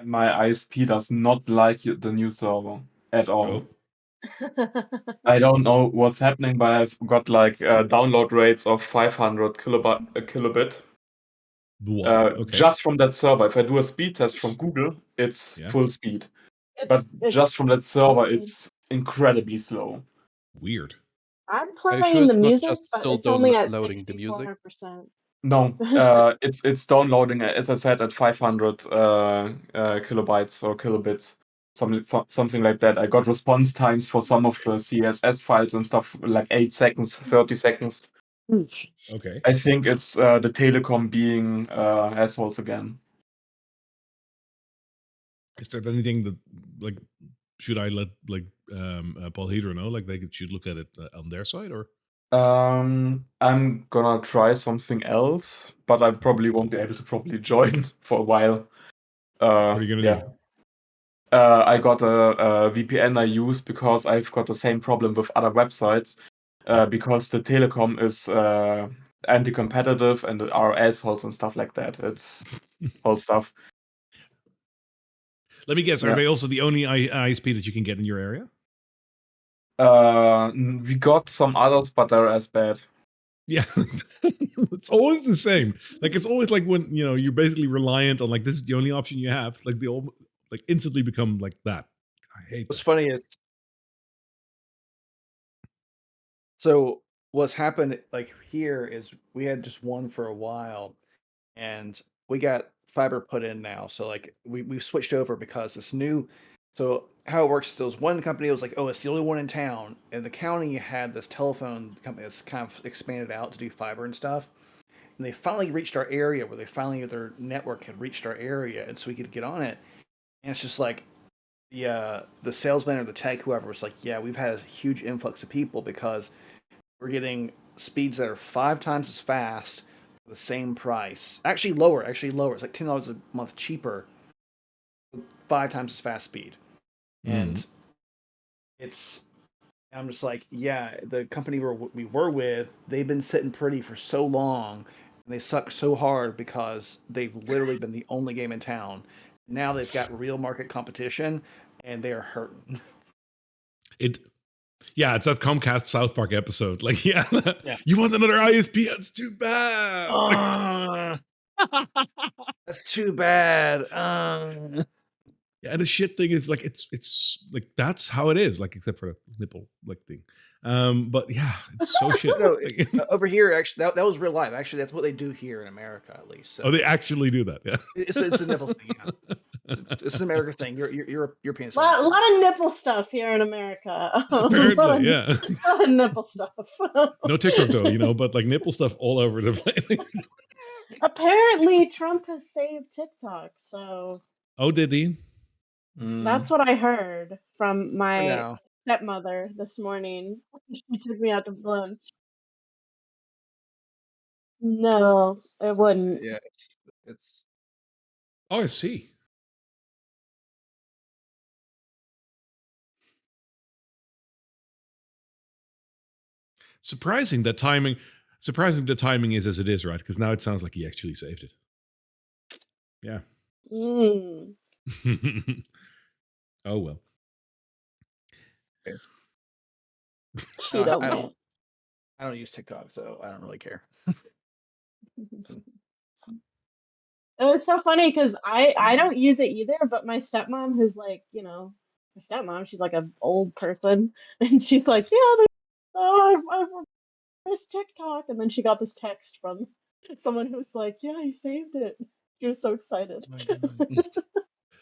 My ISP does not like the new server at all. I don't know what's happening, but I've got like download rates of 500 kilobit. Wow. Okay. Just from that server. If I do a speed test from Google, it's full speed. But just from that server, it's incredibly slow. Weird. I'm Are you sure playing it's the not music, just but still it's only at downloading the music? 64%. No, it's downloading, as I said, at 500 kilobytes or kilobits, something like that. I got response times for some of the CSS files and stuff, like 8 seconds, 30 seconds. Okay. I think it's the telecom being assholes again. Is there anything that, like, should I let Paul Hedro know, like they should look at it on their side, or? I'm gonna try something else, but I probably won't be able to properly join for a while. What are you gonna do? I got a VPN I use because I've got the same problem with other websites. Because the telecom is anti-competitive and are assholes and stuff like that. It's all stuff. Let me guess. Yeah. Are they also the only ISP that you can get in your area? We got some others, but they're as bad. Yeah, it's always the same. Like it's always like when you're basically reliant on like this is the only option you have. It's like they all like instantly become like that. I hate. What's funny is, so what's happened like here is we had just one for a while, and we got fiber put in now. So like we switched over because this new. So how it works is there was one company that was like, oh, it's the only one in town, and the county had this telephone company that's kind of expanded out to do fiber and stuff. And they finally reached our area where their network had reached our area, and so we could get on it. And it's just like the salesman or the tech, whoever, was like, yeah, we've had a huge influx of people because we're getting speeds that are 5 times as fast for the same price. Actually lower. It's like $10 a month cheaper, 5 times as fast speed. And I'm just like, yeah, the company we were with, they've been sitting pretty for so long, and they suck so hard because they've literally been the only game in town. Now they've got real market competition, and they are hurting. Yeah, it's that Comcast South Park episode. Like, yeah. You want another ISP? That's too bad. That's too bad. Yeah, the shit thing is like it's like that's how it is. Like, except for the nipple like thing. But yeah, it's so shit. No, over here, actually, that was real life. Actually, that's what they do here in America, at least. So. Oh, they actually do that. Yeah, it's a nipple thing. Yeah, it's an American thing. You're European. A lot of nipple stuff here in America. Apparently, yeah. A lot of nipple stuff. No TikTok though, but like nipple stuff all over the place. Apparently, Trump has saved TikTok. So. Oh, did he? That's what I heard from my stepmother this morning. She took me out to lunch. No, it wouldn't. Yeah, it's. Oh, I see. Surprising the timing is as it is, right? Because now it sounds like he actually saved it. Yeah. Oh well. I don't use TikTok, so I don't really care. It was so funny because I don't use it either, but my stepmom, who's like, she's like an old person, and she's like, yeah, I this TikTok, and then she got this text from someone who's like, yeah, he saved it. She was so excited.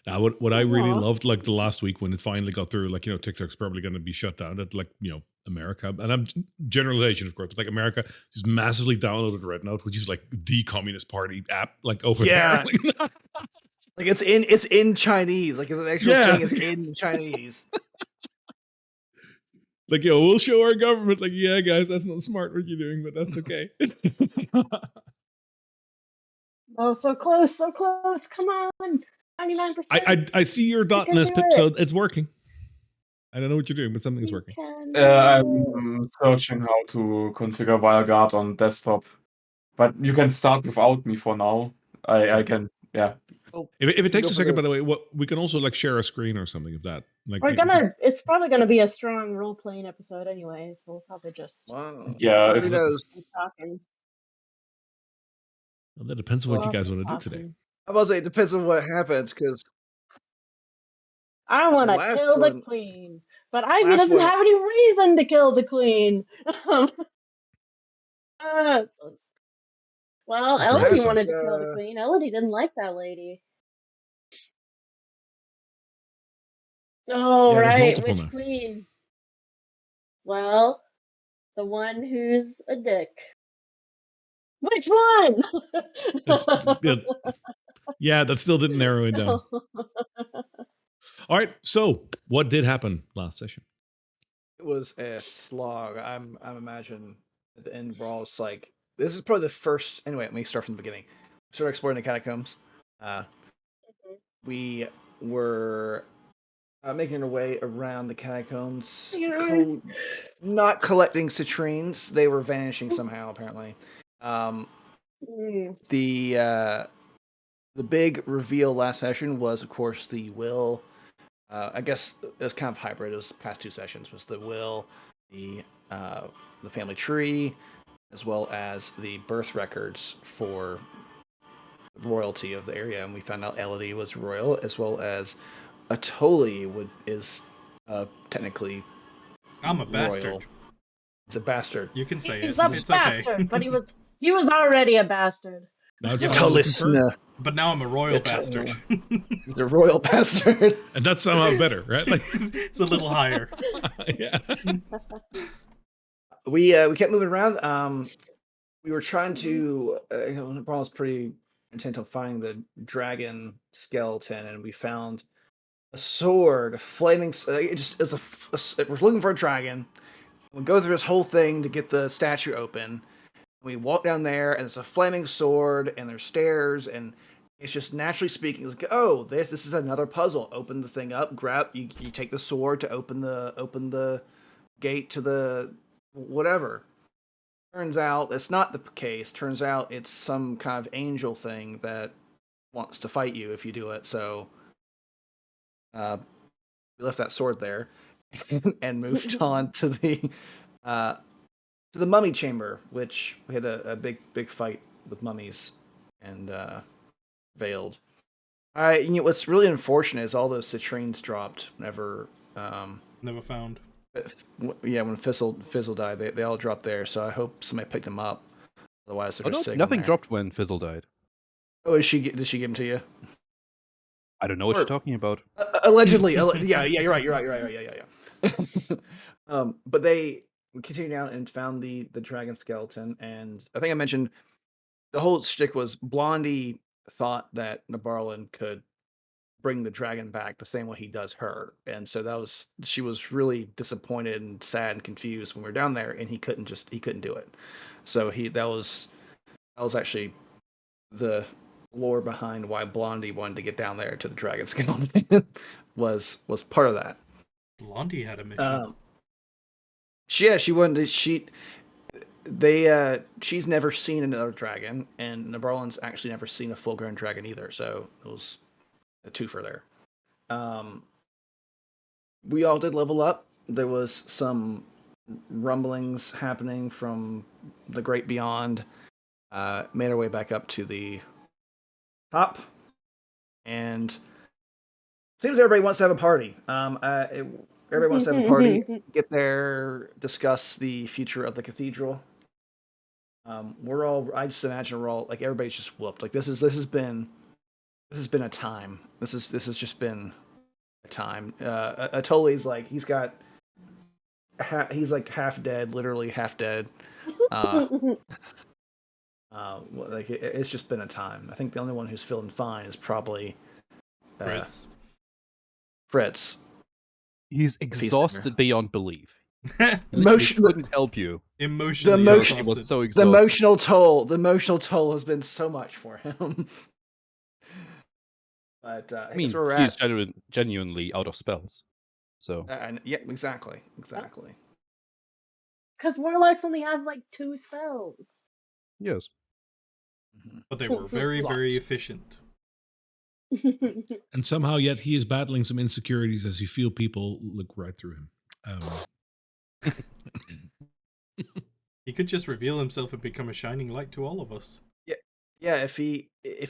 Now, what I really loved, like the last week when it finally got through, like TikTok's probably going to be shut down at like America, and I'm generalization of course, but like America just massively downloaded Red Note, which is like the Communist Party app, like over there. Like it's in Chinese, like it's an actual thing. It's in Chinese. Like, we'll show our government, like, yeah, guys, that's not smart what you're doing, but that's okay. Oh, so close. Come on. 99%. I see your .NET pip, so it's working. I don't know what you're doing, but something is working. I'm searching how to configure WireGuard on desktop, but you can start without me for now. I can, yeah. Oh, If it takes go a for second, by the- the way, we can also like share a screen or something. If that like It's probably gonna be a strong role playing episode anyway, so we'll probably just Wow. Yeah, Who knows? keep talking. well, that depends on what you Lots guys of want to do today. talking. I was say it depends on what happens because I want the to last kill the one, queen, but Ivy last doesn't one, have any reason to kill the queen. Uh, well, Just direct Elodie yourself. wanted to kill the queen. Elodie didn't like that lady. Oh, Yeah, there's right. multiple Which now. queen? Well, the one who's a dick. Which one? It's yeah, that still didn't narrow it down. All right, so what did happen last session? it was a slog. I'm imagine at the end brawls like this is probably the first. Anyway, let me start from the beginning. Started exploring the catacombs. We were making our way around the catacombs, not collecting citrines. They were vanishing somehow, apparently. The big reveal last session was, of course, the will. I guess it was kind of hybrid. It was past two sessions. Was the will, the family tree, as well as the birth records for royalty of the area, and we found out Elodie was royal, as well as Atoli is technically I'm a royal. bastard. It's a bastard. You can say He's it. a It's bastard, okay. but he was already a bastard. Now it's Yeah, finally Totally confirmed. But now I'm a royal bastard. He's a royal bastard. And that's somehow better, right? Like, It's a little higher. yeah. We kept moving around. We were trying to. Paul was pretty intent on finding the dragon skeleton, and we found a sword, a flaming. It just is we're looking for a dragon. We go through this whole thing to get the statue open. We walk down there, and it's a flaming sword, and there's stairs, and it's just naturally speaking, it's like, oh, this is another puzzle. Open the thing up, grab you take the sword to open the gate to the whatever. Turns out it's not the case. Turns out it's some kind of angel thing that wants to fight you if you do it. So we left that sword there and moved on to the mummy chamber, which we had a big fight with mummies and veiled. What's really unfortunate is all those citrines dropped whenever. Never found. Yeah, when Fizzle died, they all dropped there. So I hope somebody picked them up. Otherwise, they're just sitting nothing there. dropped when Fizzle died. Oh, did she give them to you? I don't know what you're talking about. Allegedly, yeah, you're right. Yeah. But we continued down and found the dragon skeleton, and I think I mentioned the whole shtick was Blondie thought that Nabarlin could bring the dragon back the same way he does her, and so she was really disappointed and sad and confused when we were down there, and he couldn't do it. So that was actually the lore behind why Blondie wanted to get down there to the dragon skeleton was part of that. Blondie had a mission. She wanted to. She's never seen another dragon, and Nabarlin's actually never seen a full-grown dragon either. So it was a twofer there. We all did level up. There was some rumblings happening from the great beyond. Made our way back up to the top, and seems everybody wants to have a party. Everybody wants to have a party. Get there, discuss the future of the cathedral. I just imagine we're all like everybody's just whooped. Like this has been a time. This has just been a time. Atoli's like he's like half dead, literally half dead. Like it's just been a time. I think the only one who's feeling fine is probably Fritz. He's exhausted beyond belief. Emotion couldn't help you. Emotionally He was so The exhausted. the emotional toll has been so much for him. But I mean, where we're he's at. genuinely out of spells. So Yeah, exactly. Because warlocks only have like 2 spells. yes, But they were very, very efficient. And somehow, yet he is battling some insecurities as you feel people look right through him. He could just reveal himself and become a shining light to all of us. Yeah. If he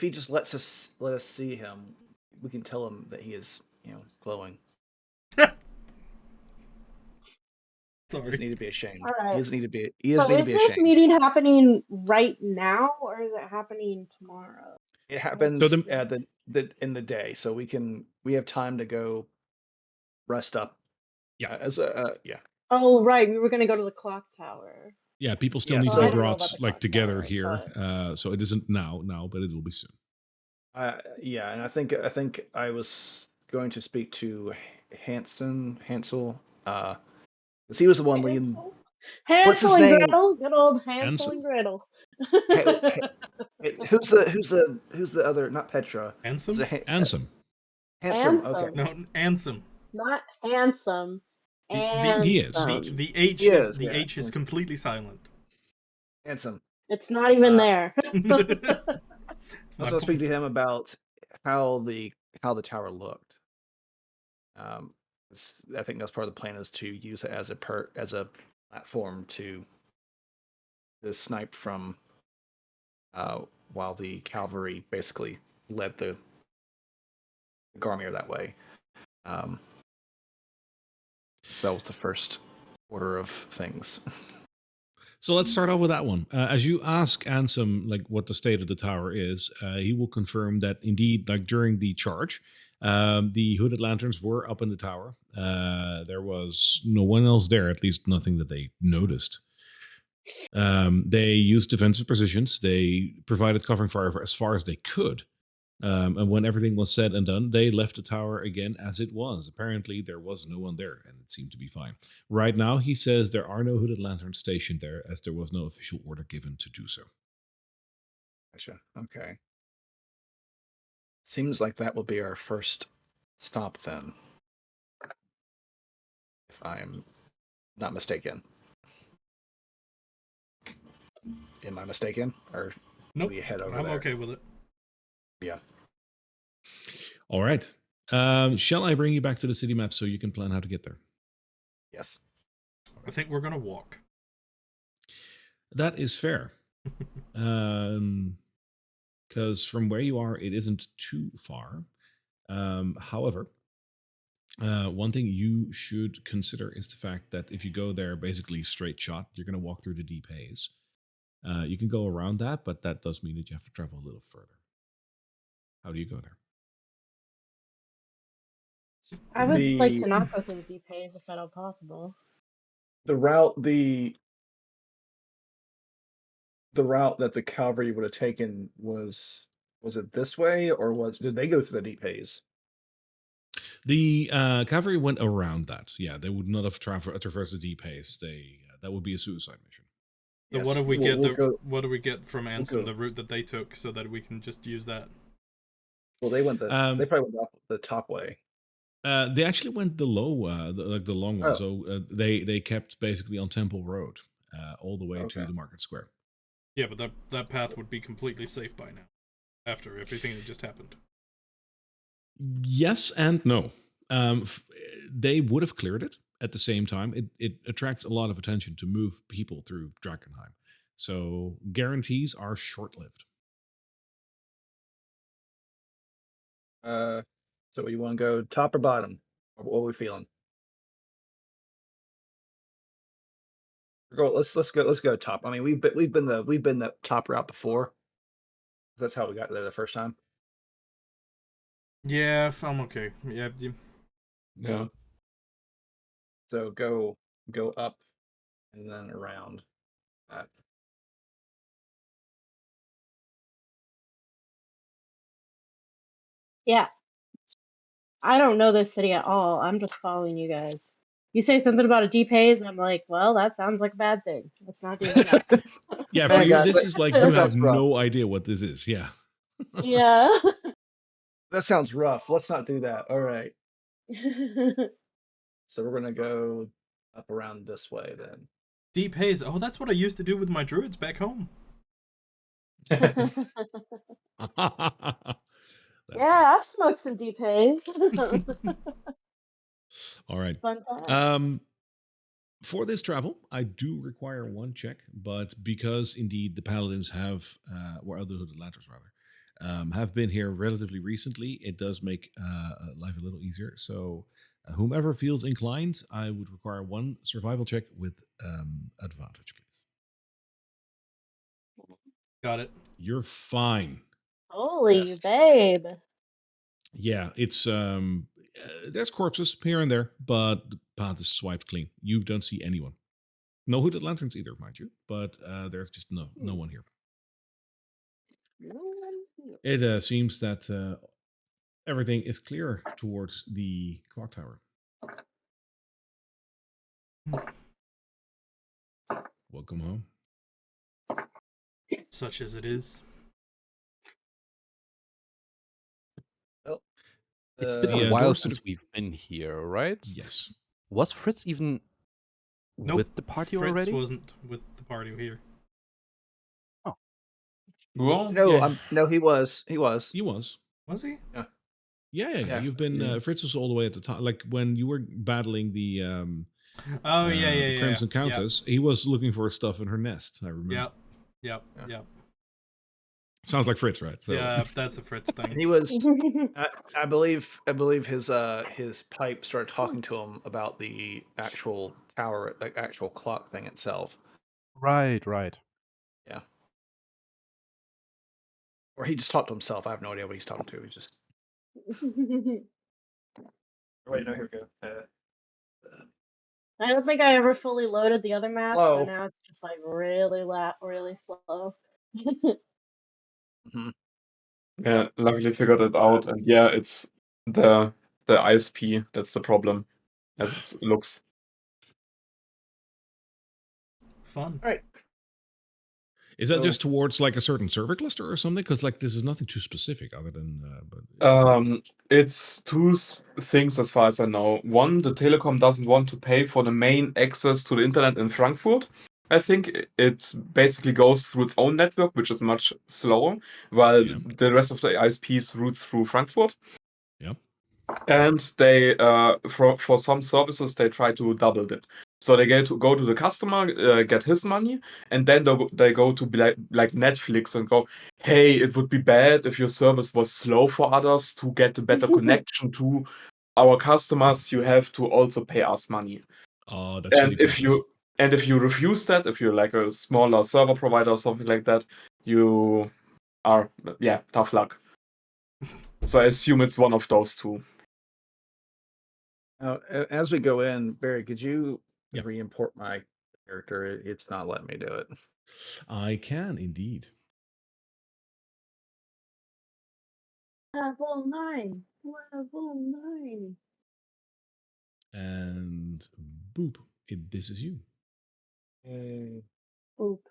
just let us see him, we can tell him that he is glowing. He doesn't Sorry. need to be ashamed. All right. He doesn't need to be. He So doesn't need to is be this ashamed. meeting happening right now, or is it happening tomorrow? It happens So at the in the day, so we have time to go rest up. Yeah. Yeah. Oh, right. We were going to go to the clock tower. Yeah, people still Yeah, need So to I be don't know brought about the like clock together tower, here. but So it isn't now, but it will be soon. Yeah, and I think I was going to speak to Hansel, because he was the one leading. What's Hansel his and name? Gretel, good old Hansel Hansel? and Gretel. Who's the other? Not Petra. Handsome? Ansem. Handsome. Okay. Ansem. No, Ansem. Not handsome. He is. Ansem. The H He is is, the yeah, H is Handsome. completely silent. Handsome. It's not even there. I was going to speak to him about how the tower looked. I think that's part of the plan is to use it as a platform to snipe from while the cavalry basically led the Garmier that way. So that was the first order of things. So let's start off with that one. As you ask Ansem like what the state of the tower is, he will confirm that indeed, like during the charge, the hooded lanterns were up in the tower. There was no one else there, at least nothing that they noticed. They used defensive positions. They provided covering fire for as far as they could. And when everything was said and done, they left the tower again as it was. Apparently, there was no one there, and it seemed to be fine. Right now, he says there are no hooded lanterns stationed there, as there was no official order given to do so. Gotcha. Okay. Seems like that will be our first stop then. If I am not mistaken. Am I mistaken? Or Nope. we head over I'm there? okay with it. Yeah. All right. Shall I bring you back to the city map so you can plan how to get there? Yes. I think we're gonna walk. That is fair. Because from where you are, it isn't too far. However, one thing you should consider is the fact that if you go there basically straight shot, you're going to walk through the deep haze. You can go around that, but that does mean that you have to travel a little further. How do you go there? I would like The to not go through the deep haze if at all possible. route that the cavalry would have taken was it this way, or did they go through the deep haze? The cavalry went around that. Yeah, they would not have traversed the deep haze. That would be a suicide mission. So Yes, what do we what do we get from we'll Ansem, go. the route that they took, so that we can just use that? Well, they probably went off the top way. They actually went the long one. Oh. So they kept basically on Temple Road all the way to Okay. the market square. Yeah, but that path would be completely safe by now, after everything that just happened. Yes and no. They would have cleared it at the same time. It attracts a lot of attention to move people through Drakkenheim. So guarantees are short-lived. So you want to go top or bottom? What are we feeling? Let's go top. I mean, we've been the top route before. That's how we got there the first time. Yeah, I'm okay. Yeah, Yeah. So go up and then around that. Yeah. I don't know this city at all. I'm just following you guys. You say something about a deep haze, and I'm like, well, that sounds like a bad thing. Let's not do that. Yeah, for Oh, you, God, this wait, is like that you have sounds rough. no idea what this is. Yeah. Yeah. That sounds rough. Let's not do that. All right. So we're gonna go up around this way then. deep haze. Oh, that's what I used to do with my druids back home. Yeah, I've smoked some deep haze. All right. Fun time. For this travel, I do require one check, but because indeed the paladins have, or other hooded lanterns rather, have been here relatively recently, it does make life a little easier. So, whomever feels inclined, I would require one survival check with advantage, please. Got it. You're fine. Holy Yes. babe. Yeah, it's there's corpses here and there, but the path is swiped clean. You don't see anyone. No hooded lanterns either, mind you, but there's just no one here. No one here. It seems that everything is clear towards the clock tower. Welcome home. Such as it is. Well, It's been a The while doors to since we've been here, right? Yes. Was Fritz even Nope. with the party Fritz already? wasn't with the party here. Well, no, yeah. no, he was. He was. He was. Was he? Yeah. Yeah. You've been Yeah. Fritz was all the way at the top. Like when you were battling the Oh the Crimson yeah. Countess, he was looking for stuff in her nest. I remember. Yep. Sounds like Fritz, right? So Yeah, that's a Fritz And thing. he was. I believe his pipe started talking to him about the actual tower, the actual clock thing itself. Right. Yeah. Or he just talked to himself. I have no idea what he's talking to. He's just. Wait, no, here we go. I don't think I ever fully loaded the other map, so Hello. now it's just like really slow. Mhm. Yeah, luckily figured it out, and yeah, it's the ISP that's the problem, as it looks. Fun. All right. is that So- just towards like a certain server cluster or something? Because like this is nothing too specific other than. But It's things as far as I know. One, the telecom doesn't want to pay for the main access to the internet in Frankfurt. I think it basically goes through its own network, which is much slower, while Yeah. the rest of the ISPs routes through Frankfurt. Yep. And they, for some services, they try to double it. So they go to the customer, get his money, and then they go to like Netflix and go, hey, it would be bad if your service was slow for others. To get a better connection to our customers, you have to also pay us money. Oh, that's And shitty business. if you refuse that, if you're like a smaller server provider or something like that, you are, tough luck. So I assume it's one of those two. As we go in, Barry, could you Yeah. re-import my character? It's not letting me do it. I can indeed. Level 9. Level 9. And boop, this is you. Oop.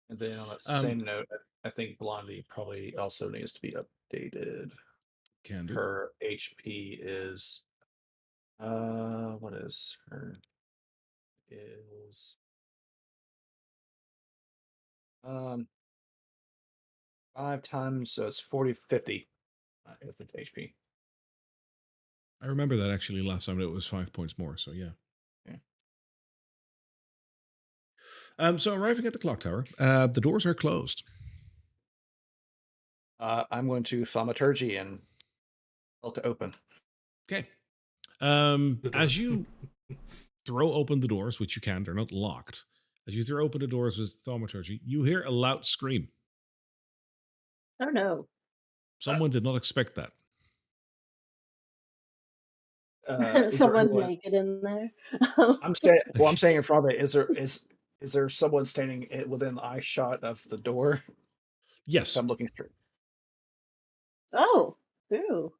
And then on that same note, I think Blondie probably also needs to be updated. Can do. Her HP is what is her is 5 times, so it's 40-50 is the HP. I remember that actually last time it was 5 points more, so yeah. So arriving at the clock tower, the doors are closed. I'm going to thaumaturgy and tell to open. Okay. The As doors. you throw open the doors, which you can, they're not locked. As you throw open the doors with thaumaturgy, you hear a loud scream. Oh no. Someone did not expect that. Is there Someone's anyone- naked in there. I'm staying in front of it. Is there someone standing within eye shot of the door? Yes. I'm looking straight. Oh, ooh.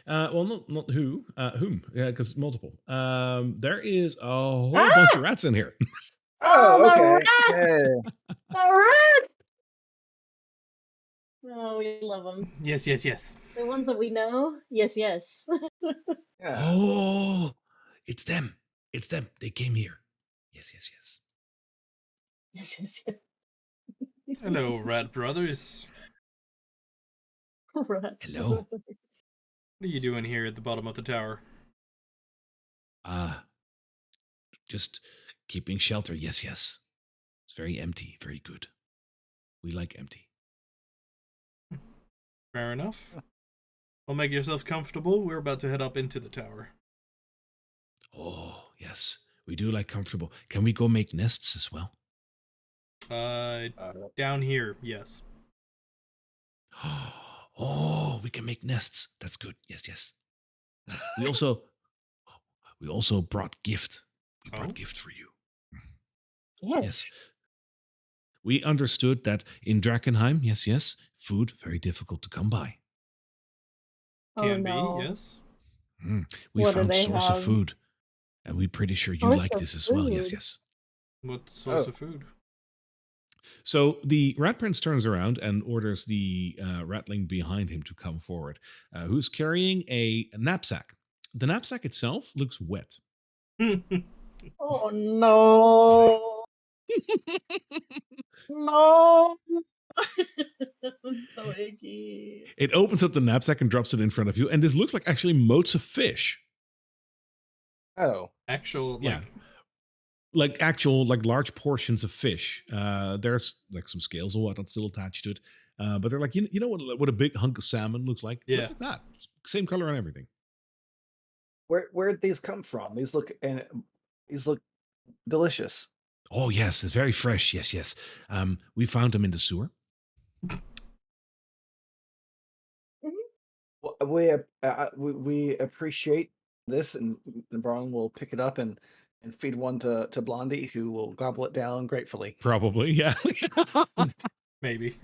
Well, not whom. Yeah, because multiple. There is a whole bunch of rats in here. Oh, the okay. rats! Yeah. The rats! Oh, we love them. Yes. The ones that we know? Yes. Yeah. Oh, it's them. They came here. Yes. Yes. Hello, Rat Brothers. Rat Hello. brothers. What are you doing here at the bottom of the tower? Just keeping shelter. Yes, yes. It's very empty. Very good. We like empty. Fair enough. Well, make yourself comfortable. We're about to head up into the tower. Oh, yes. We do like comfortable. Can we go make nests as well? Down here, yes. Oh, we can make nests. That's good. Yes, yes. We also brought gift. We brought Oh? gift for you. Yes. Yes. We understood that in Drakkenheim, yes, yes, food very difficult to come by. Can no. be, yes. We What do found they source of have? food, and we're pretty sure you Source like of this as well. Yes, food? yes. What source Oh. of food? So the rat prince turns around and orders the ratling behind him to come forward, who's carrying a knapsack. The knapsack itself looks wet. Oh no. No. I'm so icky. It opens up the knapsack and drops it in front of you, and this looks like actually motes of fish. Oh. Actual, Yeah. like, Like actual, like large portions of fish. There's like some scales or whatnot still attached to it. But they're like, you know what a big hunk of salmon looks like? It Yeah. looks like that. Same color and everything. Where'd these come from? These look delicious. Oh, yes, it's very fresh. Yes, yes. We found them in the sewer. Well, we appreciate this, and Brian will pick it up and feed one to Blondie, who will gobble it down gratefully. Probably, yeah. maybe.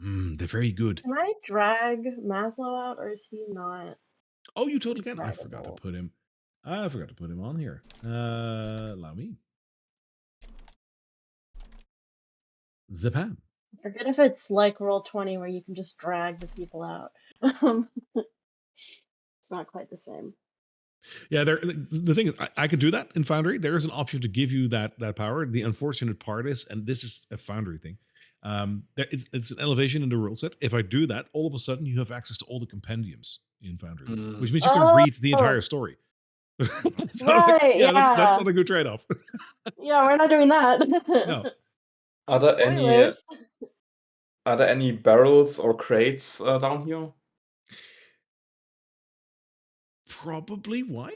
They're very good. Can I drag Maslow out, or is he not? Oh, you totally can. I Draggable. forgot to put him. I forgot to put him on here. Allow me. Zapam. Forget if it's like Roll20 where you can just drag the people out. It's not quite the same. Yeah, the thing is, I could do that in Foundry. There is an option to give you that power. The unfortunate part is, and this is a Foundry thing, it's an elevation in the rule set. If I do that, all of a sudden you have access to all the compendiums in Foundry, which means you can read the entire story. So I was like, Right, yeah, that's yeah. not a good trade-off. Yeah, we're not doing that. No. Are there Spoilers. any barrels or crates down here? Probably. Why?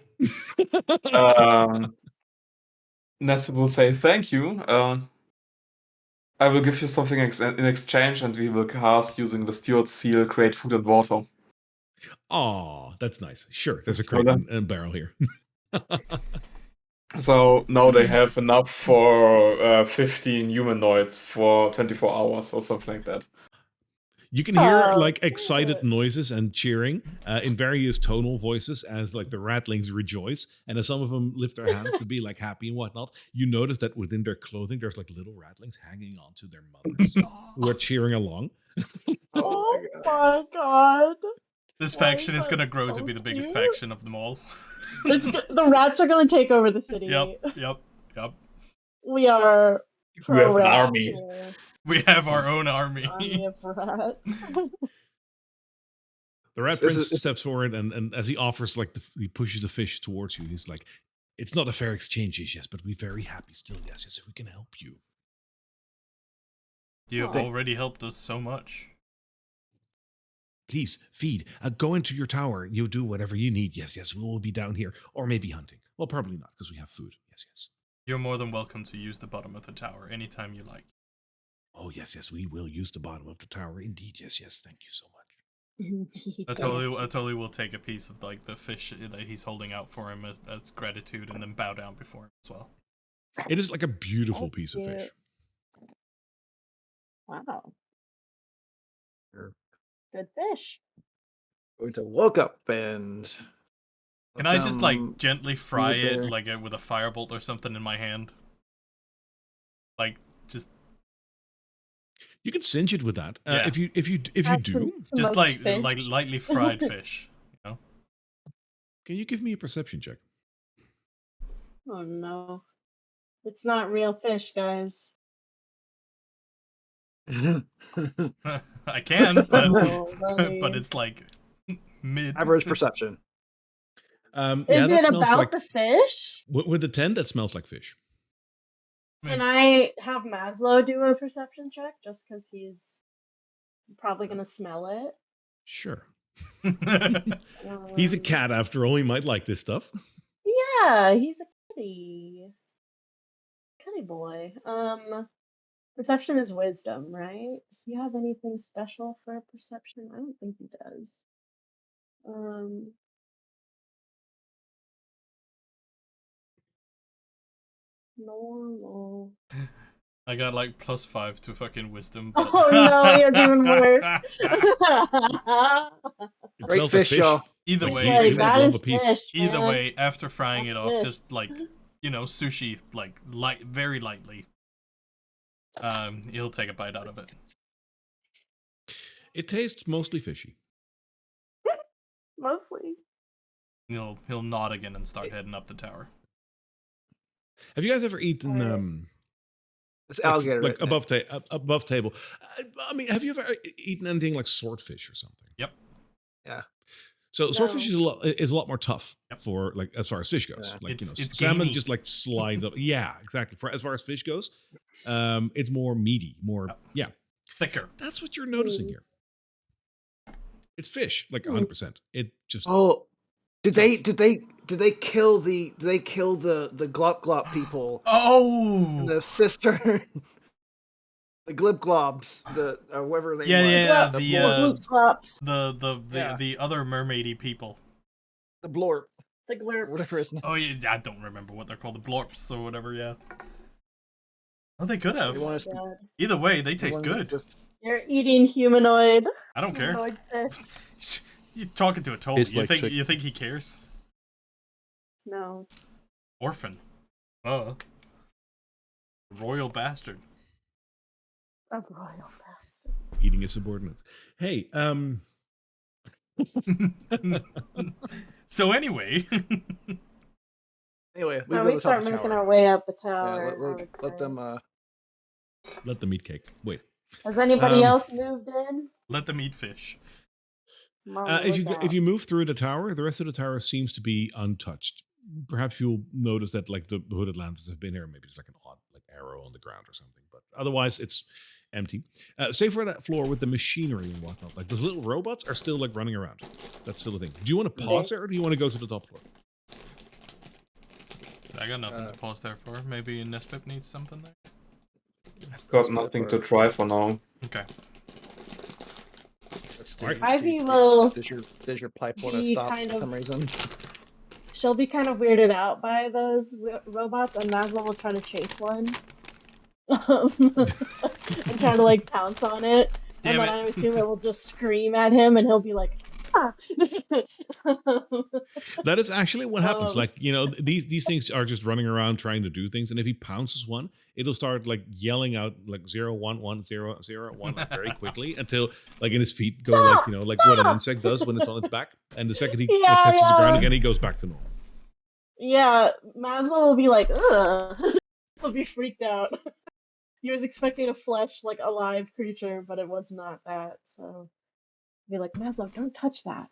Nestor will say thank you. I will give you something in exchange, and we will cast using the steward's seal, create food and water. Oh, that's nice. Sure, there's a So crate then- and barrel here. So now they have enough for 15 humanoids for 24 hours or something like that. You can hear Oh, like excited cute. noises and cheering in various tonal voices as like the ratlings rejoice, and as some of them lift their hands to be like happy and whatnot. You notice that within their clothing, there's like little ratlings hanging on to their mothers who are cheering along. Oh my god. This Why faction is that going to grow to so be the biggest cute? faction of them all. The rats are going to take over the city. Yep. We are We have an pro-rat army. here. We have our own army. Army of rats. The rat This prince is- steps forward and as he offers like he pushes the fish towards you, he's like, "It's not a fair exchange, yes, but we're very happy still, yes, if we can help you." You have Aw. already helped us so much. Please feed. Go into your tower. You do whatever you need. Yes, yes. We will be down here, or maybe hunting. Well, probably not because we have food. Yes, yes. You're more than welcome to use the bottom of the tower anytime you like. Oh, yes, yes. We will use the bottom of the tower. Indeed, yes, yes. Thank you so much. Indeed. I totally will take a piece of like the fish that he's holding out for him as gratitude, and then bow down before him as well. It is like a beautiful That's piece of fish. cute. Wow. Sure. Good fish. Going to woke up and Can I just like welcome gently fry you it there. like with a firebolt or something in my hand? Like just You can singe it with that. Yeah. If you Have do, some just smoked like fish. lightly fried fish. You know? can you give me a perception check? Oh no. It's not real fish, guys. I can, but Oh, buddy. but it's like mid. Average perception. Yeah, Is that it smells about like the fish? with the 10. That smells like fish. Can I have Maslow do a perception check just because he's probably gonna smell it? Sure. He's a Um, cat after all. He might like this stuff. Yeah, he's a kitty. Kitty boy. Perception is wisdom, right? Does he have anything special for perception? I don't think he does. Normal. I got like +5 to fucking wisdom. But... Oh no, he has even worse. It Great smells fish, like fish. y'all. Either Like, way, he would that love is a piece. fish, either man. way, after frying That's it off, fish. just like sushi, like very lightly, he'll take a bite out of it. It tastes mostly fishy. Mostly. He'll nod again and start heading up the tower. Have you guys ever eaten Alright. It's alligator. like isn't it? above table? I mean, have you ever eaten anything like swordfish or something? Yep. Yeah. So swordfish No. is a lot more tough Yep. for like as far as fish goes. Yeah. Like It's salmon gamey. just like slide up. Yeah, exactly. For as far as fish goes, it's more meaty, more Yep. Thicker. That's what you're noticing Mm. here. It's fish, like 100%. It just Oh, did they tough. kill the glop glop people? Oh. The sister, the glib globs, or whatever they Yeah, was. yeah, the the, blorps. Gloop glops. The other mermaidy people. The blorp, The glurps. whatever his name. Oh yeah, I don't remember what they're called, the blorps or whatever. Yeah. Oh, they could have. They want us to- God. Either way, they they taste want us to good. just- You're eating humanoid. I don't care. Humanoid fish. You're talking to a toad. Tastes You like think chicken. you think he cares? No. Orphan. Royal bastard. A royal bastard. Eating his subordinates. Hey, So anyway, Anyway, So go we to the top start of the making tower. our way up the Yeah, tower. I would let say. them. let them eat cake. Wait. Has anybody um, else moved in? let them eat fish. If you move through the tower, the rest of the tower seems to be untouched. Perhaps you'll notice that like the hooded lanterns have been here. Maybe there's like an odd like arrow on the ground or something. But otherwise, it's empty. Save for that floor with the machinery and whatnot. Like those little robots are still like running around. That's still a thing. Do you want to pause there, or do you want to go to the top floor? I got nothing to pause there for. Maybe Nespip needs something there. I've got nothing to try for now. Okay. Alright. Ivy will Does your pipe want to be stop kind for of- some reason? She'll be kind of weirded out by those robots, and Maslow will try to chase one. And try to like pounce on it. Damn and then it. I assume it will just scream at him, and he'll be like, ah. That is actually what happens. Um, Like, you know, these things are just running around trying to do things, and if he pounces one, it'll start like yelling out like 0 1 1 0 0 1 like, very quickly until like in his feet go like, you know, like what an insect does when it's on its back, and the second he like, touches the ground again, he goes back to normal. Yeah, Maslow will be like, ugh. He'll be freaked out. He was expecting a flesh, like, alive creature, but it was not that, so... Be like, Maslow, don't touch that.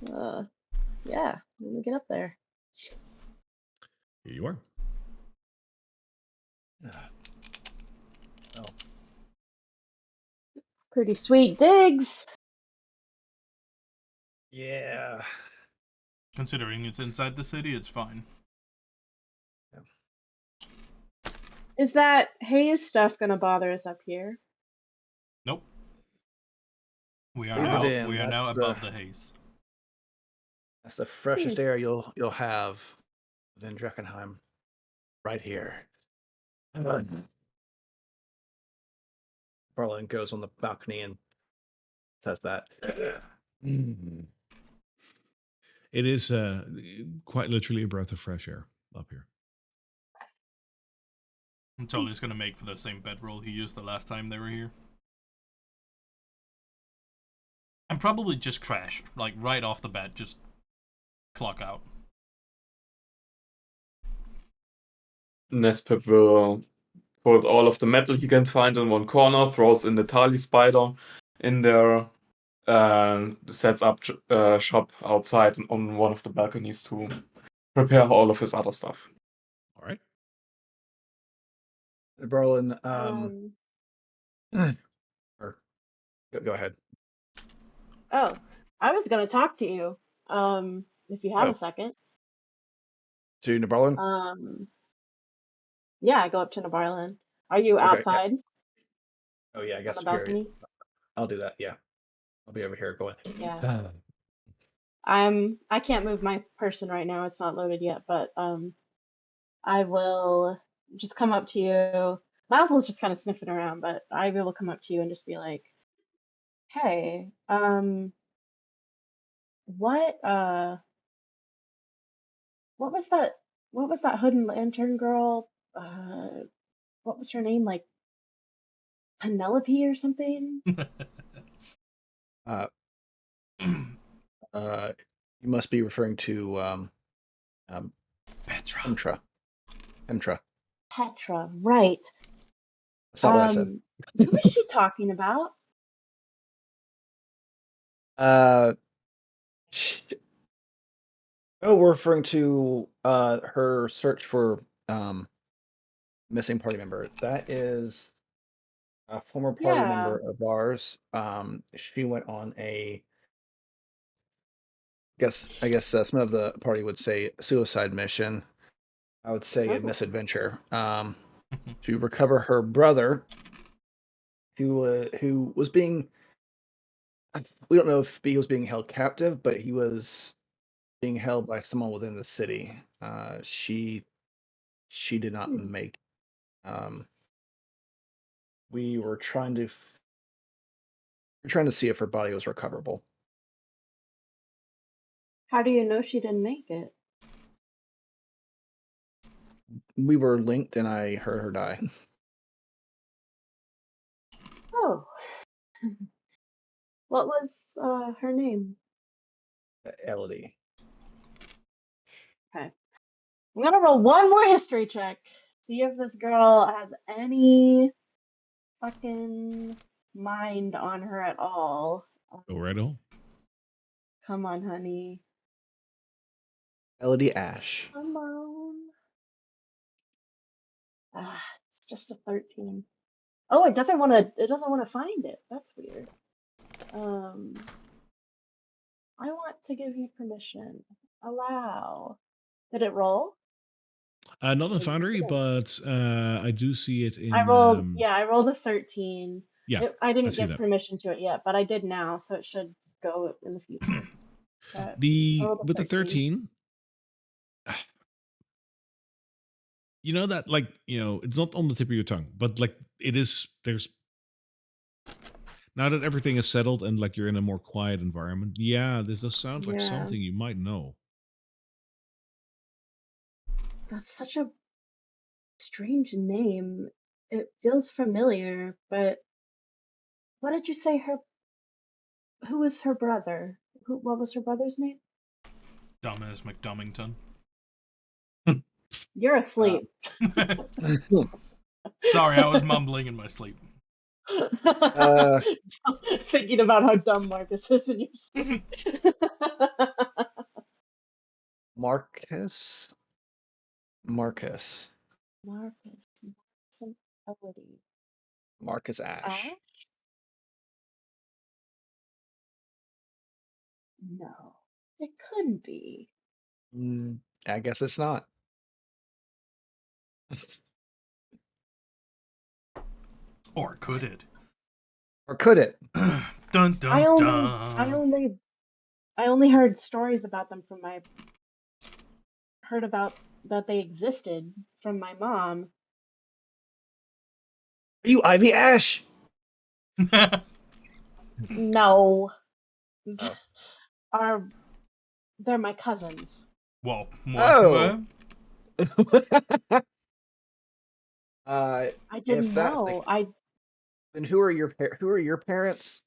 Yeah, let me get up there. Here you are. Pretty sweet digs! Yeah. Considering it's inside the city, it's fine. Is that haze stuff gonna bother us up here? Nope. We are Leave now it in. we are That's now the- above the haze. That's the freshest air you'll have within Drakkenheim. Right here. Barlin goes on the balcony and says that. It is quite literally a breath of fresh air up here. I'm totally just gonna make for the same bedroll he used the last time they were here. And probably just crash, like right off the bat, just clock out. Nespip will put all of the metal he can find in one corner, throws in the Tali spider in there, and sets up shop outside on one of the balconies to prepare all of his other stuff. All right. Berlin, or go ahead. Oh, I was gonna talk to you. If you have Oh. a second. To Neberlin? Yeah, I go up to Nebarland. Are you Okay, yeah. outside Oh yeah, I on guess the here. balcony? I'll do that. Yeah, I'll be over here going. Yeah. I can't move my person right now. It's not loaded yet, but I will just come up to you. Laszlo's just kind of sniffing around, but I will come up to you and just be like, "Hey, what what was that? What was that hood and lantern girl? What was her name? Like Penelope or something?" You must be referring to Petra. Petra. Petra, right. That's not what I said. Who is she talking about? We're referring to her search for missing party member. That is a former party Yeah. member of ours. She went on I guess some of the party would say suicide mission. I would say a Oh. misadventure. To recover her brother, who was being, we don't know if he was being held captive, but he was being held by someone within the city. She did not make. We were trying to see if her body was recoverable. How do you know she didn't make it? We were linked, and I heard her die. Oh. What was her name? Elodie. Okay. I'm gonna roll one more history check. See if this girl has any fucking mind on her at all. Go right on. Come on, honey. Elodie Ash. Come on. It's just a 13. Oh, it doesn't want to find it. That's weird. I want to give you permission. Allow. Did it roll? Not in Foundry, but I do see it in. I rolled a 13. Yeah, I didn't see give that. permission to it yet, but I did now, so it should go in the future. But With the 13, you know that, like, you know, it's not on the tip of your tongue, but like it is. There's, now that everything is settled and like you're in a more quiet environment, yeah, this does sound like something you might know. That's such a strange name. It feels familiar, but what did you say who was her brother? What was her brother's name? Dominus McDummington. You're asleep. Sorry, I was mumbling in my sleep. Thinking about how dumb Marcus is in your sleep. Marcus. Marcus Ash. No, it couldn't be. I guess it's not. Or could it? Or could it? Dun dun dun. I only heard stories about them from heard about that they existed from my mom. Are you Ivy Ash? No. Oh. They're my cousins. Well, oh. I didn't know. Then who are your parents?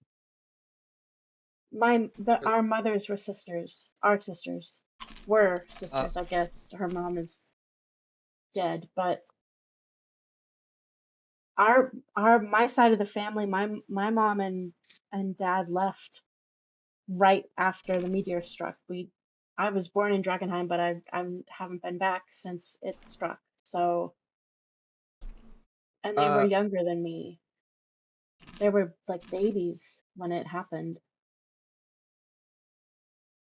Our mothers were sisters. Our sisters were sisters. I guess her mom is dead, but my side of the family, my mom and dad left right after the meteor struck. I was born in Drakkenheim, but I haven't been back since it struck. So, and they were Uh, younger than me. They were like babies when it happened.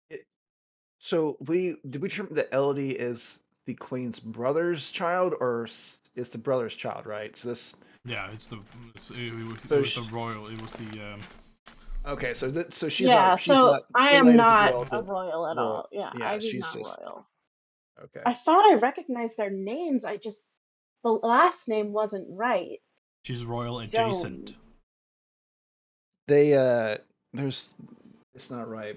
it, so did we determine that Elodie is the queen's brother's child, or is the brother's child, right? So this. Yeah, it So was the royal. It was the okay, so she's Yeah, not so I am related to the not royal. a royal at Royal. all. Yeah, Yeah, Ivy's she's not just royal. okay. I thought I recognized their names. The last name wasn't right. she's royal adjacent. Jones. They there's it's not right.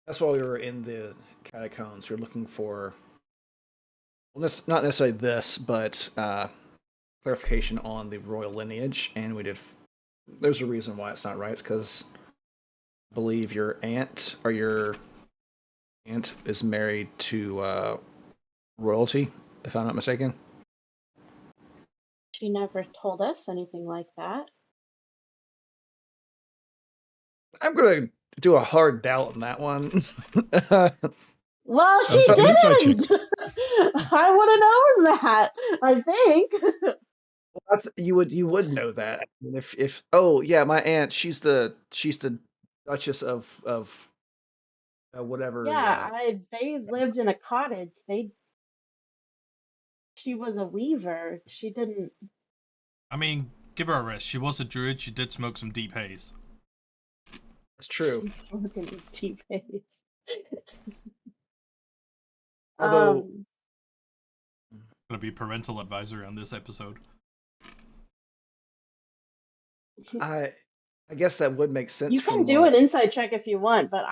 That's why we were in the catacombs. We were looking for, well, this not necessarily this, but clarification on the royal lineage, and we did. There's a reason why it's not right. It's because I believe your aunt is married to royalty, if I'm not mistaken. She never told us anything like that. I'm gonna do a hard doubt on that one. Well, Sounds she like an inside didn't. chick. I would have known that, I think. You would know that if oh yeah, my aunt, she's the Duchess of whatever. Yeah, they lived in a cottage. She was a weaver. She didn't. I mean, give her a rest. She was a druid. She did smoke some deep haze. It's true. She's smoking tea face. Although Gonna be parental advisory on this episode. I guess that would make sense You can from do an what. inside check if you want, but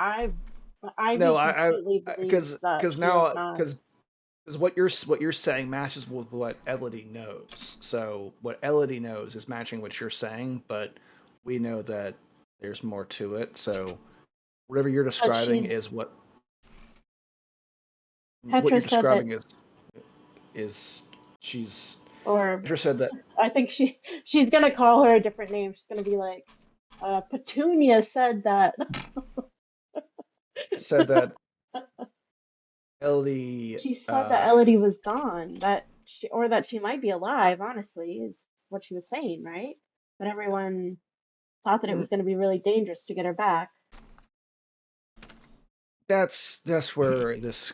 No, Ivy completely believes that because she is now not. because what you're saying matches with what Elodie knows. So what Elodie knows is matching what you're saying, but we know that there's more to it. So whatever you're But describing is what Petra you're said that, describing is she's or Petra said that I think she's gonna call her a different name. She's gonna be like, Petunia said that. said that Elodie She said that Elodie was gone, that she might be alive, honestly, is what she was saying, right? But everyone thought that it was going to be really dangerous to get her back. that's where this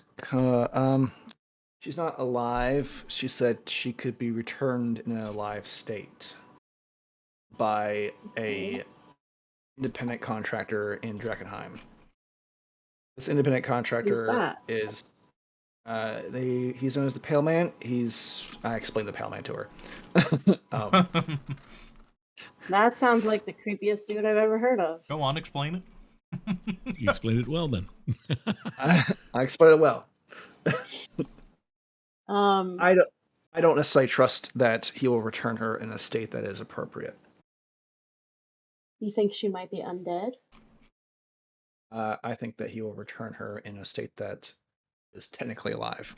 she's not alive. She said she could be returned in an alive state by a independent contractor in Drakkenheim. This independent Who's contractor that? is he's known as the Pale Man. I explained the Pale Man to her. That sounds like the creepiest dude I've ever heard of. Go on, explain it. You explained it well then. I explained it well. I I don't necessarily trust that he will return her in a state that is appropriate. You think she might be undead? I think that he will return her in a state that is technically alive.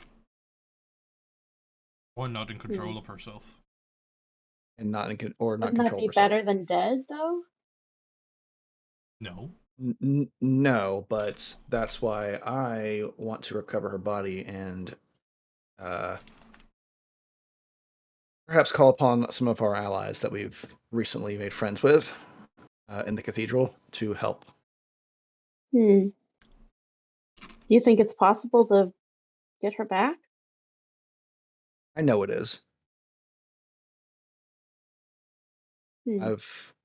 Or not in control of herself. And not Wouldn't control that be herself. better than dead, though? No. No, but that's why I want to recover her body and perhaps call upon some of our allies that we've recently made friends with in the cathedral to help. Do you think it's possible to get her back? I know it is.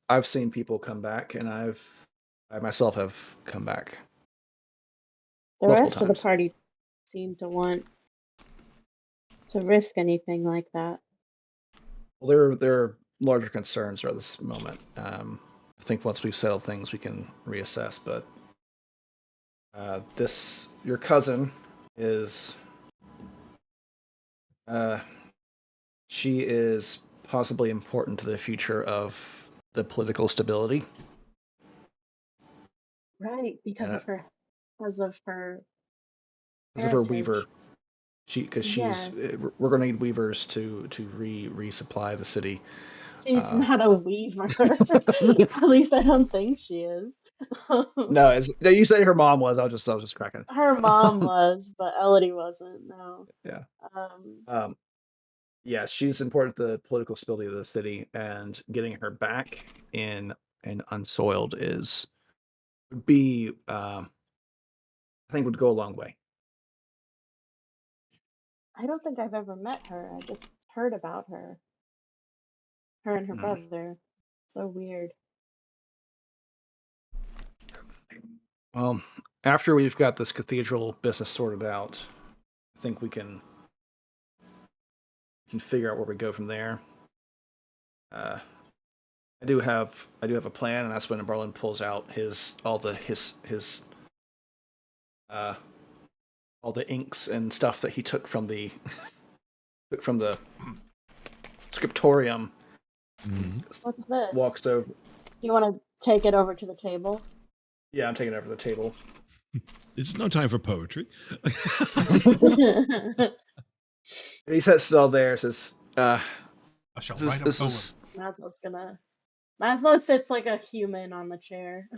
I've seen people come back, and I myself have come back. The rest of the party seemed to want to risk anything like that. Well, there are larger concerns at this moment. I think once we've settled things, we can reassess. But your cousin is, she is possibly important to the future of the political stability. Right, because of her weaver. We're going to need weavers to resupply the city. She's not a weaver. At least I don't think she is. No, you said her mom was. I was just cracking. Her mom was, but Elodie wasn't. No. Yeah. Um, Yeah, she's important to the political stability of the city, and getting her back in unsoiled would be, I think, would go a long way. I don't think I've ever met her. I just heard about her. Her and her Mm. brother. So weird. Well, after we've got this cathedral business sorted out, I think we can figure out where we go from there. I do have a plan, and that's when Barlin pulls out all the inks and stuff that he took from the scriptorium. What's this? Walks over. You want to take it over to the table? Yeah, I'm taking it over to the table. This is no time for poetry. And he sets it all there. Says, I shall write a poem. Maslow sits like a human on the chair.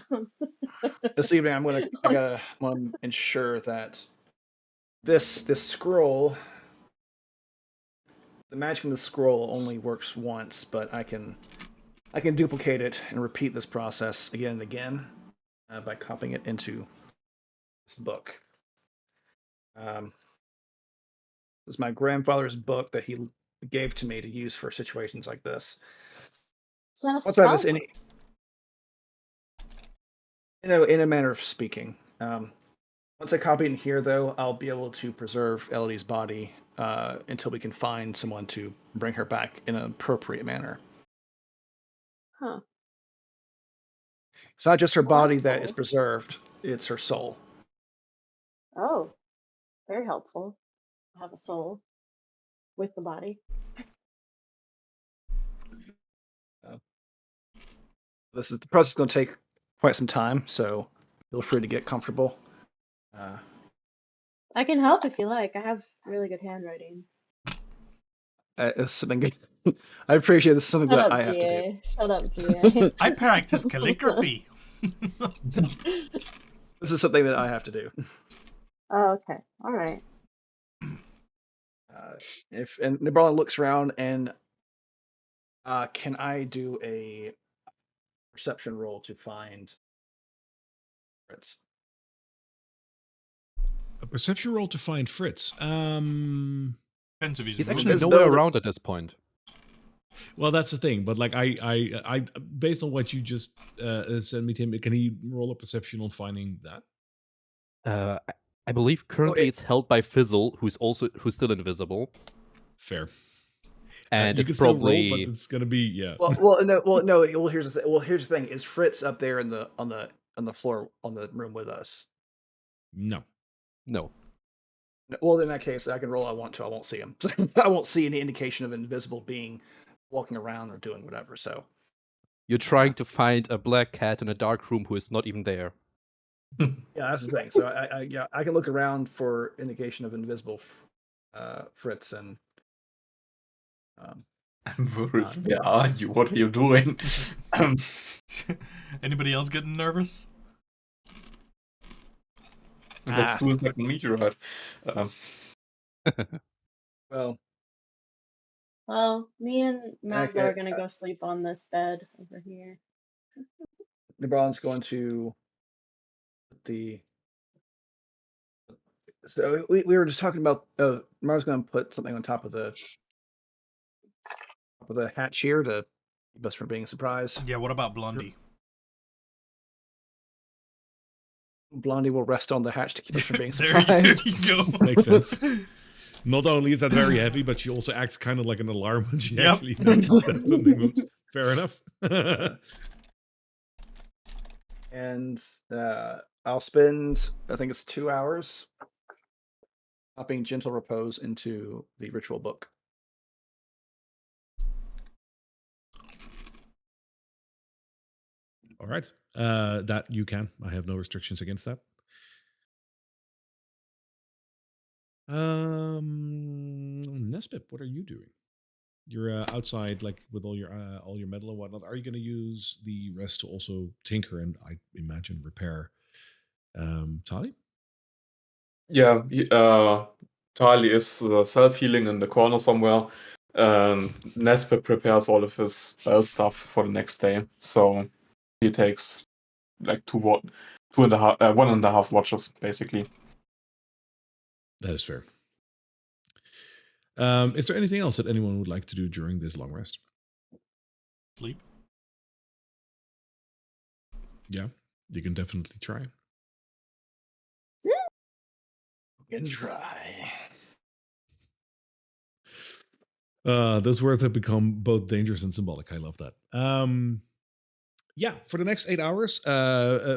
This evening, I want to ensure that this scroll, the magic in the scroll only works once, but I can duplicate it and repeat this process again and again by copying it into this book. This is my grandfather's book that he gave to me to use for situations like this. Once I have this in a manner of speaking. Once I copy it in here, though, I'll be able to preserve Elodie's body until we can find someone to bring her back in an appropriate manner. Huh. It's not just her body That's that cool. is preserved; it's her soul. Oh, very helpful. Have a soul with the body. The process is going to take quite some time, so feel free to get comfortable. I can help if you like. I have really good handwriting. It's something I appreciate. This is something that I have to do. Shut up, GA. I practice calligraphy. This is something that I have to do. Oh, okay. All right. And Nebrala looks around and can I do a perception roll to find Fritz? A perception roll to find Fritz. Depends if He's moving. actually nowhere around at this point. Well, that's the thing. But like, I based on what you just said me, Tim, can he roll a perception on finding that? I believe currently it's held by Fizzle, who's still invisible. Fair. And you it's can still probably roll, but it's gonna be No. Well, here's the thing. Is Fritz up there on the floor on the room with us? No. Well, in that case, I can roll. I want to. I won't see him. I won't see any indication of an invisible being walking around or doing whatever. So you're trying to find a black cat in a dark room who is not even there. Yeah, that's the thing. So I can look around for indication of invisible Fritz and. I'm worried. Where are you? What are you doing? Anybody else getting nervous? Let's do it like a meteorite. Well, me and Mazda Okay, are gonna go sleep on this bed over here. Nebron's going to put the. So we were just talking about. Mara's going to put something on top of the hatch here to keep us from being surprised. Yeah, what about Blondie? Blondie will rest on the hatch to keep us from being There surprised. you go. Makes sense. Not only is that very heavy, but she also acts kind of like an alarm when she actually notices that something moves. Fair enough. And I'll spend, I think it's 2 hours, popping Gentle Repose into the ritual book. All right. That you can. I have no restrictions against that. Nespip, what are you doing? you're outside, like with all your metal and whatnot. Are you going to use the rest to also tinker and I imagine repair Tali? Yeah, Tali is self-healing in the corner somewhere, and Nesper prepares all of his spell stuff for the next day. So he takes like 1.5 watches, basically. That is fair. Is there anything else that anyone would like to do during this long rest? Sleep. Yeah, you can definitely try. And try. Those words have become both dangerous and symbolic. I love that. Yeah, for the next 8 hours,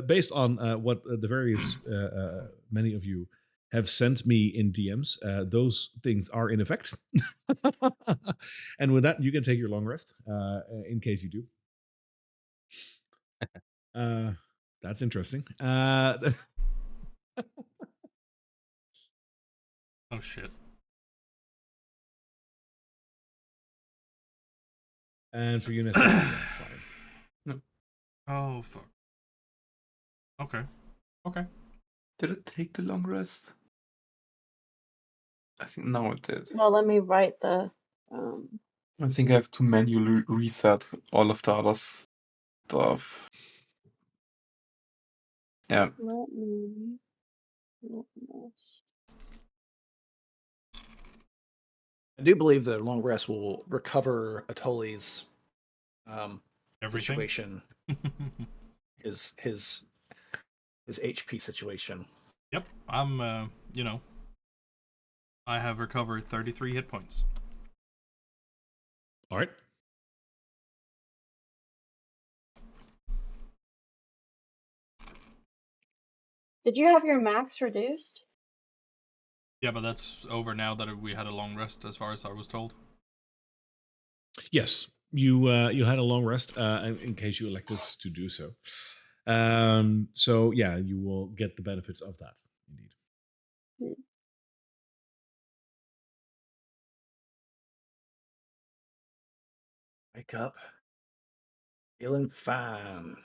based on what the various many of you have sent me in DMs, those things are in effect. And with that, you can take your long rest in case you do. That's interesting. Oh shit. And for you, Nestor, yeah, fine. Oh fuck. Okay. Okay. Did it take the long rest? I think now it did. Well, let me write the. I think I have to manually reset all of the other stuff. Yeah. Let me. I do believe the long rest will recover Atoli's Everything. situation, his HP situation. Yep. I'm. You know. I have recovered 33 hit points. All right. Did you have your max reduced? Yeah, but that's over now that we had a long rest, as far as I was told. Yes, you had a long rest in case you elected to do so. So yeah, you will get the benefits of that. Indeed. Wake up. Feeling fine.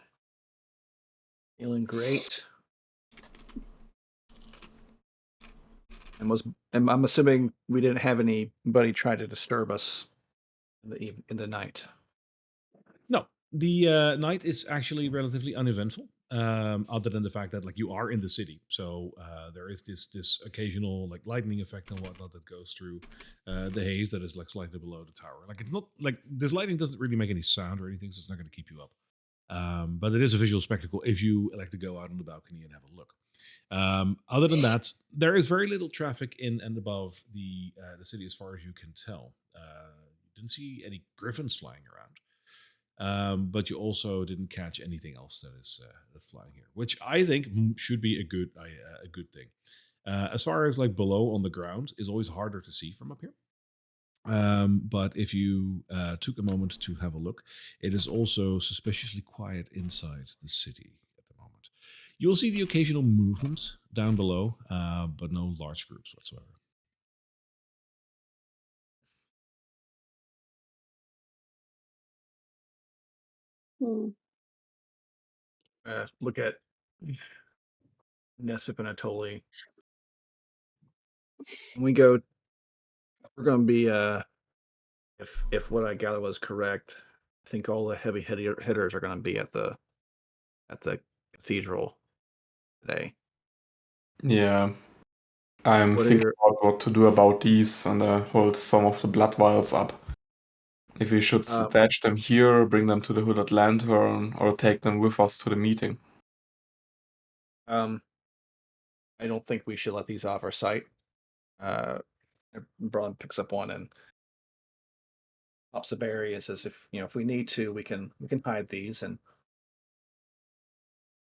Feeling great. And I'm assuming we didn't have anybody try to disturb us in the night. No, the night is actually relatively uneventful. Other than the fact that like you are in the city, so there is this occasional like lightning effect and whatnot that goes through the haze that is like slightly below the tower. Like it's not like this lightning doesn't really make any sound or anything, so it's not going to keep you up. But it is a visual spectacle if you like to go out on the balcony and have a look. Other than that, there is very little traffic in and above the city as far as you can tell. You didn't see any griffins flying around, but you also didn't catch anything else that is that's flying here, which I think should be a good thing. As far as like below on the ground is always harder to see from up here. But if you took a moment to have a look, it is also suspiciously quiet inside the city at the moment. You'll see the occasional movement down below, but no large groups whatsoever. Look at Nesip and Atoli. When we go, we're going to be, if what I gather was correct, I think all the heavy hitters are going to be at the cathedral today. Yeah. I'm What are thinking your about what to do about these and hold some of the blood vials up. If we should stage them here, bring them to the Hooded Lantern, or take them with us to the meeting. I don't think we should let these off our sight. Braun picks up one and pops a berry and says, if we need to, we can hide these, and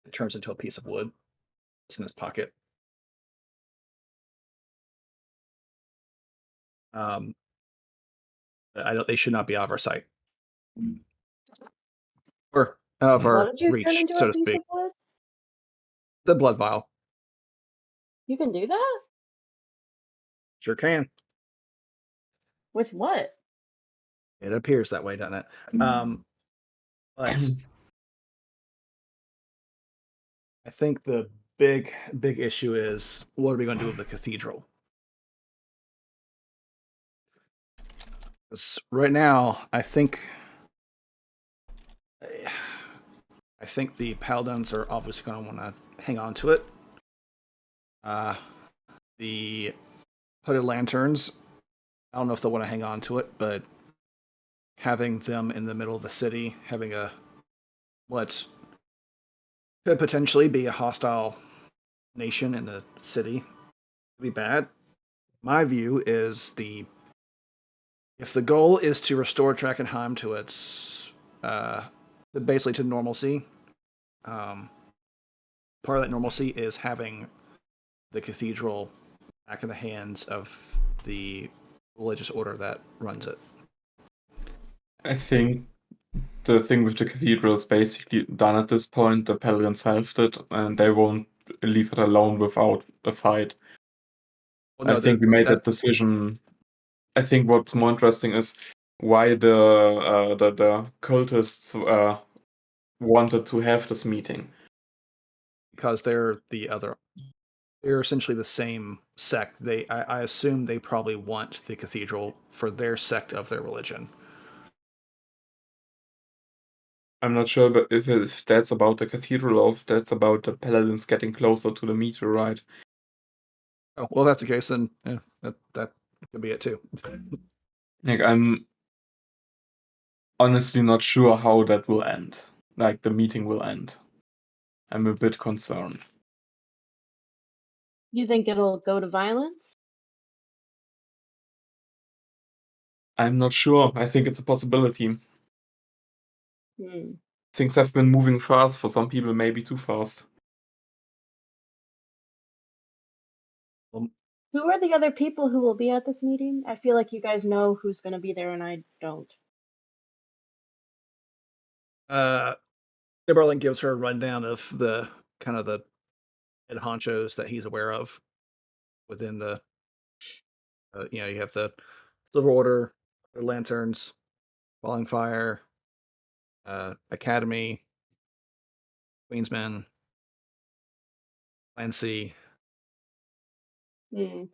it turns into a piece of wood. It's in his pocket. They should not be out of our sight. Or out of What our did you turn reach, into so a to piece speak. of wood? The blood vial. You can do that? Sure can. With what? It appears that way, doesn't it? But I think the big issue is, what are we going to do with the cathedral? 'Cause right now, I think the paladins are obviously going to want to hang on to it. The hooded lanterns, I don't know if they'll want to hang on to it, but having them in the middle of the city, having what could potentially be a hostile nation in the city, would be bad. My view is if the goal is to restore Drakkenheim to its basically to normalcy, part of that normalcy is having the cathedral back in the hands of the religious order that runs it. I think the thing with the cathedral is basically done at this point. The paladins have it, and they won't leave it alone without a fight. Well, no, I think we made that decision. I think what's more interesting is why the cultists wanted to have this meeting. Because they're essentially the same sect. I assume they probably want the cathedral for their sect of their religion. I'm not sure but if that's about the cathedral or if that's about the paladins getting closer to the meteorite. Oh, well, that's the case, then yeah, that could be it too. Like, I'm honestly not sure how that will end. Like, the meeting will end. I'm a bit concerned. You think it'll go to violence? I'm not sure. I think it's a possibility. Things have been moving fast. For some people, maybe too fast. Who are the other people who will be at this meeting? I feel like you guys know who's going to be there, and I don't. Timberlake gives her a rundown of the kind of the head honchos that he's aware of within the. You have the Silver Order, the Lanterns, Falling Fire, Academy, Queensmen, Clancy. All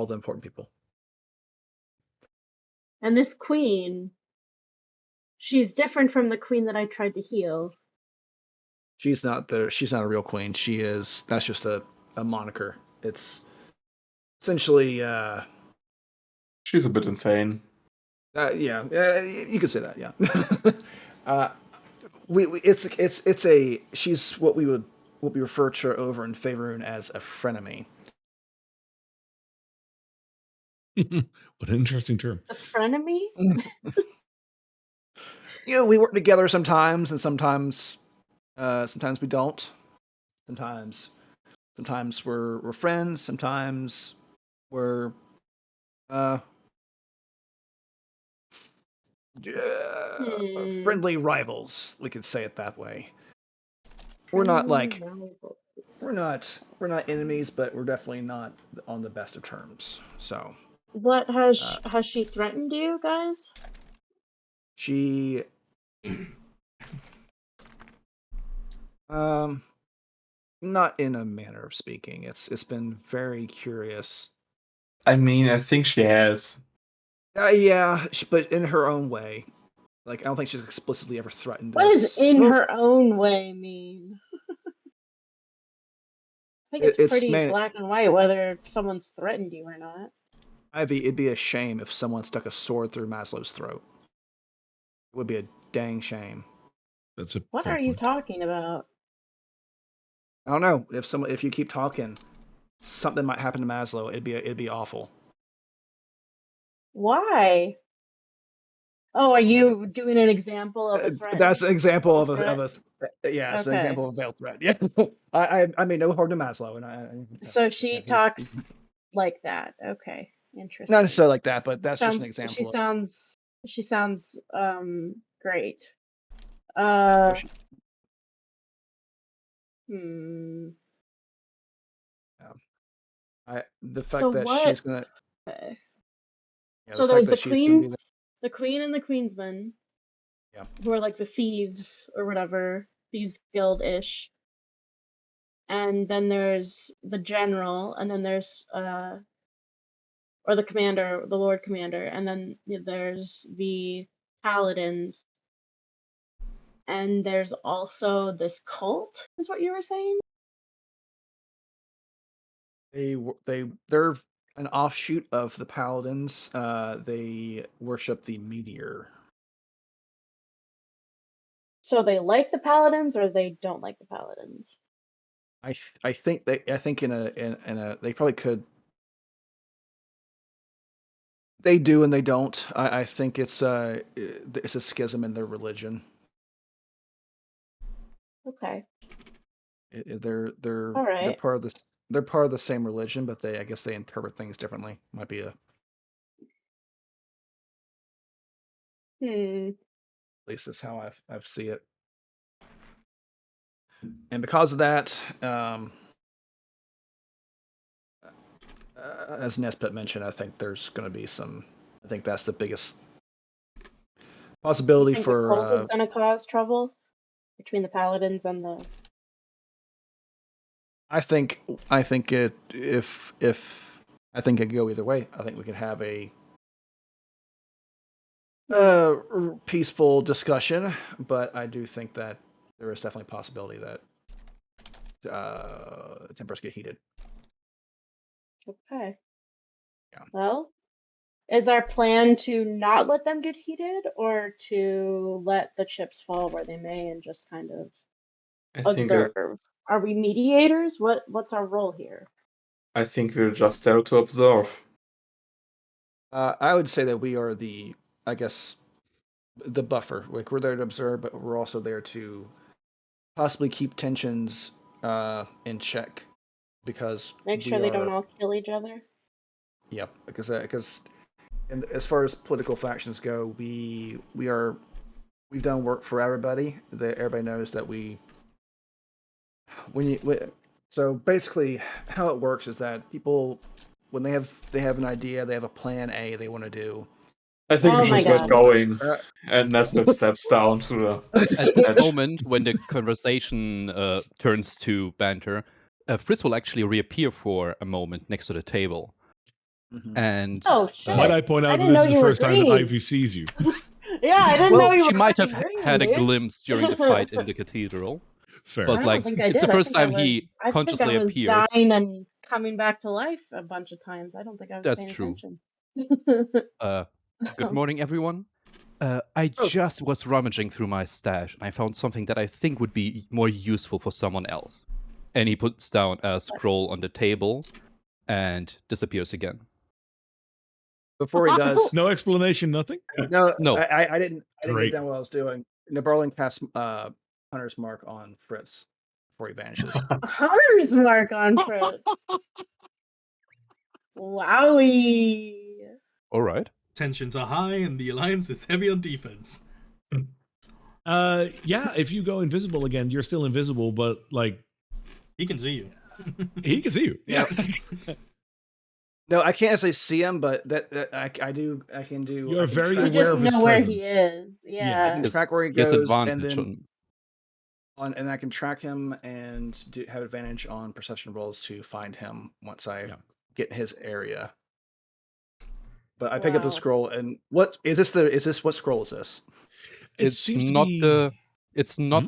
the important people. And this queen, she's different from the queen that I tried to heal. She's not a real queen. That's just a moniker. It's essentially she's a bit insane. Yeah, you could say that. Yeah. She's what we refer to her over in Faerun as a frenemy. What an interesting term. A frenemy? We work together sometimes, and sometimes we don't. Sometimes we're friends. Sometimes we're friendly rivals. We could say it that way. We're not enemies, but we're definitely not on the best of terms. So, what has she threatened you guys? She not in a manner of speaking. It's been very curious. I mean, I think she has. Yeah, but in her own way. Like, I don't think she's explicitly ever threatened What us. does "in her own way" mean? I think it's pretty black and white whether someone's threatened you or not. It'd be a shame if someone stuck a sword through Maslow's throat. It would be a dang shame. What are you talking about? I don't know. If you keep talking, something might happen to Maslow. It'd be awful. Why? Oh, are you doing an example of a threat? That's an example of a it's an example of a veiled threat. Yeah, I mean no harm to Maslow, and so she talks like that. Okay, interesting. Not necessarily like that, but that's just an example. She sounds great. The fact that she's gonna Yeah, So the there's fact that she's going to be there. the queen and the queensman, Yeah. who are like the thieves or whatever, thieves guild ish. And then there's the general, and then there's or the commander, the Lord Commander, and then there's the paladins, and there's also this cult, is what you were saying? They're an offshoot of the paladins. They worship the meteor. So they like the paladins, or they don't like the paladins? I think in a they probably could. They do and they don't. I think it's a schism in their religion. Okay. They're All right. part of this. They're part of the same religion, but I guess they interpret things differently. Might be at Hmm. least that's how I see it. And because of that, as Nespet mentioned, I think there's going to be some. I think that's the biggest You possibility think the cult is for. going to cause trouble between the paladins and the... I think it if I think it could go either way. I think we could have a peaceful discussion, but I do think that there is definitely a possibility that tempers get heated. Okay. Yeah. Well, is our plan to not let them get heated, or to let the chips fall where they may and just kind of I think observe? Are we mediators? What's our role here? I think we're just there to observe. I would say that we are I guess, the buffer. Like, we're there to observe, but we're also there to possibly keep tensions in check, because Make we sure they don't are. all kill each other? Yeah, because and as far as political factions go, we've done work for everybody. That everybody knows that so basically how it works is that people, when they have an idea, they have a plan A they want to do. I think Oh we my should get God. going. Uh, And Nesmith steps down to the At this edge. moment, when the conversation turns to banter, Fritz will actually reappear for a moment next to the table. Mhm. And Oh shit! Might I point I out that didn't this know is the you were first time that green. Ivy sees you? Yeah, I didn't know well, you she were might have fucking green, had a dude. glimpse during the fight in the cathedral, Fair. but I like don't think I it's did. the I first think I time was. he I think I consciously was appears. dying and coming back to life a bunch of times. I don't think I was That's paying true. attention. Good morning, everyone. I just was rummaging through my stash, and I found something that I think would be more useful for someone else. And he puts down a scroll on the table and disappears again. Before he does, No explanation, nothing? no, No. I didn't get Great. done what I was doing. Nabarling casts Hunter's Mark on Fritz before he vanishes. Hunter's mark on Fritz. Wowie. All right. Tensions are high and the alliance is heavy on defense. Yeah, if you go invisible again, you're still invisible, but like He can see you. he can see you. Yeah. No, I can't actually see him, but that I can do. You're I can very track, You aware just of his know where he presence. is. I Yeah. can His- track where he He has goes, advantage and then I can track him and have advantage on perception rolls to find him once I get his area. But I pick up the Wow. scroll, and what is this? What scroll is this? It It's seems not to be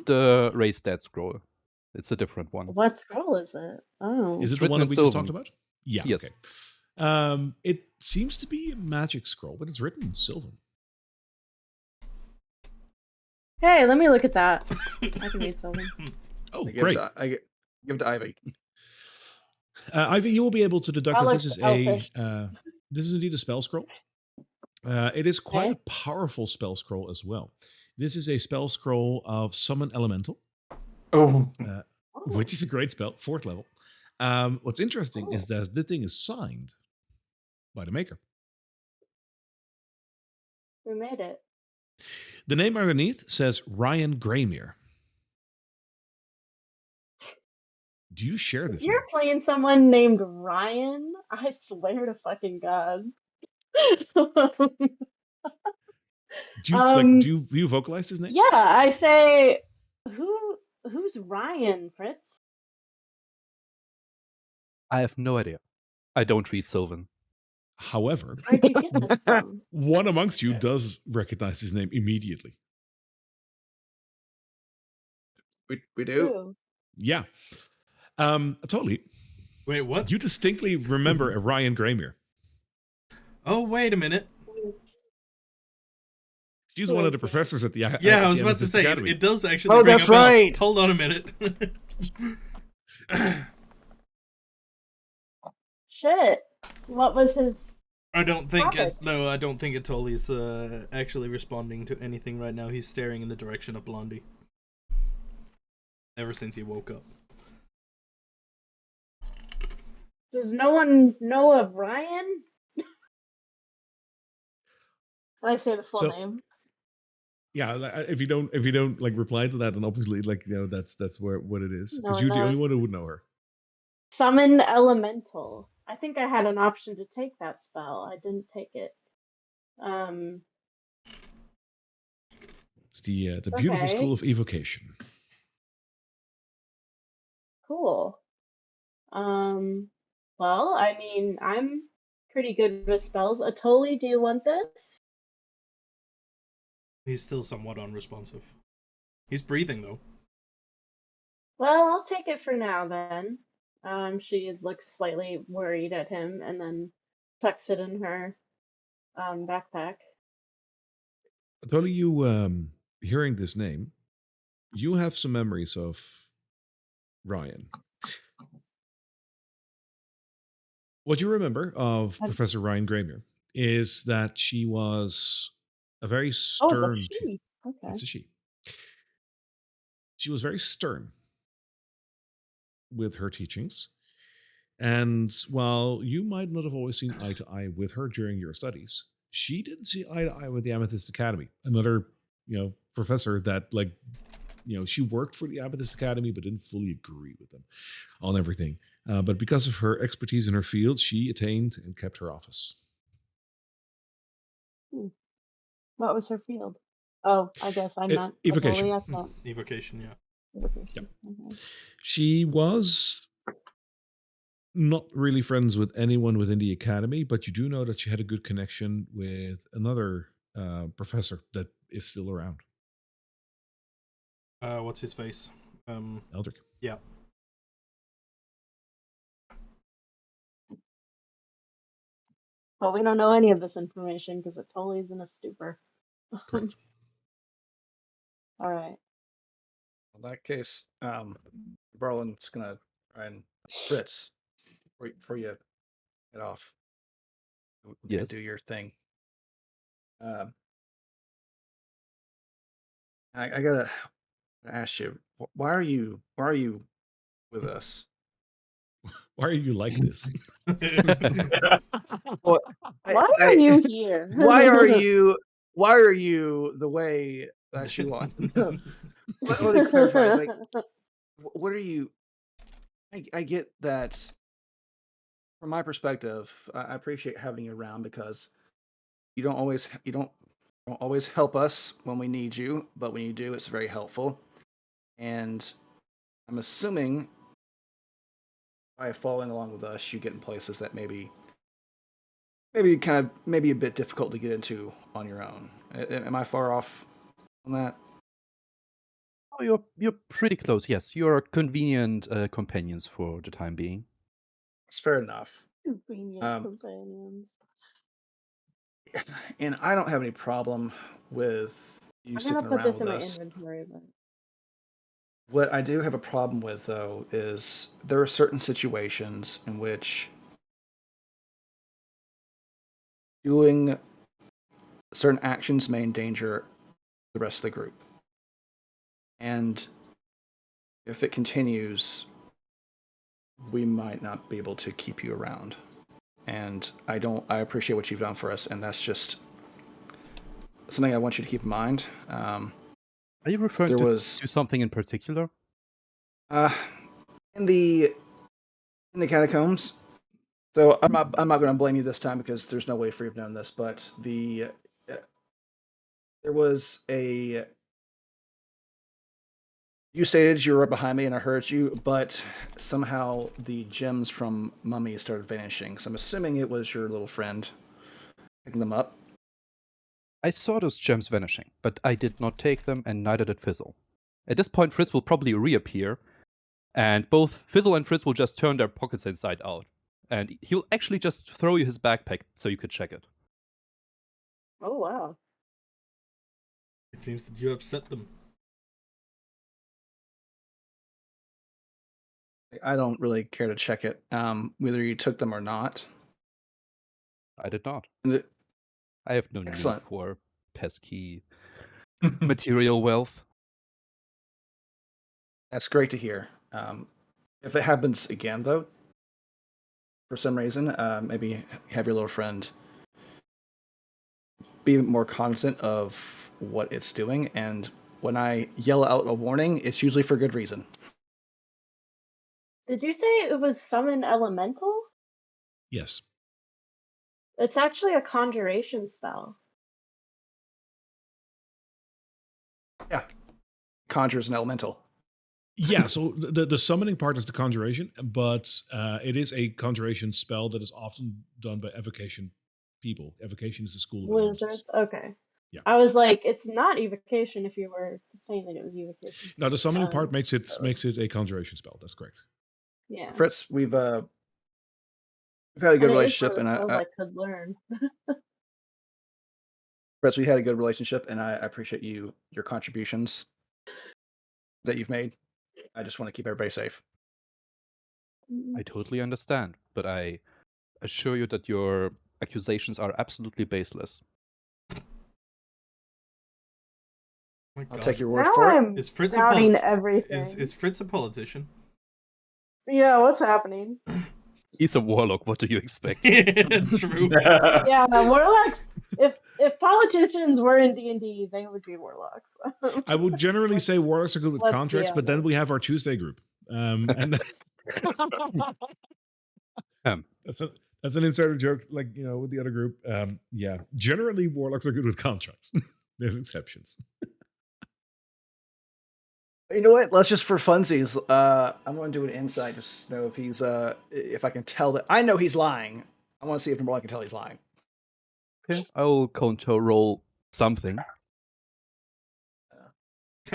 the raise stat scroll. It's a different one. What scroll is it? Oh. Is it It's the one written that in we just talked Sylvan. about? Yeah. Yes. Okay. It seems to be a magic scroll, but it's written in Sylvan. Hey, let me look at that. I can read Sylvan. Oh, I great. give it to Ivy. Ivy, you will be able to deduct that That this looks is elfish. this is indeed a spell scroll. It is quite Okay. a powerful spell scroll as well. This is a spell scroll of Summon Elemental, Oh, which is a great spell, 4th level. What's interesting is that the thing is signed by the maker. We made it. The name underneath says Ryan Graymere. Do you share this You're name? playing someone named Ryan? I swear to fucking God. Do you vocalize his name? Yeah, I say, who's Ryan, Fritz? I have no idea. I don't read Sylvan. However, Where'd you get this from? one amongst you does recognize his name immediately. We do. Who? Yeah. Totally. Wait, what? You distinctly remember a Ryan Graymere. Oh, wait a minute. She's Who one of is the he? professors at the Yeah, I was about to Amethyst say, Academy. it does actually Oh, ring that's a bell. right. Hold on a minute. Shit. What was his? I don't think Topic. I don't think Atoli's actually responding to anything right now. He's staring in the direction of Blondie. Ever since he woke up. Does no one know of Ryan? I say the full name. Yeah, if you don't like reply to that, then obviously that's what it is, No because one you're the only knows. one who would know her. Summon Elemental. I think I had an option to take that spell. I didn't take it. It's the beautiful Okay. school of evocation. Cool. Well, I mean, I'm pretty good with spells. Atoli, do you want this? He's still somewhat unresponsive. He's breathing though. Well, I'll take it for now then. She looks slightly worried at him and then tucks it in her backpack. Totally, you hearing this name, you have some memories of Ryan. What you remember of Um, Professor Ryan Graymere is that she was a very Oh, it's a stern. she. Okay. It's a she. She was very stern with her teachings. And while you might not have always seen eye to eye with her during your studies, she didn't see eye to eye with the Amethyst Academy. Another, professor that she worked for the Amethyst Academy but didn't fully agree with them on everything. But because of her expertise in her field, she attained and kept her office. What was her field? Oh, I guess I meant Evocation. Atoli. I thought Evocation, yeah. evocation. Okay. She was not really friends with anyone within the academy, but you do know that she had a good connection with another professor that is still around. What's his face? Eldrick. Yeah. Well, we don't know any of this information because Atoli's in a stupor. Correct. All right. In that case, Berlin's gonna try and Fritz before you get off. We can Yes. do your thing. I gotta ask you, why are you with us? Why are you like this? Well, Why are you here? why are you the way that you want? Let me clarify. It's like, what are you? I get that. From my perspective, I appreciate having you around because you don't always help us when we need you, but when you do, it's very helpful. And I'm assuming by following along with us, you get in places that maybe maybe a bit difficult to get into on your own. Am I far off on that? Oh, you're pretty close. Yes, you're convenient companions for the time being. It's fair enough. Convenient companions. And I don't have any problem with you I'm sticking gonna put around this with in my us. inventory, but What I do have a problem with, though, is there are certain situations in which doing certain actions may endanger the rest of the group. And if it continues, we might not be able to keep you around. And I appreciate what you've done for us, and that's just something I want you to keep in mind. Are you referring to something in particular? In the catacombs, So I'm not going to blame you this time because there's no way for you to have known this, but there was a. You stated you were right behind me and I heard you, but somehow the gems from Mummy started vanishing. So I'm assuming it was your little friend picking them up. I saw those gems vanishing, but I did not take them, and neither did Fizzle. At this point, Frizz will probably reappear, and both Fizzle and Frizz will just turn their pockets inside out. And he'll actually just throw you his backpack so you could check it. Oh wow. It seems that you upset them. I don't really care to check it, whether you took them or not. I did not. And it- I have no need Excellent. for pesky material wealth. That's great to hear. If it happens again, though, for some reason, maybe have your little friend be more cognizant of what it's doing. And when I yell out a warning, it's usually for good reason. Did you say it was summon elemental? Yes. It's actually a conjuration spell. Yeah. Conjures an elemental. Yeah, so the summoning part is the conjuration, but it is a conjuration spell that is often done by evocation people. Evocation is a school of energies. Wizards? Okay. Yeah. I was like, it's not evocation if you were saying that it was evocation. No, the summoning part makes it a conjuration spell. That's correct. Yeah. Fritz, we've had a good And it is relationship, one of the and spells I could learn. Fritz, we had a good relationship, and I appreciate your contributions that you've made. I just want to keep everybody safe. I totally understand, but I assure you that your accusations are absolutely baseless. Oh my I'll God. take your word Now for it. I'm Is Fritz doubting everything. is Fritz a politician? Yeah, what's happening? He's a warlock. What do you expect? True. Yeah, warlocks. If politicians were in D&D, they would be warlocks. I would generally say warlocks are good with Let's be contracts, but then honest. we have our Tuesday group, and that's an insider joke, like with the other group. Yeah, generally warlocks are good with contracts. There's exceptions. You know what? Let's just for funsies. I'm going to do an insight just to know if he's if I can tell that I know he's lying. I want to see if I can tell he's lying. Okay, I'll counter roll something.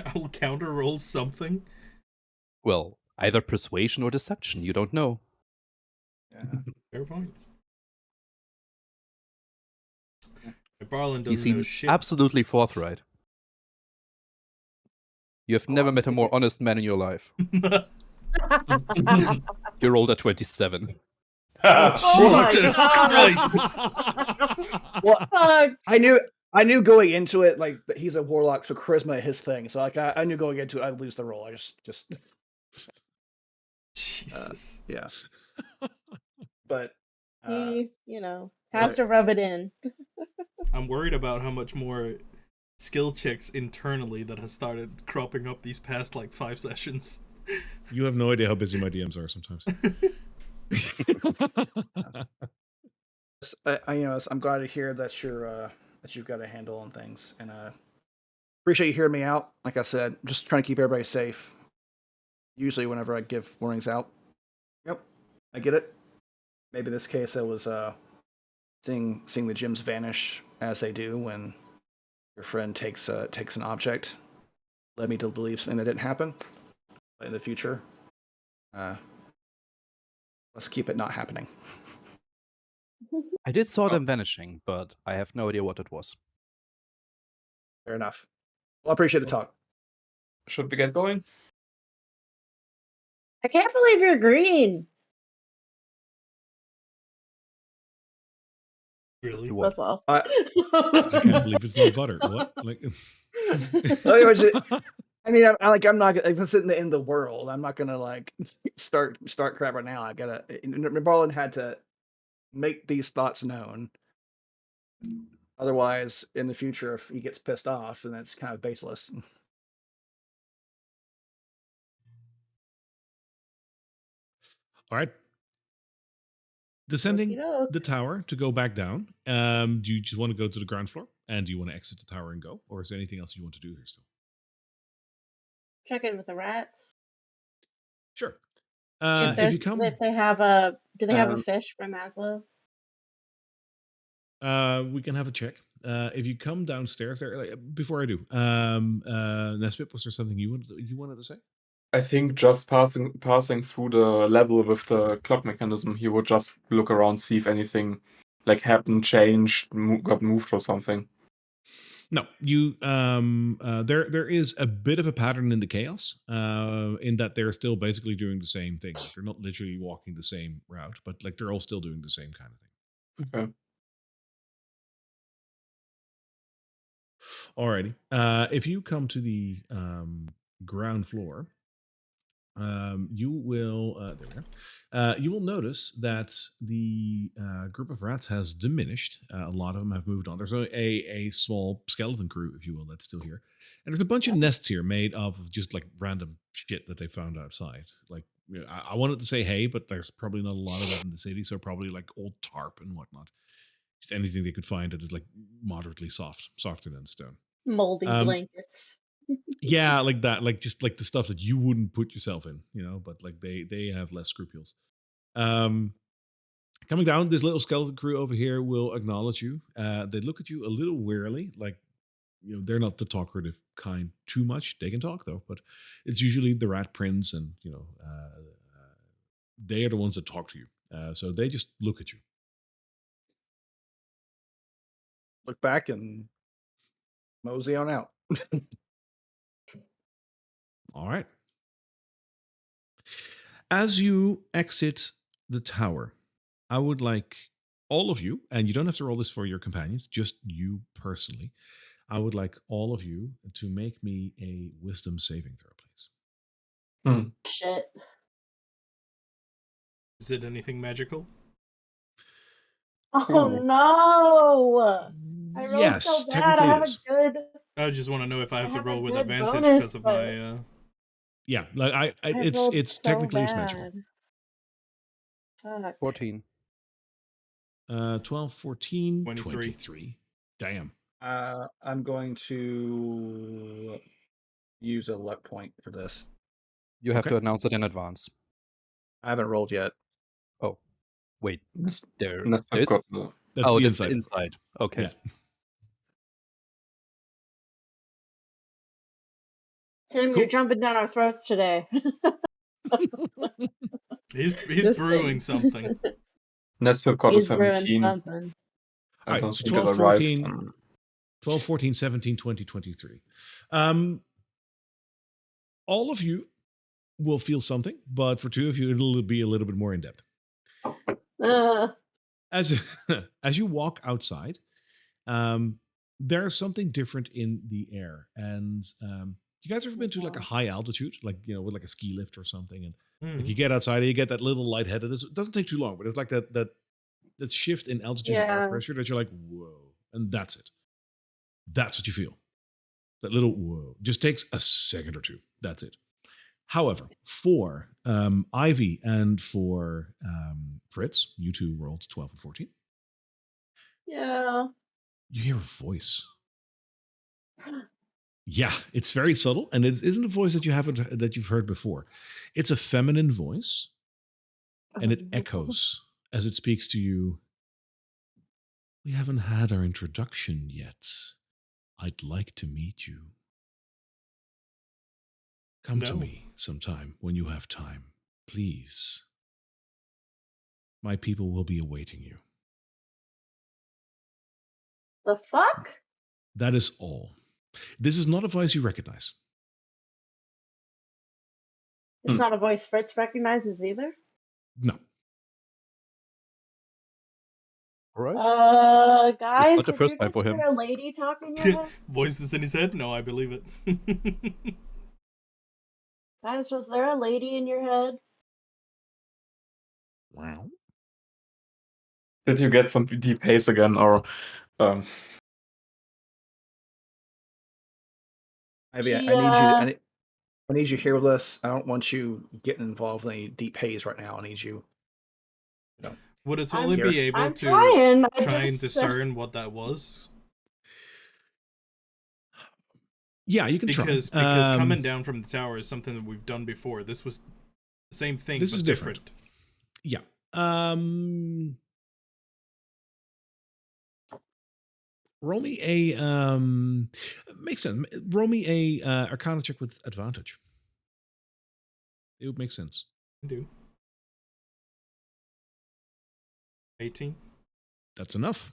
I'll counter roll something. Well, either persuasion or deception. You don't know. Yeah. Fair point. Barlin He doesn't know seems shit. absolutely forthright. You have never I'm met a more thinking- honest man in your life. You rolled a 27. Oh my Jesus God. Christ! Well, Fuck. I knew going into it like that he's a warlock, so charisma is his thing. So like I knew going into it I'd lose the roll. I just Jesus. yeah. But He, has to rub it in. I'm worried about how much more skill checks internally that has started cropping up these past like 5 sessions. You have no idea how busy my DMs are sometimes. I'm glad to hear that you've got a handle on things, and appreciate you hearing me out. Like I said, just trying to keep everybody safe. Usually, whenever I give warnings out, yep, I get it. Maybe in this case, I was seeing the gems vanish as they do when your friend takes an object, led me to believe something that didn't happen. But in the future, let's keep it not happening. I did saw them vanishing, but I have no idea what it was. Fair enough. Well, I appreciate the talk. Should we get going? I can't believe you're green. Really? That's all. I can't believe it's not butter. What? Like, I mean, I'm not gonna, if it's in the end of the world, I'm not gonna like start crap right now. I gotta. Barlin had to make these thoughts known. Otherwise, in the future, if he gets pissed off, then that's kind of baseless. all right. Descending Okey-doke. the tower to go back down. Do you just want to go to the ground floor? And do you want to exit the tower and go? Or is there anything else you want to do here still? Check in with the rats. Sure. See if If you there's come, if they have a do they have a Um, fish from Maslow? we can have a check. If you come downstairs there, before I do, Nesbit, was there something you wanted to say? I think just passing through the level with the clock mechanism, he would just look around, see if anything like happened, changed, got moved or something. No, you. There is a bit of a pattern in the chaos, in that they're still basically doing the same thing. Like they're not literally walking the same route, but like they're all still doing the same kind of thing. Okay. Alrighty. If you come to the ground floor, you will there we go. You will notice that the group of rats has diminished. A lot of them have moved on. There's a small skeleton crew, if you will, that's still here, and there's a bunch of nests here made of just like random shit that they found outside. Like I wanted to say hay, but there's probably not a lot of that in the city, so probably like old tarp and whatnot. Just anything they could find that is like moderately softer than stone. Moldy blankets. Yeah, like that, like just like the stuff that you wouldn't put yourself in, but like they have less scruples. Coming down, this little skeleton crew over here will acknowledge you. They look at you a little wearily, like they're not the talkative kind too much. They can talk though, but it's usually the rat prince, and they are the ones that talk to you. So they just look at you. Look back and mosey on out. All right. As you exit the tower, I would like all of you, and you don't have to roll this for your companions, just you personally. I would like all of you to make me a wisdom saving throw, please. Shit. Is it anything magical? Oh no! I rolled so Yes, bad. I technically it have a is. good I just want to know if I I have to have a roll with good advantage bonus, because of but my. Yeah, like I rolled it's so technically it's magical. bad. Fuck. 14. 12, 14, 23. 23. Damn. I'm going to use a luck point for this. You have Okay. to announce it in advance. I haven't rolled yet. Oh, wait. There Nesbit is? got the That's Oh, the that's inside. inside. Okay. Yeah. Tim, Cool. you're jumping down our throats today. He's Just brewing kidding. something. Nesbit got a He's brewing 17. something. I All right, don't so think it 12, arrived. 14, 12, 14, 17, 20, 23. All of you will feel something, but for two of you, it'll be a little bit more in depth. As as you walk outside, there's something different in the air. And you guys ever been to like a high altitude, like with like a ski lift or something, and like you get outside and you get that little lightheadedness. It doesn't take too long, but it's like that shift in altitude and air Yeah. pressure that you're like, whoa, and that's it. That's what you feel. That little whoa just takes a second or two. That's it. However, for Ivy and for Fritz, you two rolled 12 and 14. Yeah. You hear a voice. Yeah, it's very subtle, and it isn't a voice that you've heard before. It's a feminine voice, and it echoes as it speaks to you. We haven't had our introduction yet. I'd like to meet you. Come to me sometime when you have time, please. My people will be awaiting you. The fuck? That is all. This is not a voice you recognize. It's not a voice Fritz recognizes either? No. All right. Guys, not the did first you time just for him. hear a lady talking in your head? Voices in his head? No, I believe it. Guys, was there a lady in your head? Wow. Did you get some deep haze again, or Maybe She, I need you. I need you here with us. I don't want you getting involved in any deep haze right now. I need you. Would it totally Here. be able I'm to trying. try and discern what that was? Yeah, you can Because try. coming down from the tower is something that we've done before. This was the same thing, This but is different. Yeah. Roll me a makes sense. Roll me a Arcana check with advantage. It would make sense. Do 18. That's enough.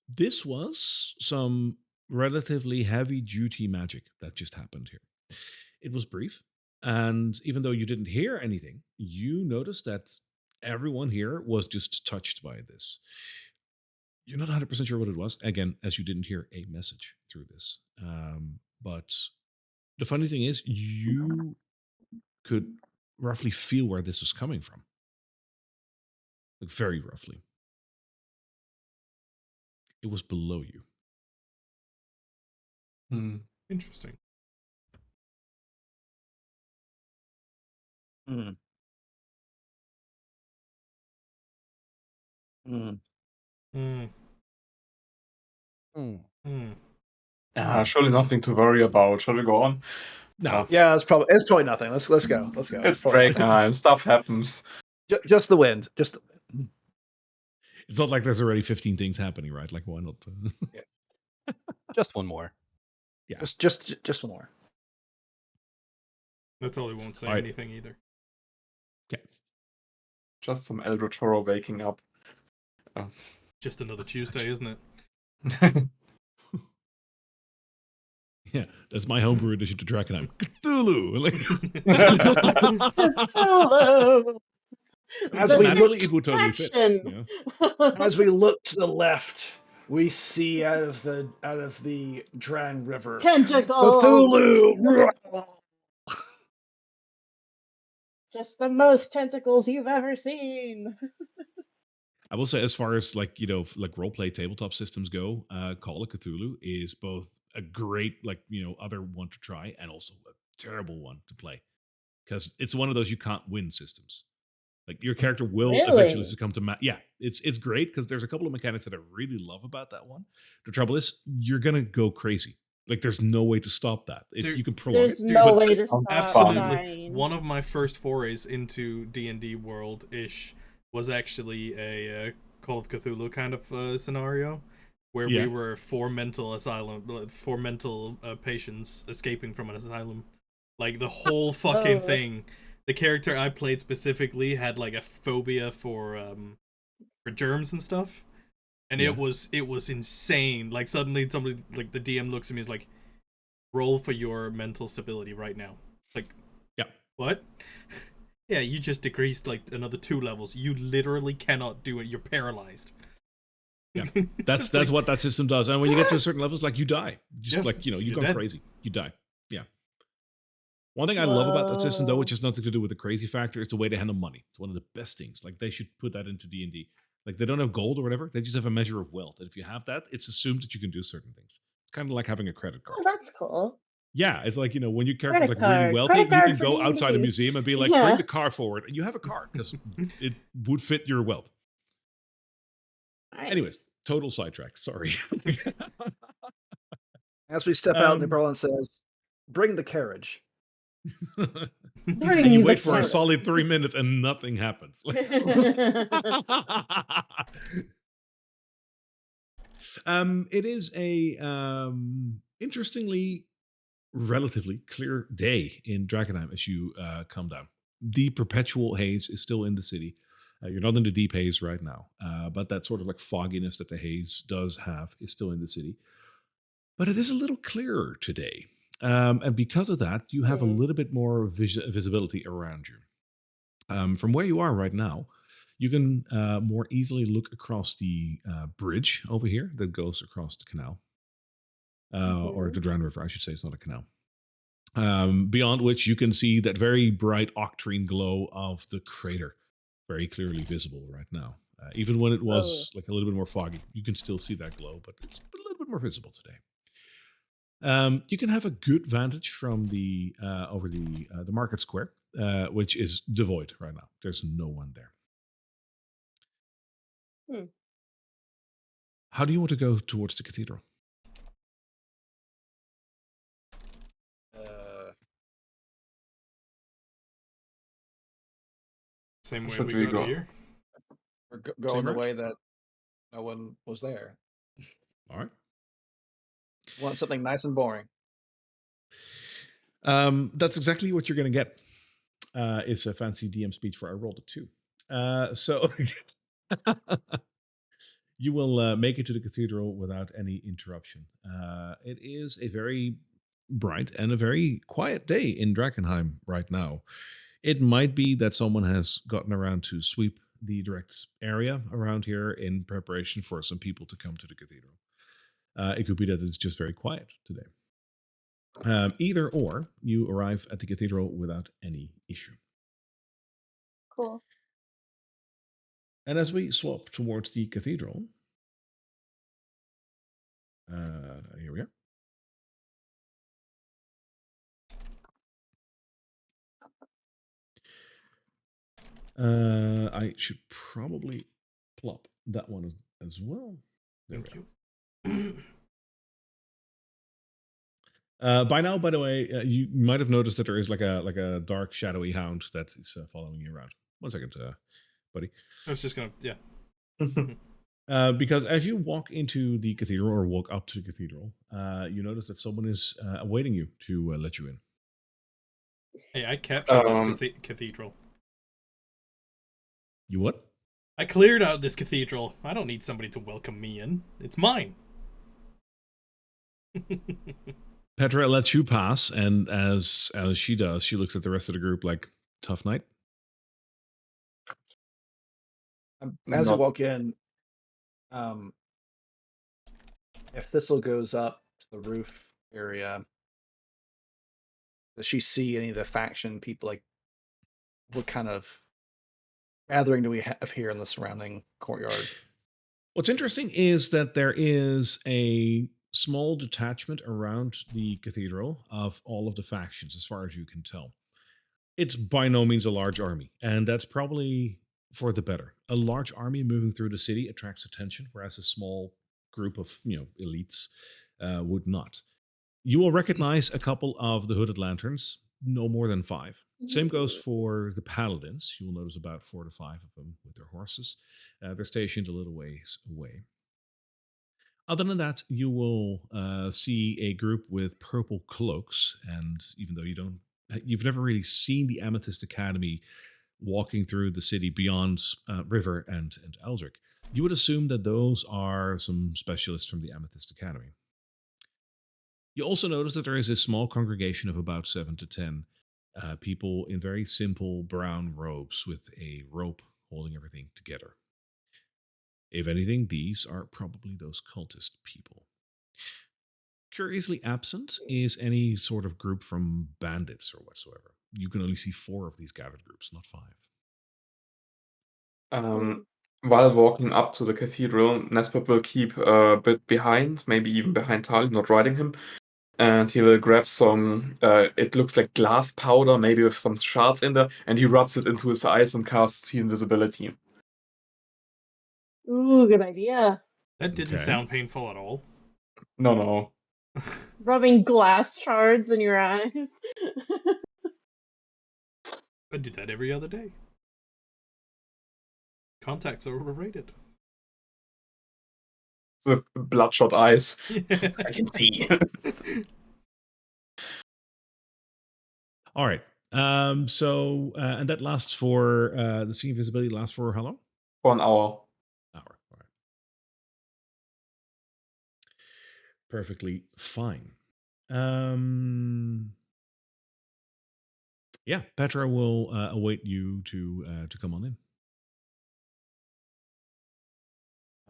This was some relatively heavy duty magic that just happened here. It was brief, and even though you didn't hear anything, you noticed that everyone here was just touched by this. You're not 100% sure what it was, again, as you didn't hear a message through this. But the funny thing is, you could roughly feel where this was coming from. Like, very roughly. It was below you. Hmm. Interesting. Mm. Mm. Hmm. Hmm. Hmm. Surely nothing to worry about. Shall we go on? No. Yeah, it's probably nothing. Let's go. Let's go. It's probably nothing. Drakkenheim. Stuff happens. Just the wind. Just the wind. It's not like there's already 15 things happening, right? Like, why not? Just one more. Yeah. Just more. That totally won't say Alright. anything either. Okay. Just some Eldritch Horror waking up. Just another Tuesday, isn't it? Yeah, that's my homebrew edition to Drakkenheim. Cthulhu! Hello. As The we Manually, it would totally fit. distraction. Yeah. As we look to the left, we see out of the Drang River Tentacles. Cthulhu. Just the most tentacles you've ever seen. I will say, as far as like roleplay tabletop systems go, Call of Cthulhu is both a great other one to try and also a terrible one to play because it's one of those you can't win systems. Like your character will eventually Really? succumb to yeah, it's great because there's a couple of mechanics that I really love about that one. The trouble is you're gonna go crazy. Like there's no way to stop that. You can prolong There's it. no but way to stop Absolutely. dying. One of my first forays into D&D world-ish was actually a Call of Cthulhu kind of scenario where Yeah. we were four mental patients escaping from an asylum. Like the whole fucking Oh. thing. The character I played specifically had like a phobia for germs and stuff. And Yeah. it was insane. Like suddenly somebody like the DM looks at me and is like, roll for your mental stability right now. Like, yeah, what? Yeah, you just decreased like another 2 levels. You literally cannot do it. You're paralyzed. Yeah, that's like, what that system does. And when you get to a certain levels, like you die, just Yeah, like you've you're gone dead. crazy. You die. Yeah. One thing I love about that system, though, which has nothing to do with the crazy factor, is the way they handle money. It's one of the best things. Like they should put that into D&D. Like they don't have gold or whatever. They just have a measure of wealth. And if you have that, it's assumed that you can do certain things. It's kind of like having a credit card. Oh, that's cool. Yeah, it's like, when your character's Credit like really card. wealthy, Credit you card can for go outside a D&D. museum and be like, Yeah. bring the car forward, and you have a car because it would fit your wealth. Nice. Anyways, total sidetrack. Sorry. As we step out, Neberlin says, "Bring the carriage." And you wait for a solid 3 minutes and nothing happens. It is a interestingly relatively clear day in Drakkenheim as you come down. The perpetual haze is still in the city. You're not in the deep haze right now, but that sort of like fogginess that the haze does have is still in the city. But it is a little clearer today. And because of that, you have a little bit more visibility around you. From where you are right now, you can more easily look across the bridge over here that goes across the canal. Or the Drown River, I should say. It's not a canal. Beyond which you can see that very bright octarine glow of the crater, very clearly visible right now. Even when it was like a little bit more foggy, you can still see that glow, but it's a little bit more visible today. You can have a good vantage from the over the market square. which is devoid right now. There's no one there. Hmm. How do you want to go towards the cathedral? Same way Should we we go to go? here. We're going Same the route? way that no one was there. All right. Want something nice and boring. That's exactly what you're going to get. It's a fancy DM speech for I rolled a 2. So you will make it to the cathedral without any interruption. It is a very bright and a very quiet day in Drakkenheim right now. It might be that someone has gotten around to sweep the direct area around here in preparation for some people to come to the cathedral. It could be that it's just very quiet today. Either or, you arrive at the cathedral without any issue. Cool. And as we swap towards the cathedral, here we are. I should probably plop that one as well. There Thank we you. are. By now, by the way, you might have noticed that there is like a dark, shadowy hound that is following you around. 1 second, buddy. I was just gonna, yeah. Because as you walk into the cathedral or walk up to the cathedral, you notice that someone is awaiting you to let you in. Hey, I captured this Um, cathedral. You what? I cleared out this cathedral. I don't need somebody to welcome me in. It's mine. Petra lets you pass, and as she does, she looks at the rest of the group like, tough night. As we Not. walk in, if Thistle goes up to the roof area, does she see any of the faction people? Like, what kind of gathering do we have here in the surrounding courtyard? What's interesting is that there is a small detachment around the cathedral of all of the factions, as far as you can tell. It's by no means a large army, and that's probably for the better. A large army moving through the city attracts attention, whereas a small group of elites would not. You will recognize a couple of the hooded lanterns, no more than 5. Same goes for the paladins. You will notice about 4 to 5 of them with their horses. They're stationed a little ways away. Other than that, you will see a group with purple cloaks, and even though you've never really seen the Amethyst Academy walking through the city beyond River and Eldrick, you would assume that those are some specialists from the Amethyst Academy. You also notice that there is a small congregation of about 7 to 10 people in very simple brown robes with a rope holding everything together. If anything, these are probably those cultist people. Curiously absent is any sort of group from bandits or whatsoever. You can only see 4 of these gathered groups, not 5. While walking up to the cathedral, Nesbit will keep a bit behind, maybe even behind Tal, not riding him. And he will grab some, it looks like glass powder, maybe with some shards in there, and he rubs it into his eyes and casts see invisibility. Ooh, good idea. That didn't Okay. sound painful at all. No. Rubbing glass shards in your eyes. I do that every other day. Contacts are overrated. With bloodshot eyes. I can see. All right. So, and that lasts for, the seeing invisibility lasts for how long? For an hour. Hour. All right. Perfectly fine. Yeah, Petra will await you to come on in.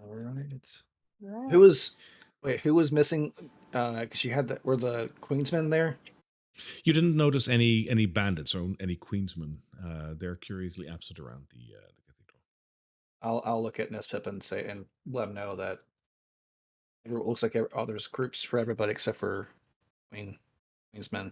All right. Right. Who was missing? Because you had were the Queensmen there? You didn't notice any bandits or any queensmen. They're curiously absent around the cathedral. I'll look at Nespip and say and let him know that it looks like there's groups for everybody except for Queensmen.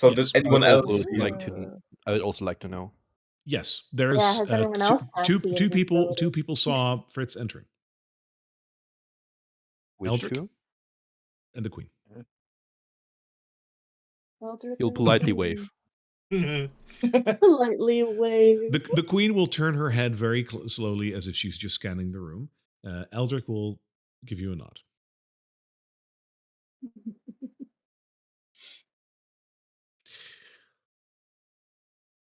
So Yes. did anyone else? I would also like to know. Yes, Yeah, there's has anyone else passed the two people. invisibility? Two people saw Fritz entering, Which Eldrick two? and the Queen. Eldrick He'll and politely Queen. wave. Politely wave. The Queen will turn her head very slowly, as if she's just scanning the room. Eldrick will give you a nod.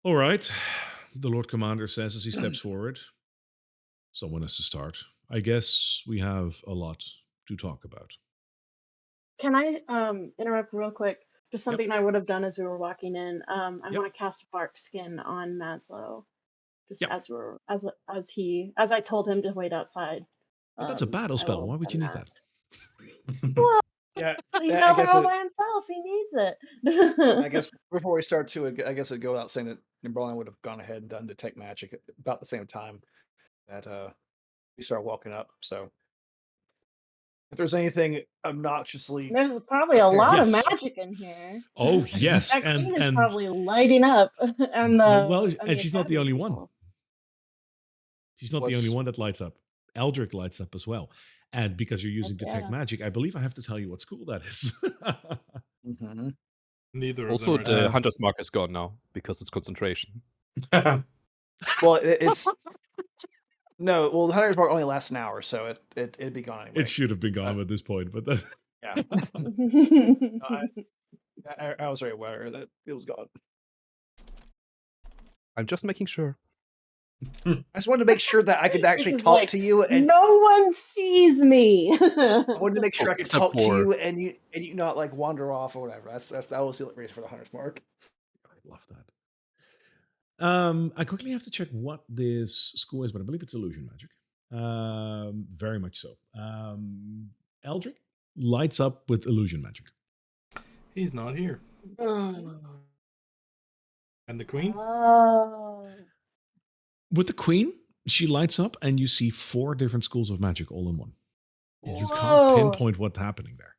All right, the Lord Commander says as he steps forward. Someone has to start. I guess we have a lot to talk about. Can I interrupt real quick? Just Yep. something I would have done as we were walking in. I Yep. want to cast a bark skin on Maslow. Just Yep. as I told him to wait outside. But that's a battle I spell. will Why would you send need that? Well, Yeah, he's I out there guess all by himself. He needs it. I guess before we start to, I guess it'd go without saying that Brian would have gone ahead and done detect magic at about the same time that we start walking up. So if there's anything obnoxiously There's probably a lot of Yes. magic in here. Oh yes, That queen is and probably lighting up, and and she's not the academy only one. people. She's not the only one that lights up. Eldrick lights up as well. And because you're using Heck detect yeah. magic, I believe I have to tell you what school that is. Mhm. Neither of Also, them are the dead. hunter's mark is gone now because it's concentration. Well, it's no. Well, the hunter's mark only lasts an hour, so it'd be gone anyway. It should have been gone at this point, but Yeah, I was very aware that it was gone. I'm just making sure. I just wanted to make sure that I could actually This is talk like, to you, and no one sees me. I wanted to make sure Oh, I could except talk to for- you, and you not like wander off or whatever. That was the reason for the hunter's mark. I love that. I quickly have to check what this school is, but I believe it's illusion magic. Very much so. Eldrick lights up with illusion magic. He's not here. And the queen? Oh. With the Queen, she lights up, and you see 4 different schools of magic all in one. You can't pinpoint what's happening there.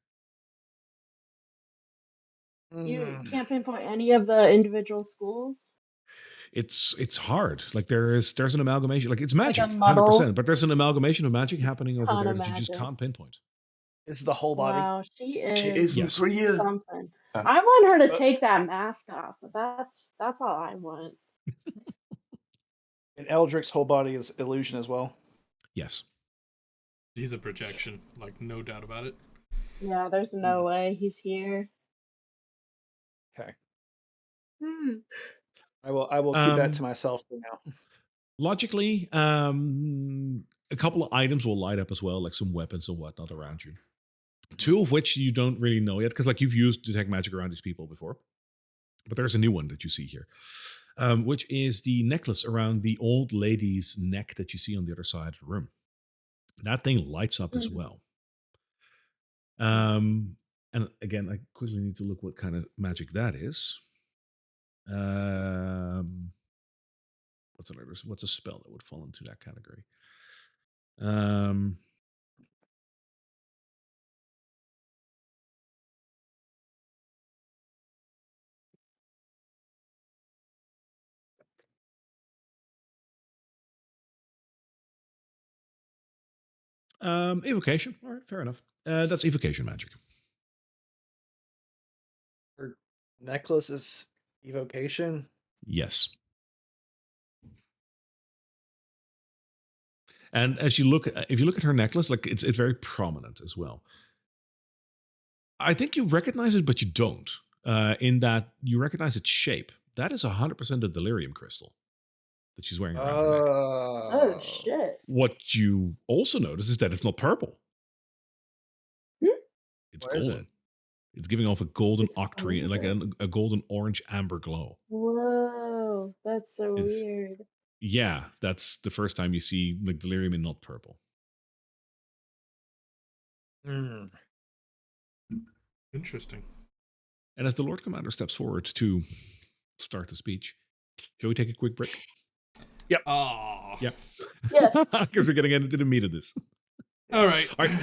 You can't pinpoint any of the individual schools. It's hard. Like there's an amalgamation. Like it's Like a magic, muddle. 100%. But there's an amalgamation of magic happening over Ton there of that you just magic. can't pinpoint. Is the whole body? Wow, she is. She isn't Yes. real. Something. I want her to take that mask off. That's all I want. And Eldrick's whole body is illusion as well. Yes. He's a projection, like no doubt about it. Yeah, there's no way he's here. Okay. Hmm. I will keep that to myself for now. Logically, a couple of items will light up as well, like some weapons and whatnot around you. 2 of which you don't really know yet, because like you've used detect magic around these people before. But there's a new one that you see here, which is the necklace around the old lady's neck that you see on the other side of the room. That thing lights up as well. And again, I quickly need to look what kind of magic that is. What's a spell that would fall into that category? Evocation. All right, fair enough. That's evocation magic. Her necklace is evocation. Yes. And as you look, if you look at her necklace, like it's very prominent as well. I think you recognize it, but you don't. In that you recognize its shape. That is 100% a delirium crystal that she's wearing around her neck. Oh shit. What you also notice is that it's not purple. It's What is golden. it? It's giving off a golden It's octarine, like a golden orange amber glow. Whoa, that's so It's- weird. Yeah, that's the first time you see like delirium and not purple. Interesting. And as the Lord Commander steps forward to start the speech, shall we take a quick break? Yep. Oh. Yep. Yes. Because we're getting into the meat of this. All right. All right.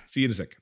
See you in a sec.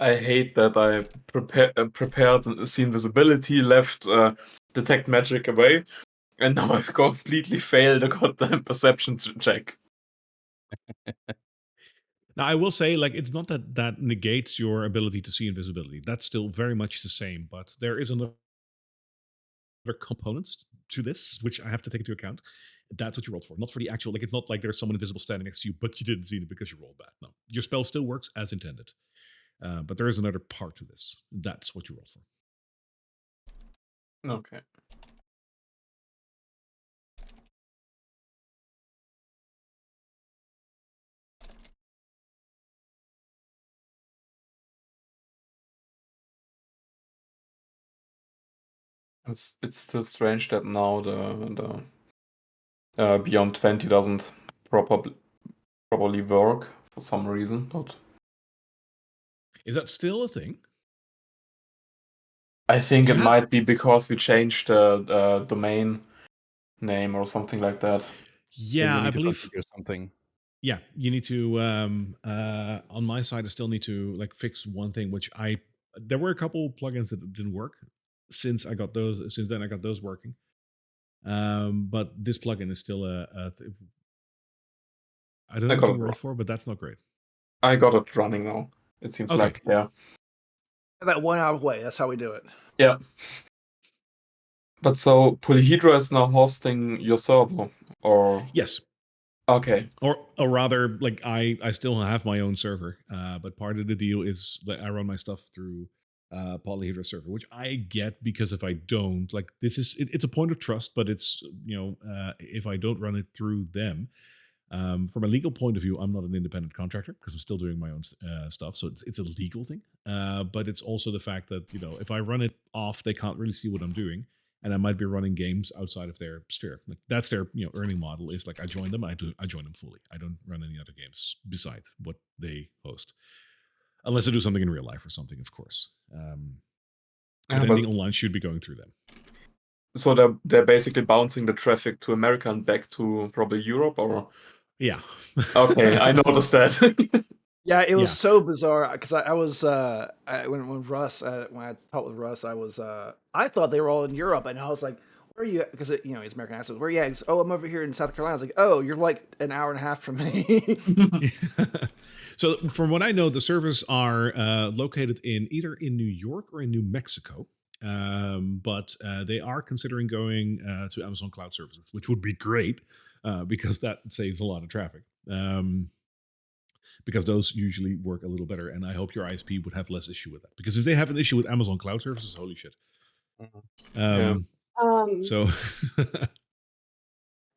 I hate that I prepared see invisibility, left detect magic away, and now I've completely failed a goddamn perception check. Now, I will say, like, it's not that that negates your ability to see invisibility. That's still very much the same, but there is another components to this, which I have to take into account. That's what you rolled for, not for the actual, like, it's not like there's someone invisible standing next to you, but you didn't see it because you rolled bad. No, your spell still works as intended. But there is another part to this. That's what you rolled for. Okay. It's still strange that now the Beyond 20 doesn't properly work for some reason, but Is that still a thing? I think it Yeah. might be because we changed the domain name or something like that. Yeah, you need I to believe. configure something. Yeah, you need to. On my side, I still need to like fix one thing, which there were a couple plugins that didn't work since I got those. Since then, I got those working. But this plugin is still I don't know what you rolled for, but that's not great. I got it running now. It seems Okay. like, yeah. That 1 hour away. That's how we do it. Yeah. But so Polyhedra is now hosting your server, or Yes. Okay. Or rather, like I still have my own server, but part of the deal is that I run my stuff through Polyhedra server, which I get because if I don't, like this is it's a point of trust, but it's if I don't run it through them, from a legal point of view, I'm not an independent contractor because I'm still doing my own stuff, so it's a legal thing. But it's also the fact that if I run it off, they can't really see what I'm doing, and I might be running games outside of their sphere. Like that's their earning model is like I join them, I join them fully. I don't run any other games besides what they host, unless I do something in real life or something, of course. But anything online should be going through them. So they're basically bouncing the traffic to America and back to probably Europe, or yeah. Okay, I noticed that. Yeah, it was so bizarre because I was when Russ when I talked with Russ, I thought they were all in Europe, and I was like, "Where are you?" Because he's American accent. Where are you at? He goes, "Oh, I'm over here in South Carolina." I was like, "Oh, you're like an hour and a half from me." So, from what I know, the servers are located either in New York or in New Mexico. But they are considering going to Amazon Cloud Services, which would be great because that saves a lot of traffic. Because those usually work a little better, and I hope your ISP would have less issue with that. Because if they have an issue with Amazon Cloud Services, holy shit. So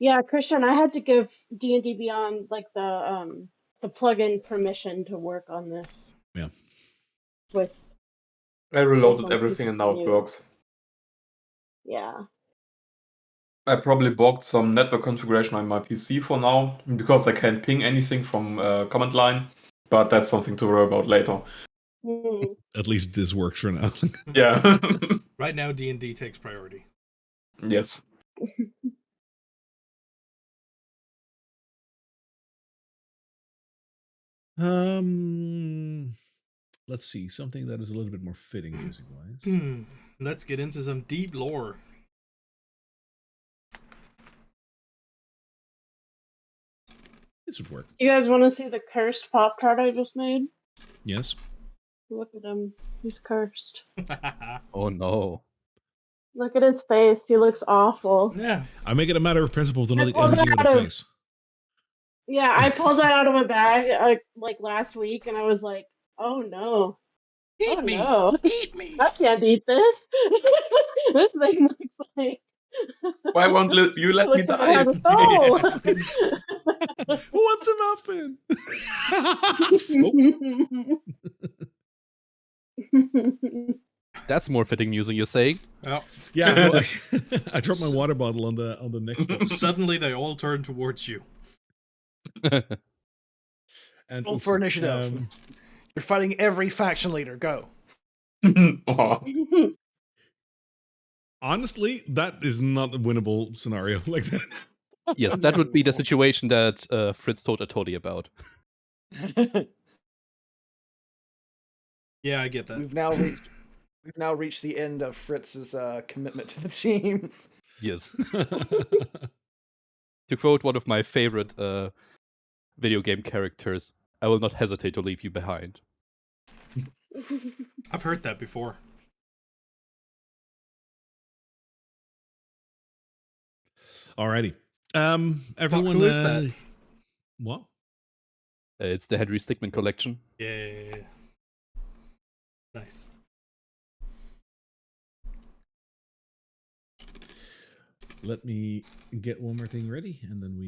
yeah, Christian, I had to give D&D Beyond like the plugin permission to work on this. Yeah. With I reloaded everything and now it works. Yeah. I probably blocked some network configuration on my PC for now because I can't ping anything from command line, but that's something to worry about later. At least this works for now. Yeah. Right now, D&D takes priority. Yes. Let's see, something that is a little bit more fitting music-wise. Let's get into some deep lore. This would work. You guys want to see the cursed pop tart I just made? Yes. Look at him. He's cursed. Oh no. Look at his face. He looks awful. Yeah. I make it a matter of principle to not eat anything with a face. Yeah, I pulled that out of a bag like last week, and I was like, "Oh no, eat me, no, eat me! I can't eat this. This thing looks like." Why won't you let me like die? it has a soul. Who wants a muffin? That's more fitting music, you're saying? Oh. Yeah, well, I dropped my water bottle on the next box. Suddenly, they all turn towards you. And Roll for initiative. You're fighting every faction leader. Go. Honestly, that is not a winnable scenario like that. Yes, that would be the situation that Fritz told Atodi about. Yeah, I get that. We've now reached the end of Fritz's commitment to the team. Yes. To quote one of my favorite video game characters, I will not hesitate to leave you behind. I've heard that before. Alrighty. Everyone. Who is that? What? It's the Henry Stickmin collection. Yeah. Nice. Let me get one more thing ready, and then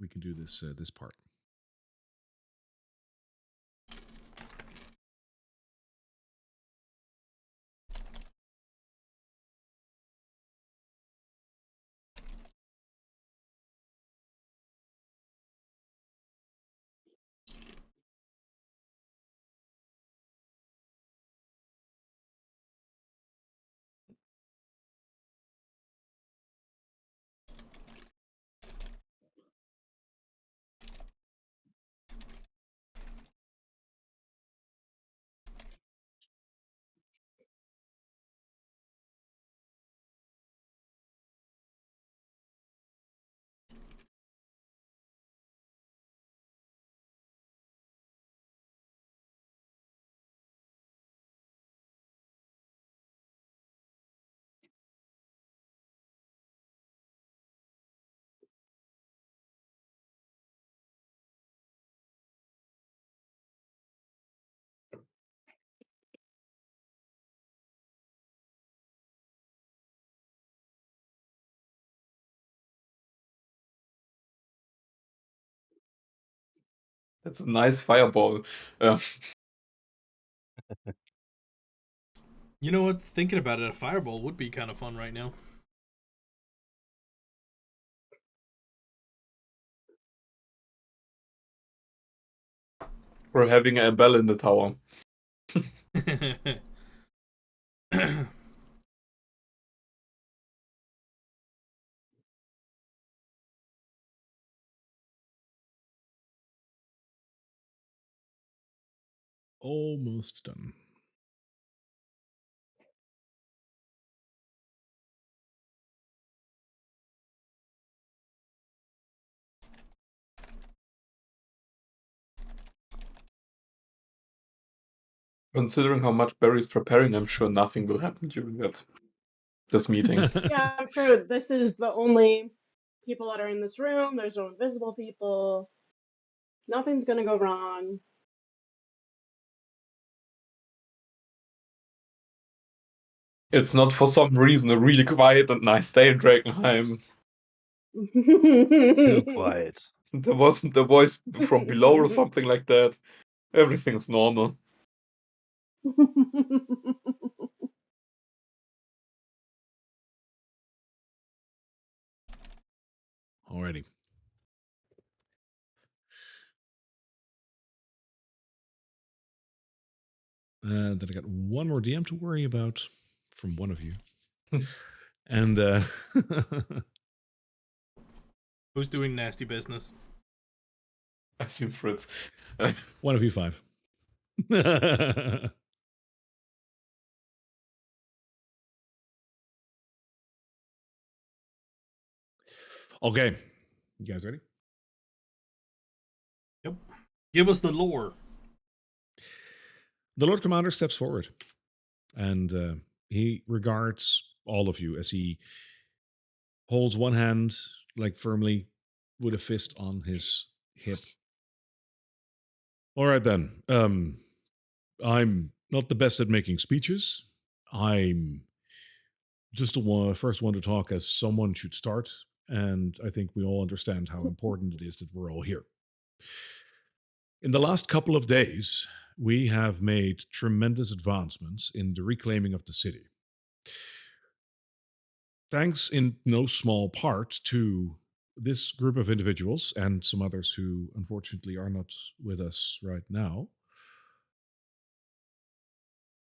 we can do this this part. It's a nice fireball. You know what? Thinking about it, a fireball would be kind of fun right now. We're having a bell in the tower. Almost done. Considering how much Barry's preparing, I'm sure nothing will happen during this meeting. Yeah, I'm sure this is the only people that are in this room. There's no invisible people. Nothing's gonna go wrong. It's not for some reason a really quiet and nice day in Drakkenheim. Too quiet. There wasn't the voice from below or something like that. Everything's normal. Alrighty. Then I got one more DM to worry about from one of you. And Who's doing nasty business? I assume Fritz. one of you five. Okay. You guys ready? Yep. Give us the lore. The Lord Commander steps forward, and he regards all of you as he holds one hand like firmly with a fist on his hip. All right then. I'm not the best at making speeches. I'm just the first one to talk as someone should start, and I think we all understand how important it is that we're all here. In the last couple of days, we have made tremendous advancements in the reclaiming of the city. Thanks in no small part to this group of individuals and some others who unfortunately are not with us right now.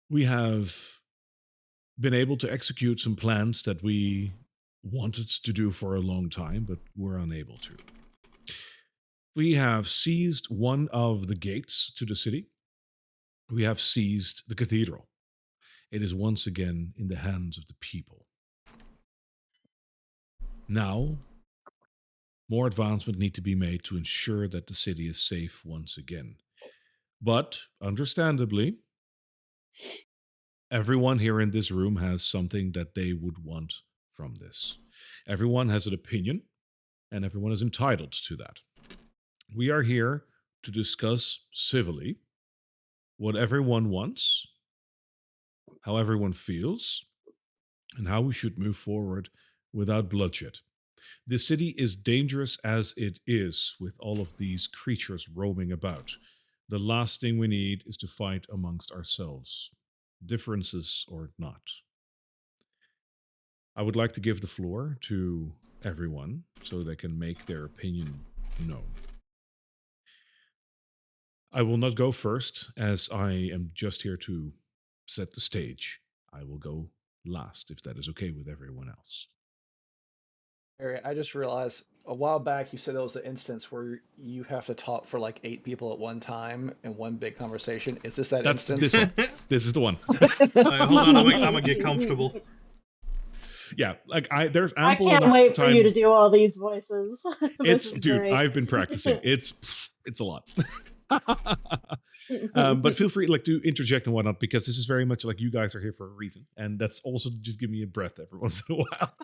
We have been able to execute some plans that we wanted to do for a long time, but were unable to. We have seized one of the gates to the city, We have seized the cathedral. It is once again in the hands of the people. Now, more advancement need to be made to ensure that the city is safe once again. But, understandably, everyone here in this room has something that they would want from this. Everyone has an opinion, and everyone is entitled to that. We are here to discuss civilly what everyone wants, how everyone feels, and how we should move forward without bloodshed. The city is dangerous as it is, with all of these creatures roaming about. The last thing we need is to fight amongst ourselves, differences or not. I would like to give the floor to everyone so they can make their opinion known. I will not go first, as I am just here to set the stage. I will go last, if that is okay with everyone else. Harry, I just realized a while back you said there was an instance where you have to talk for like 8 people at one time in one big conversation. Is this that That's instance? this one. This is the one. Hold on, I'm gonna get comfortable. Yeah, like there's I ample can't enough wait for time. you to do all these voices. This It's is dude, great. I've been practicing. It's a lot. But feel free like to interject and whatnot, because this is very much like you guys are here for a reason, and that's also just give me a breath every once in a while.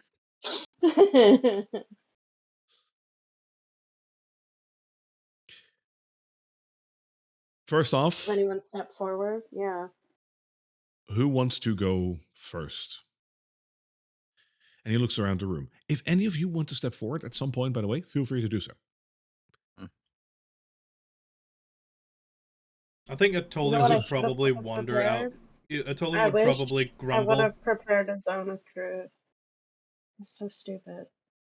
First off, Does anyone step forward? Yeah. who wants to go first? And he looks around the room. If any of you want to step forward at some point, by the way, feel free to do so. I think You Atoli know what I would should have probably wander out. prepared? Atoli I would wished probably I would grumble. have prepared a zone of truth. It's so stupid.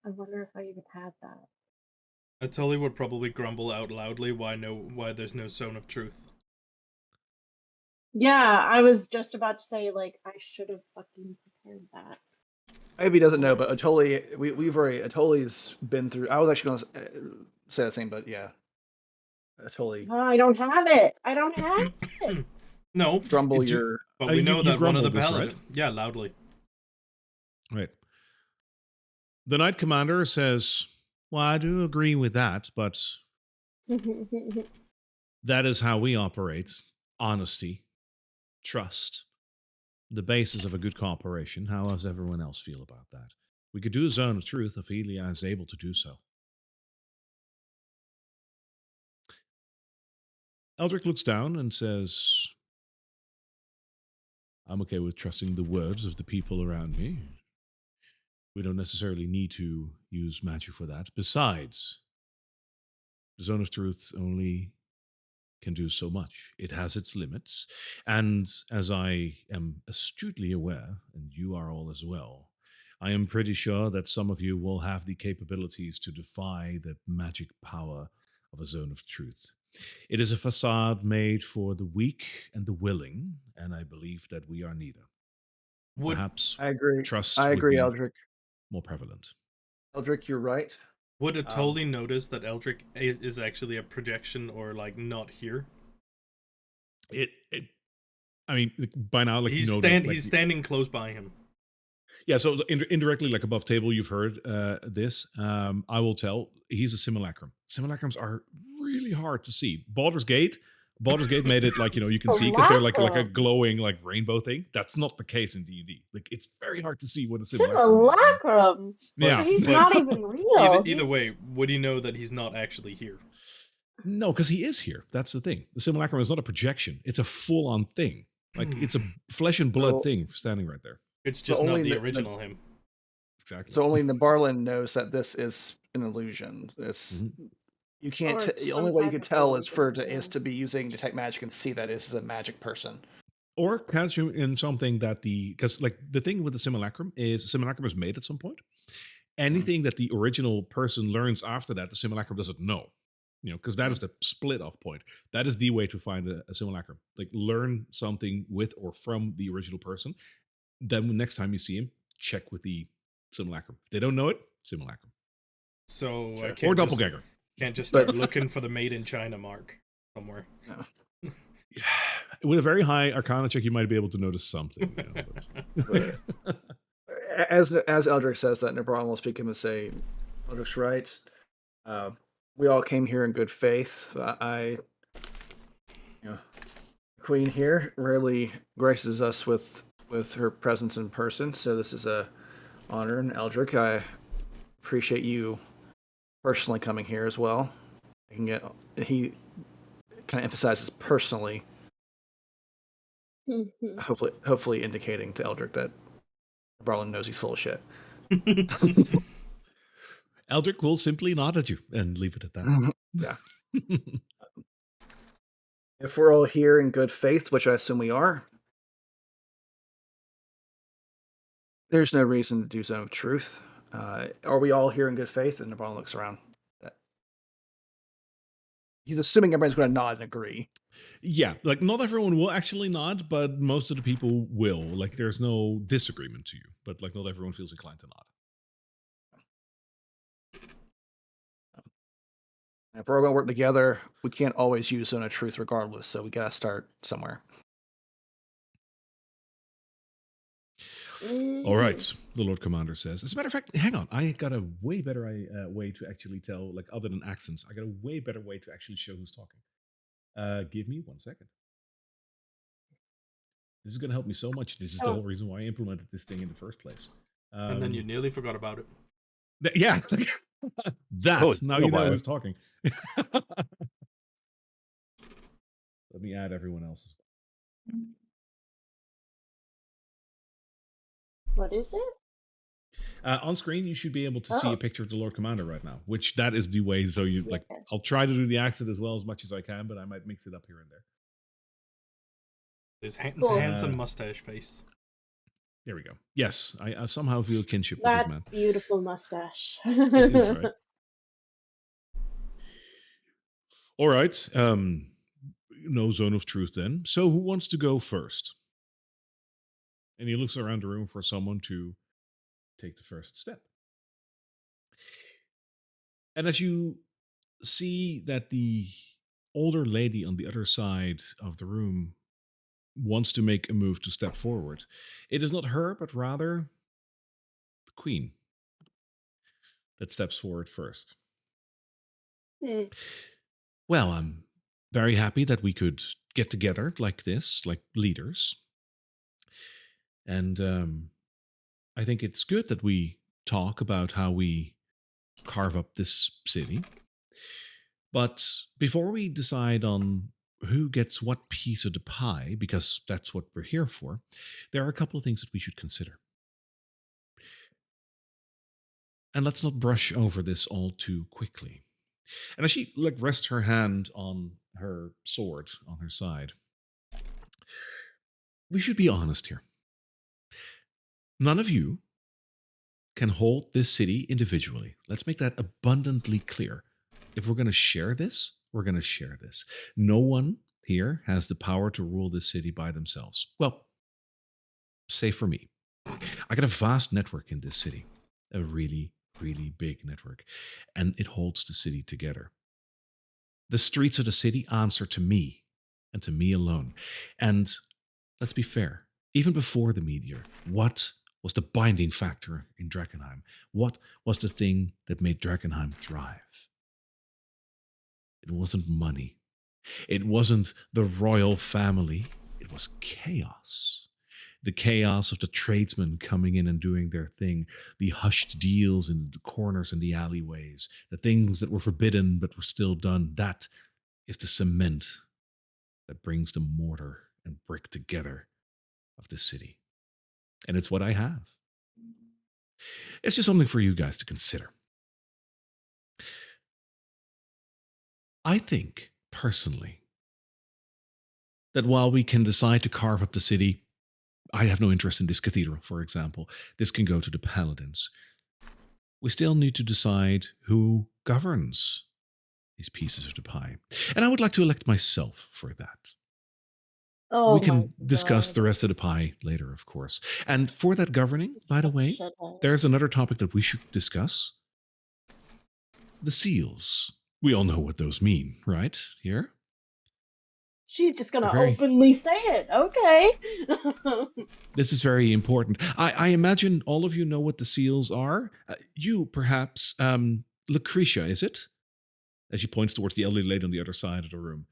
I wonder if I even had that. Atoli would probably grumble out loudly why there's no zone of truth. Yeah, I was just about to say, like, I should have fucking prepared that. Maybe he doesn't know, but Atoli's been through. I was actually going to say the same, but yeah, Atoli. Oh, I don't have it. I don't have it. No, Grumble It's ju- your. but we know you that one of the grumbled this, paladin. right? Yeah, loudly. Right. The Knight Commander says, well, I do agree with that, but that is how we operate. Honesty, trust, the basis of a good cooperation. How does everyone else feel about that? We could do a zone of truth if Elia is able to do so. Eldrick looks down and says, I'm okay with trusting the words of the people around me. We don't necessarily need to use magic for that. Besides, the zone of truth only can do so much. It has its limits. And as I am astutely aware, and you are all as well, I am pretty sure that some of you will have the capabilities to defy the magic power of a zone of truth. It is a facade made for the weak and the willing, and I believe that we are neither. Perhaps I agree. trust I would agree, be Eldrick. more prevalent. Eldrick, you're right. Would Atoli notice that Eldrick is actually a projection or like not here? I mean, by now, like he's you know, that, like, he's standing close by him. Yeah, so indirectly, like above table, you've heard this. I will tell. He's a simulacrum. Simulacrums are really hard to see. Baldur's Gate made it like you can see because they're like a glowing like rainbow thing. That's not the case in D&D. Like it's very hard to see what a simulacrum is. Simulacrum. Yeah, So he's but not even real. Either way, would he know that he's not actually here? no, because he is here. That's the thing. The simulacrum is not a projection. It's a full-on thing. Like it's a flesh and blood So- thing standing right there. It's just only not the the- original him. Exactly. So only Nabarlin knows that this is an illusion. It's you can't. Or it's The only some way you type can of tell is illusion, yeah. to be using detect magic and see that this is a magic person. Or catch you in something that because like the thing with the simulacrum is made at some point. Anything that the original person learns after that, the simulacrum doesn't know. Because that is the split off point. That is the way to find a simulacrum. Like learn something with or from the original person. Then next time you see him, check with the simulacrum. If they don't know it, simulacrum. So Sure. I can't Or doppelganger. Can't just start looking for the Made in China mark somewhere. With a very high Arcana check, you might be able to notice something. As Eldrick says that, Nebron will speak him and say, Eldrick's right. We all came here in good faith. Queen here rarely graces us with her presence in person, so this is a honor. And Eldrick, I appreciate you personally coming here as well. He kind of emphasizes personally, hopefully indicating to Eldrick that Barlin knows he's full of shit. Eldrick will simply nod at you and leave it at that. Yeah. If we're all here in good faith, which I assume we are, there's no reason to do so with truth. Are we all here in good faith? And Navarro looks around. He's assuming everybody's going to nod and agree. Yeah, like not everyone will actually nod, but most of the people will. Like there's no disagreement to you, but like not everyone feels inclined to nod. If we're all going to work together, we can't always use zone of truth regardless, so we got to start somewhere. All right, the Lord Commander says. As a matter of fact, hang on. I got a way better way to actually tell, like other than accents, I got a way better way to actually show who's talking. Give me 1 second. This is going to help me so much. This is the whole reason why I implemented this thing in the first place. And then you nearly forgot about it. Yeah. That's now you know who's talking. Let me add everyone else. What is it? On screen, you should be able to see a picture of the Lord Commander right now, which that is the way. So you like, I'll try to do the accent as well as much as I can, but I might mix it up here and there. His handsome mustache face. There we go. Yes, I somehow feel kinship That's with this man. Beautiful mustache. It is, right? All right. No zone of truth then. So who wants to go first? And he looks around the room for someone to take the first step. And as you see that the older lady on the other side of the room wants to make a move to step forward, it is not her, but rather the queen that steps forward first. Well, I'm very happy that we could get together like this, like leaders. And I think it's good that we talk about how we carve up this city. But before we decide on who gets what piece of the pie, because that's what we're here for, there are a couple of things that we should consider. And let's not brush over this all too quickly. And as she rests her hand on her sword on her side, we should be honest here. None of you can hold this city individually. Let's make that abundantly clear. If we're going to share this, we're going to share this. No one here has the power to rule this city by themselves. Well, say for me. I got a vast network in this city, a really, really big network, and it holds the city together. The streets of the city answer to me and to me alone. And let's be fair, even before the meteor, what was the binding factor in Drakkenheim? What was the thing that made Drakkenheim thrive? It wasn't money. It wasn't the royal family. It was chaos. The chaos of the tradesmen coming in and doing their thing, the hushed deals in the corners and the alleyways, the things that were forbidden but were still done. That is the cement that brings the mortar and brick together of the city. And it's what I have. It's just something for you guys to consider. I think, personally, that while we can decide to carve up the city, I have no interest in this cathedral, for example. This can go to the paladins. We still need to decide who governs these pieces of the pie. And I would like to elect myself for that. We can discuss the rest of the pie later, of course. And for that governing, by the way, there's another topic that we should discuss. The seals. We all know what those mean, right? Here? She's just gonna Very. openly say it. Okay. This is very important. I imagine all of you know what the seals are. You, perhaps, Lucretia, is it? As she points towards the elderly lady on the other side of the room.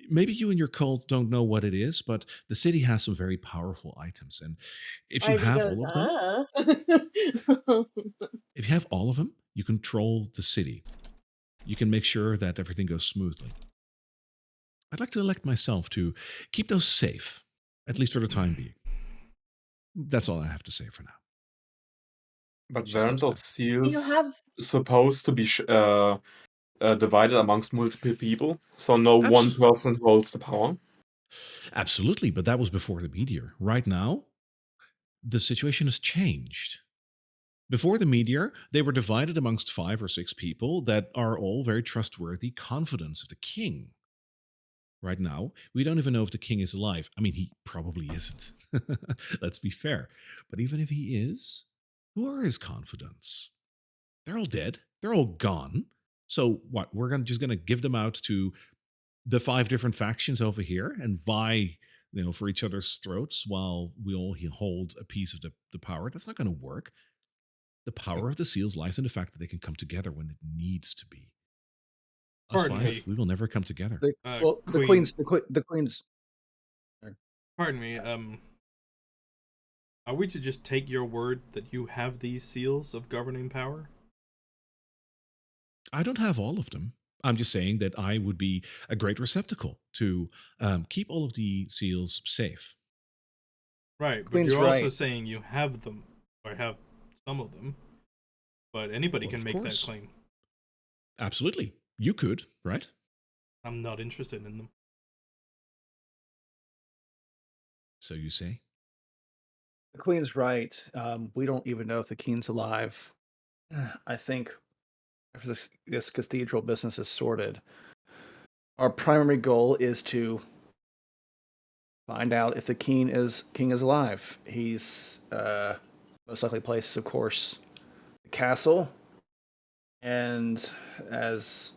Maybe you and your cult don't know what it is, but the city has some very powerful items. And if you Ivy have goes, all of them, if you have all of them, you control the city. You can make sure that everything goes smoothly. I'd like to elect myself to keep those safe, at least for the time being. That's all I have to say for now. But She weren't steps those back. you seals have supposed to be divided amongst multiple people, so no one person holds the power? Absolutely, but that was before the meteor. Right now, the situation has changed. Before the meteor, they were divided amongst 5 or 6 people that are all very trustworthy confidants of the king. Right now, we don't even know if the king is alive. I mean, he probably isn't. Let's be fair. But even if he is, who are his confidants? They're all dead. They're all gone. So what? We're just gonna give them out to the 5 different factions over here and vie, for each other's throats while we all hold a piece of the power. That's not going to work. The power of the seals lies in the fact that they can come together when it needs to be. Us Pardon 5, me. we will never come together. The Queen. the queen's. Pardon me. Are we to just take your word that you have these seals of governing power? I don't have all of them. I'm just saying that I would be a great receptacle to keep all of the seals safe. Right, but Queen's you're also right. saying you have them, or have some of them. But anybody Well, can of make that course. claim. Absolutely. You could, right? I'm not interested in them. So you say? The queen's right. We don't even know if the king's alive. I think if this cathedral business is sorted, our primary goal is to find out if the king is alive. He's most likely placed, of course, the castle, and as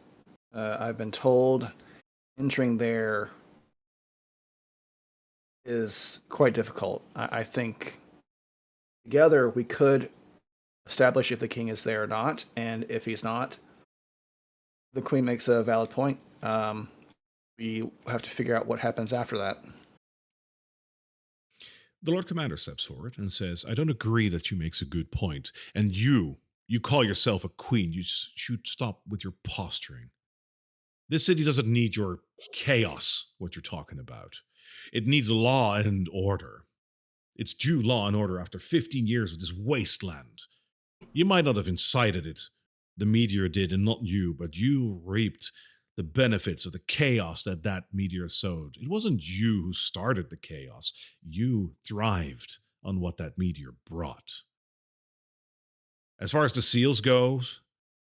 I've been told, entering there is quite difficult. I think together we could establish if the king is there or not, and if he's not, the queen makes a valid point. We have to figure out what happens after that. The Lord Commander steps forward and says, I don't agree that you makes a good point. And you call yourself a queen. You should stop with your posturing. This city doesn't need your chaos, what you're talking about. It needs law and order. It's due law and order after 15 years of this wasteland. You might not have incited it. The meteor did, and not you, but you reaped the benefits of the chaos that meteor sowed. It wasn't you who started the chaos. You thrived on what that meteor brought. As far as the seals goes,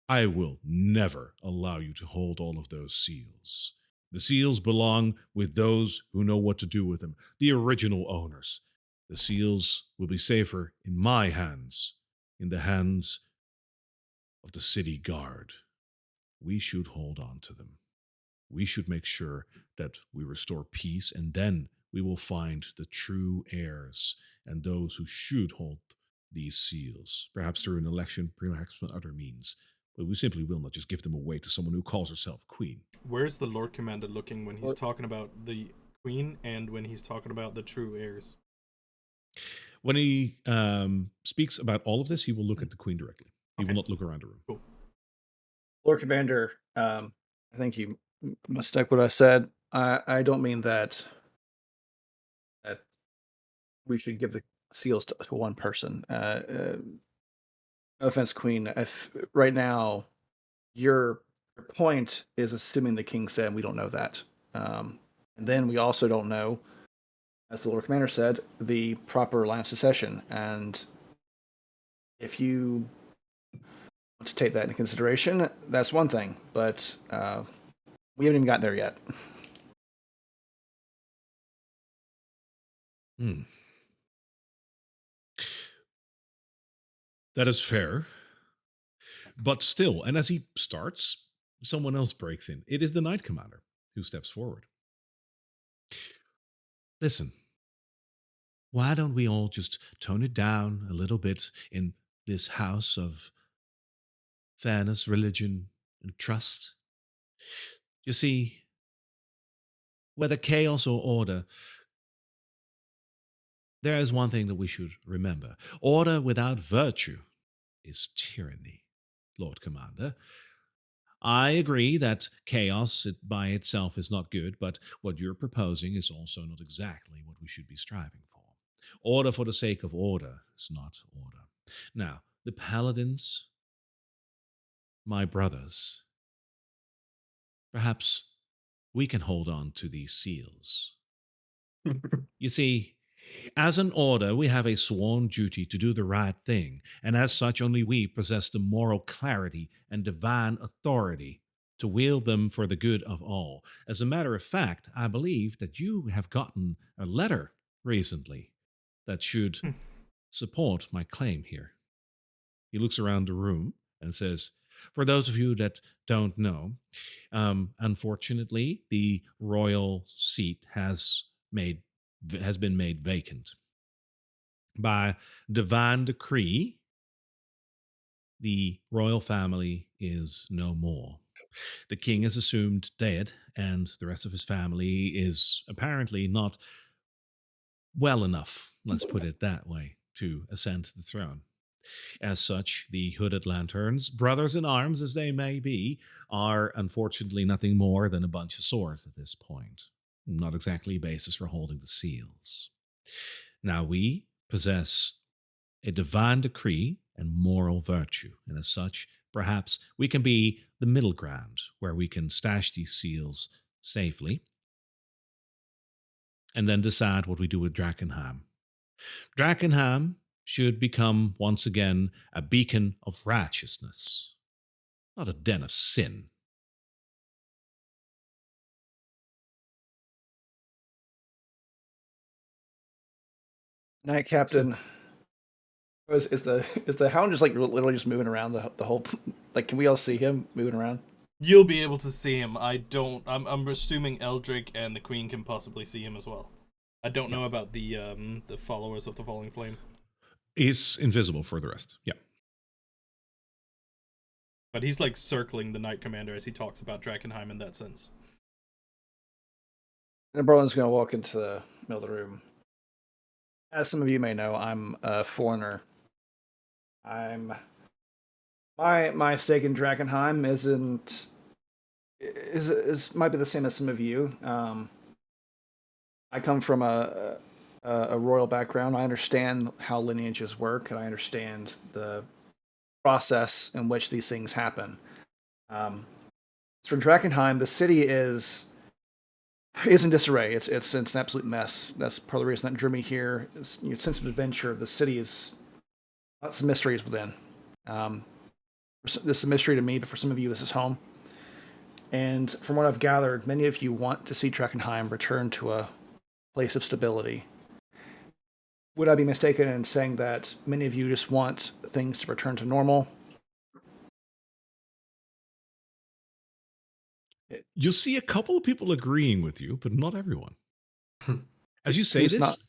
I will never allow you to hold all of those seals. The seals belong with those who know what to do with them, the original owners. The seals will be safer in my hands, in the hands of the city guard. We should hold on to them. We should make sure that we restore peace, and then we will find the true heirs and those who should hold these seals, perhaps through an election, perhaps from other means. But we simply will not just give them away to someone who calls herself queen. Where's the Lord Commander looking when he's talking about the queen and when he's talking about the true heirs? When he speaks about all of this, he will look at the queen directly. He will not look around the room. Cool. Lord Commander, I think you mistake what I said. I don't mean that we should give the seals to one person. No offense, Queen. If right now your point is assuming the king said, we don't know that. And then we also don't know, as the Lord Commander said, the proper line of succession. And if you want to take that into consideration, that's one thing. But we haven't even gotten there yet. That is fair. But still, and as he starts, someone else breaks in. It is the Knight Commander who steps forward. Listen, why don't we all just tone it down a little bit in this house of fairness, religion, and trust? You see, whether chaos or order, there is one thing that we should remember. Order without virtue is tyranny, Lord Commander. I agree that by itself is not good, but what you're proposing is also not exactly what we should be striving for. Order for the sake of order is not order. Now, the paladins, my brothers, perhaps we can hold on to these seals. You see, as an order, we have a sworn duty to do the right thing, and as such, only we possess the moral clarity and divine authority to wield them for the good of all. As a matter of fact, I believe that you have gotten a letter recently that should support my claim here. He looks around the room and says, for those of you that don't know, unfortunately, the royal seat has been made vacant. By divine decree, the royal family is no more. The king is assumed dead, and the rest of his family is apparently not well enough, let's put it that way, to ascend the throne. As such, the hooded lanterns, brothers in arms as they may be, are unfortunately nothing more than a bunch of swords at this point. Not exactly a basis for holding the seals. Now, we possess a divine decree and moral virtue, and as such, perhaps we can be the middle ground where we can stash these seals safely and then decide what we do with Drakkenheim. Drakkenheim should become once again a beacon of righteousness, not a den of sin. Night Captain. Is the hound just like literally just moving around the whole like can we all see him moving around? You'll be able to see him. I'm assuming Eldrick and the Queen can possibly see him as well. I don't know about the followers of the Falling Flame. He's invisible for the rest. Yeah. But he's like circling the Knight Commander as he talks about Drakkenheim in that sense. And Berlin's gonna walk into the middle of the room. As some of you may know, I'm a foreigner. My stake in Drakkenheim might be the same as some of you. I come from a royal background. I understand how lineages work, and I understand the process in which these things happen. For Drakkenheim, the city is in disarray. It's an absolute mess. That's part of the reason that drew me here. Sense of adventure. The city is lots of mysteries within. This is a mystery to me, but for some of you, this is home. And from what I've gathered, many of you want to see Drakkenheim return to a place of stability. Would I be mistaken in saying that many of you just want things to return to normal? You'll see a couple of people agreeing with you, but not everyone. As you say this,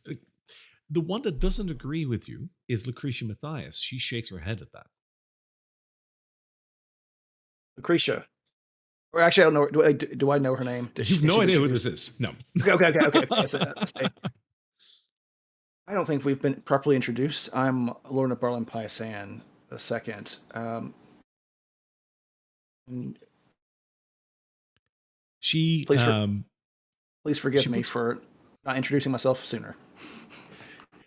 the one that doesn't agree with you is Lucretia Matthias. She shakes her head at that. Lucretia. Or actually, I don't know. Do I know her name? You've no idea who this is. No. Okay. I don't think we've been properly introduced. I'm Lorna Barlin Paisan II. Please forgive me for not introducing myself sooner.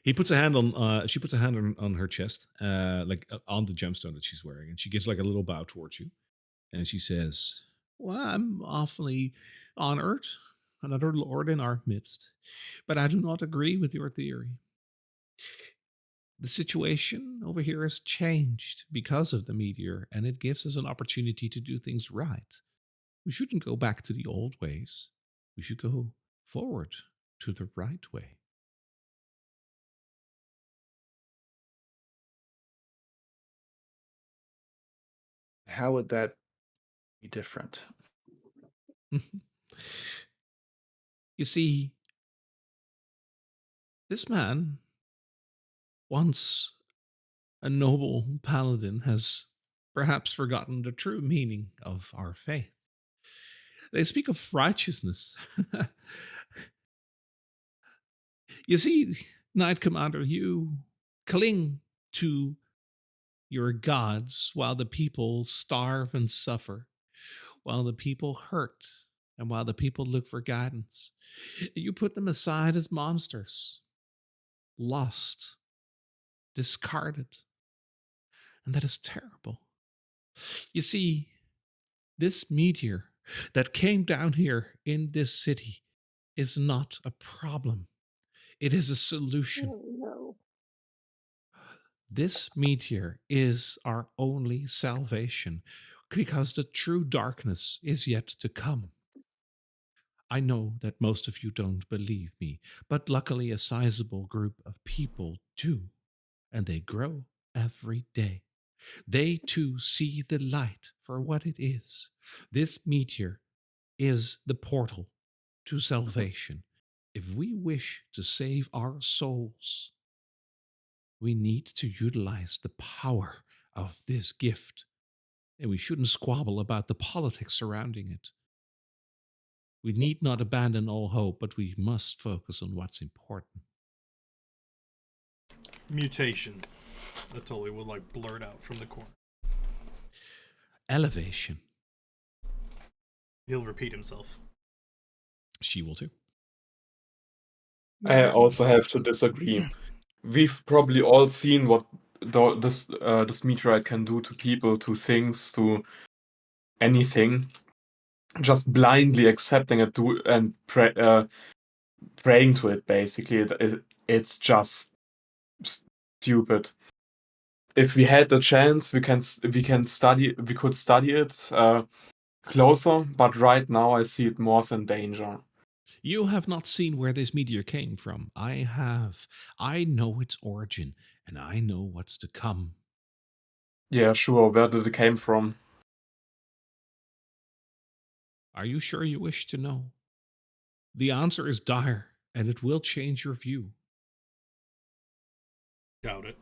He puts a hand on. She puts a hand on her chest, like on the gemstone that she's wearing, and she gives like a little bow towards you, and she says, "Well, I'm awfully honored, another lord in our midst, but I do not agree with your theory. The situation over here has changed because of the meteor, and it gives us an opportunity to do things right. We shouldn't go back to the old ways. We should go forward to the right way." How would that be different? You see, This man, once a noble paladin, has perhaps forgotten the true meaning of our faith. They speak of righteousness. You see, Knight Commander, you cling to your gods while the people starve and suffer, while the people hurt, and while the people look for guidance. You put them aside as monsters, lost, discarded, and that is terrible. You see, this meteor that came down here in this city is not a problem. It is a solution. Oh, no. This meteor is our only salvation because the true darkness is yet to come. I know that most of you don't believe me, but luckily a sizable group of people do, and they grow every day. They too see the light for what it is. This meteor is the portal to salvation. If we wish to save our souls, we need to utilize the power of this gift. And we shouldn't squabble about the politics surrounding it. We need not abandon all hope, but we must focus on what's important. Mutation. That totally will like blurt out from the corner. Elevation. He'll repeat himself. She will too. I also have to disagree. We've probably all seen what this meteorite can do to people, to things, to anything. Just blindly accepting it and praying to it. Basically, it's just stupid. If we had the chance, we could study it closer. But right now, I see it more as in danger. You have not seen where this meteor came from. I have. I know its origin, and I know what's to come. Yeah, sure. Where did it came from? Are you sure you wish to know? The answer is dire, and it will change your view. Doubt it.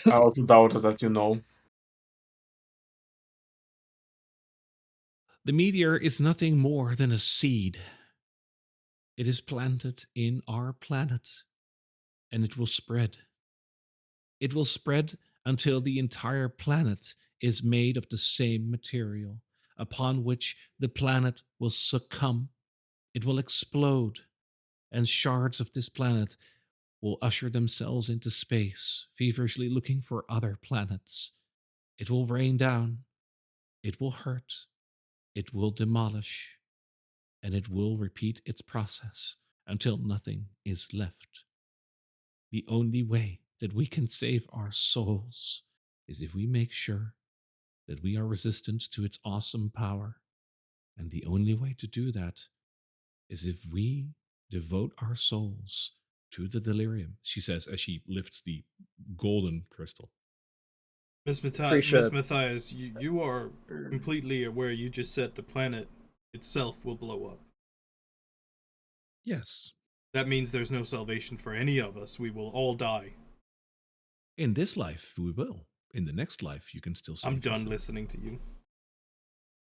I also doubted that you know. The meteor is nothing more than a seed. It is planted in our planet, and it will spread. It will spread until the entire planet is made of the same material, upon which the planet will succumb. It will explode, and shards of this planet will usher themselves into space, feverishly looking for other planets. It will rain down, it will hurt, it will demolish, and it will repeat its process until nothing is left. The only way that we can save our souls is if we make sure that we are resistant to its awesome power. And the only way to do that is if we devote our souls to the delirium, she says as she lifts the golden crystal. Miss Appreciate- Matthias, you are completely aware you just said the planet itself will blow up. Yes. That means there's no salvation for any of us. We will all die. In this life, we will. In the next life, you can still save I'm done yourself. listening to you.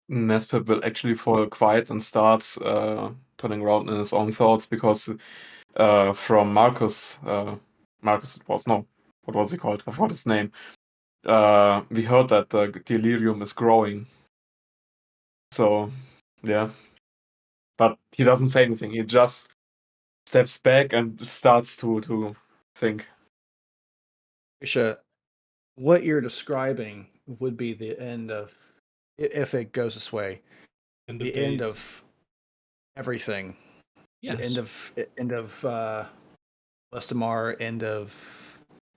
Nesbit will actually fall quiet and start turning around in his own thoughts because from Marcus it was, no, what was he called? I forgot his name. We heard that the delirium is growing. So, yeah. But he doesn't say anything. He just steps back and starts to think. Risha, what you're describing would be the end of, if it goes this way, End the of end days. of everything. Yes. The end of Westamar, end of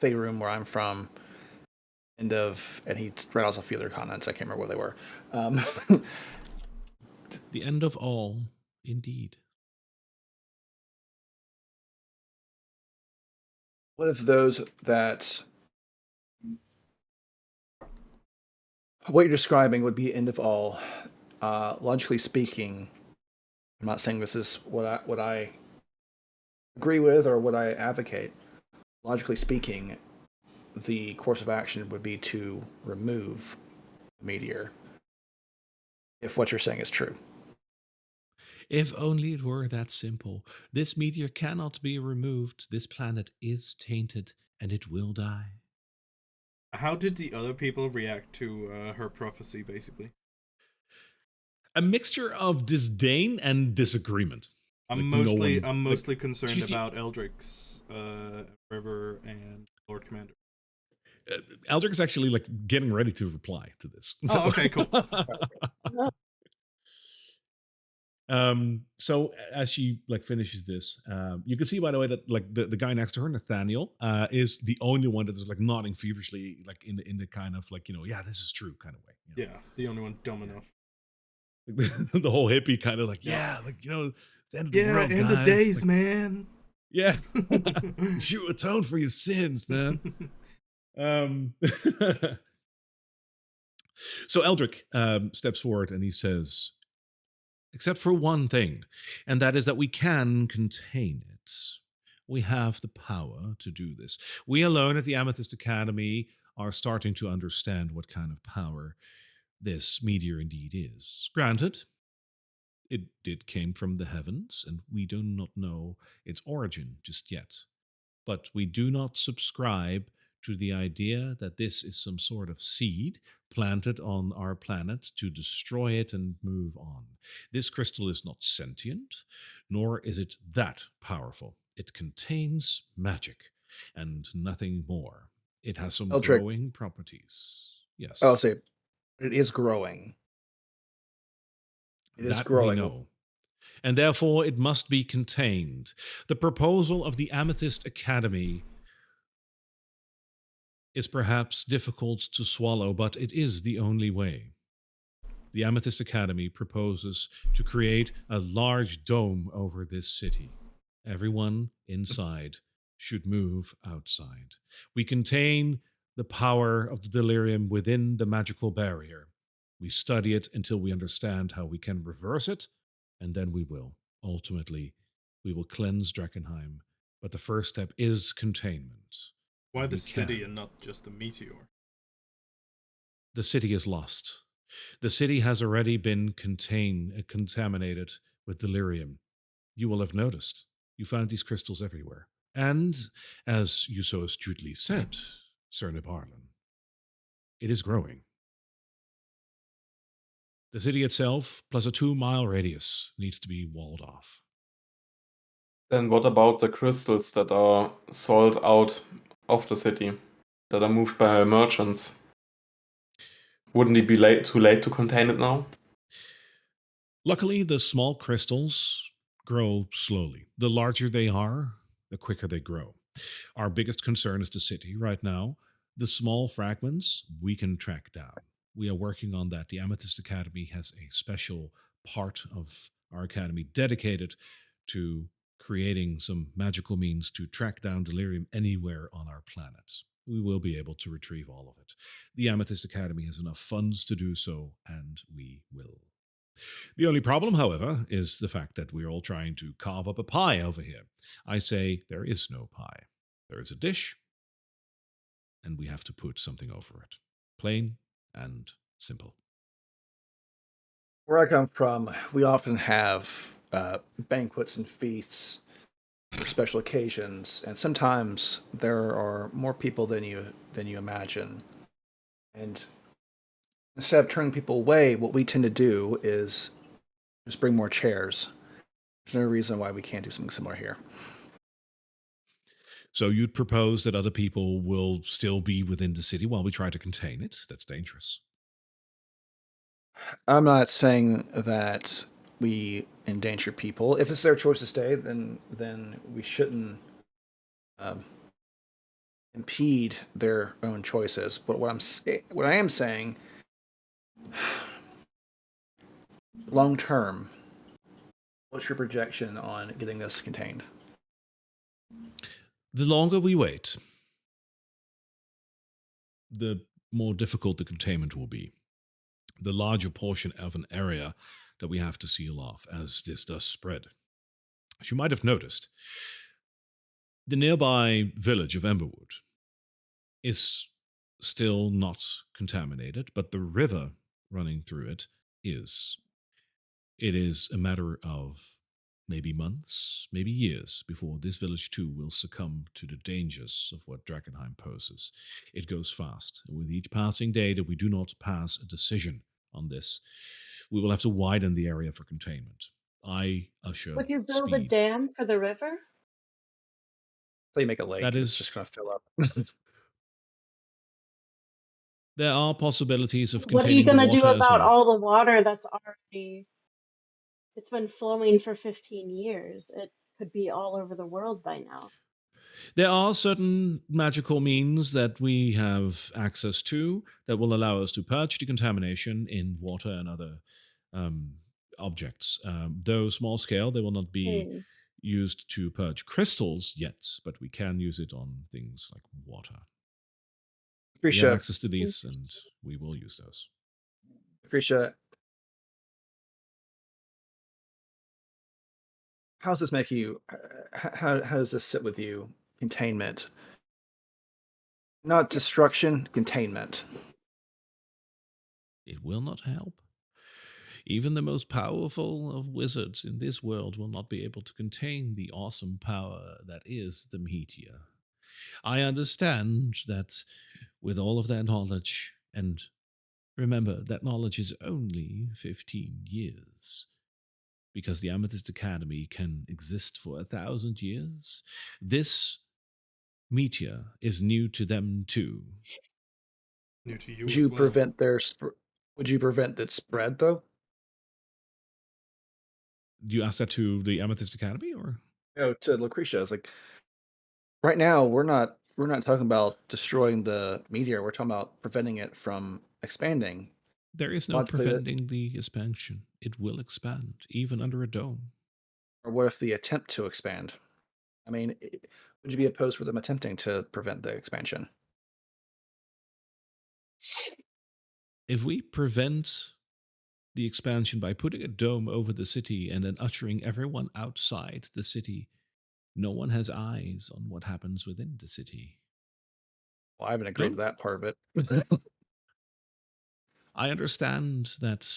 Faerun, where I'm from, end of, and he read off a few other continents. I can't remember where they were. The end of all, indeed. What if those that what you're describing would be end of all? Logically speaking, I'm not saying this is what I agree with or would I advocate, logically speaking, the course of action would be to remove the meteor, if what you're saying is true. If only it were that simple. This meteor cannot be removed. This planet is tainted and it will die. How did the other people react to her prophecy, basically? A mixture of disdain and disagreement. Like no one. I'm Like, mostly concerned she's the- about Eldrick's River and Lord Commander. Eldrick's actually like getting ready to reply to this. Oh, okay, cool. So as she like finishes this, you can see by the way that like the guy next to her, Nathaniel, is the only one that is like nodding feverishly, like in the kind of like, yeah, this is true kind of way. Yeah, the only one dumb enough. The whole hippie kind of like, yeah, like it's the end of the world, end guys. of days, like, man. Yeah, you atone for your sins, man. So Eldrick steps forward and he says, except for one thing, and that is that we can contain it. We have the power to do this. We alone at the Amethyst Academy are starting to understand what kind of power this meteor indeed is. Granted, it came from the heavens, and we do not know its origin just yet. But we do not subscribe to the idea that this is some sort of seed planted on our planet to destroy it and move on. This crystal is not sentient, nor is it that powerful. It contains magic and nothing more. It has some Eldrick. growing properties. Yes. I'll say it is growing. It is That growing. we know. And therefore it must be contained. The proposal of the Amethyst Academy is perhaps difficult to swallow, but it is the only way. The Amethyst Academy proposes to create a large dome over this city. Everyone inside should move outside. We contain the power of the delirium within the magical barrier. We study it until we understand how we can reverse it, and then we will. Ultimately, we will cleanse Drakkenheim. But the first step is containment. Why the We city can. and not just the meteor? The city is lost. The city has already been contaminated with delirium. You will have noticed. You found these crystals everywhere. And, as you so astutely said, Sir Nibarlan, it is growing. The city itself, plus a 2-mile radius, needs to be walled off. Then what about the crystals that are sold out of the city, that are moved by merchants? Wouldn't it be too late to contain it now? Luckily, the small crystals grow slowly. The larger they are, the quicker they grow. Our biggest concern is the city right now. The small fragments we can track down. We are working on that. The Amethyst Academy has a special part of our academy dedicated to creating some magical means to track down delirium anywhere on our planet. We will be able to retrieve all of it. The Amethyst Academy has enough funds to do so, and we will. The only problem, however, is the fact that we're all trying to carve up a pie over here. I say there is no pie. There is a dish, and we have to put something over it. Plain and simple. Where I come from, we often have banquets and feasts for special occasions, and sometimes there are more people than you imagine. And instead of turning people away, what we tend to do is just bring more chairs. There's no reason why we can't do something similar here. So you'd propose that other people will still be within the city while we try to contain it? That's dangerous. I'm not saying that we endanger people. If it's their choice to stay, then we shouldn't impede their own choices. But what I am saying, long term, what's your projection on getting this contained? The longer we wait, the more difficult the containment will be. The larger portion of an area that we have to seal off as this does spread. As you might have noticed, The nearby village of Emberwood is still not contaminated, but the river running through it is. It is a matter of maybe months, maybe years before this village too will succumb to the dangers of what Drakkenheim poses. It goes fast, and with each passing day that we do not pass a decision on this, we will have to widen the area for containment. I usher Would you build a speed. dam for the river? So you make a lake, That and it's is, just going to fill up. there are possibilities of What are you containing the gonna do water as about well. all the water that's already it's been flowing for 15 years. It could be all over the world by now. There are certain magical means that we have access to that will allow us to purge decontamination in water and other um, objects. Though small scale, they will not be Hmm. used to purge crystals yet, but we can use it on things like water. We have Lucretia, access to these, and Interesting. we will use those. Lucretia, how does this make you? How does this sit with you? Containment, not destruction. Containment. It will not help. Even the most powerful of wizards in this world will not be able to contain the awesome power that is the meteor. I understand that with all of that knowledge, and remember, that knowledge is only 15 years, because the Amethyst Academy can exist for 1,000 years. This meteor is new to them too. New to you Would as you well. prevent their? Would you prevent its spread though? Do you ask that to the Amethyst Academy, or? No, to Lucretia. It's like right now we're not talking about destroying the meteor. We're talking about preventing it from expanding. There is no Logically, that preventing the expansion. It will expand, even under a dome. or what if the attempt to expand? I mean, would you be opposed for them attempting to prevent the expansion? If we prevent the expansion by putting a dome over the city and then ushering everyone outside the city, no one has eyes on what happens within the city. Well, I haven't agreed No, with that part of it. I understand that.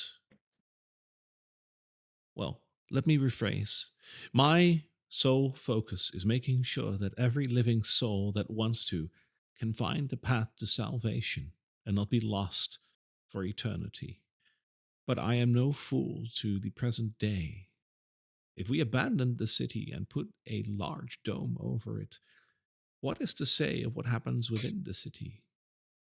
Well, let me rephrase. My sole focus is making sure that every living soul that wants to can find the path to salvation and not be lost for eternity. But I am no fool to the present day. If we abandon the city and put a large dome over it, what is to say of what happens within the city?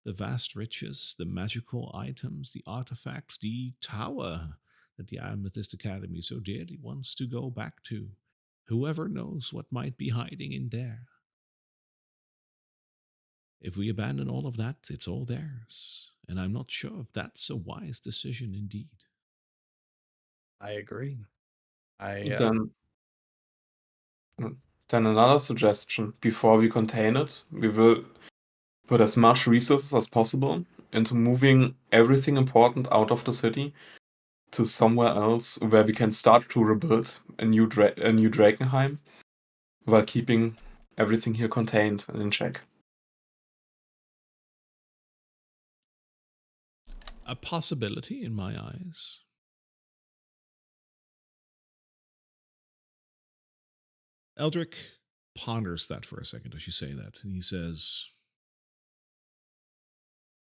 The vast riches, the magical items, the artifacts, the tower that the Amethyst Academy so dearly wants to go back to. Whoever knows what might be hiding in there? If we abandon all of that, it's all theirs. And I'm not sure if that's a wise decision indeed. I agree. I Then, then another suggestion. Before we contain it, we will put as much resources as possible into moving everything important out of the city to somewhere else where we can start to rebuild a new Drakkenheim while keeping everything here contained and in check. A possibility in my eyes. Eldrick ponders that for a second as you say that, and he says,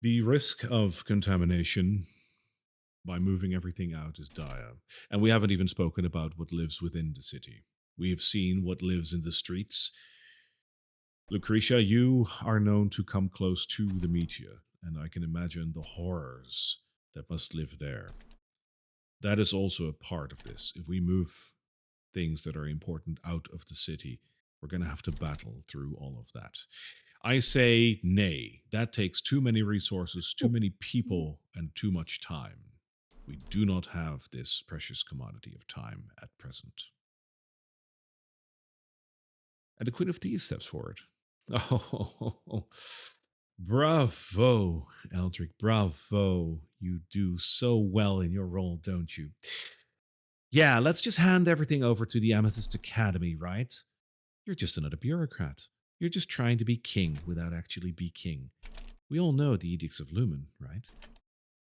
the risk of contamination by moving everything out is dire. And we haven't even spoken about what lives within the city. We have seen what lives in the streets. Lucretia, you are known to come close to the meteor, and I can imagine the horrors that must live there. That is also a part of this. If we move things that are important out of the city, we're going to have to battle through all of that. I say nay. That takes too many resources, too many people, and too much time. We do not have this precious commodity of time at present. And the Queen of Thieves steps forward. Oh, bravo, Eldrick, bravo. You do so well in your role, don't you? Yeah, let's just hand everything over to the Amethyst Academy, right? You're just another bureaucrat. You're just trying to be king without actually be king. We all know the Edicts of Lumen, right?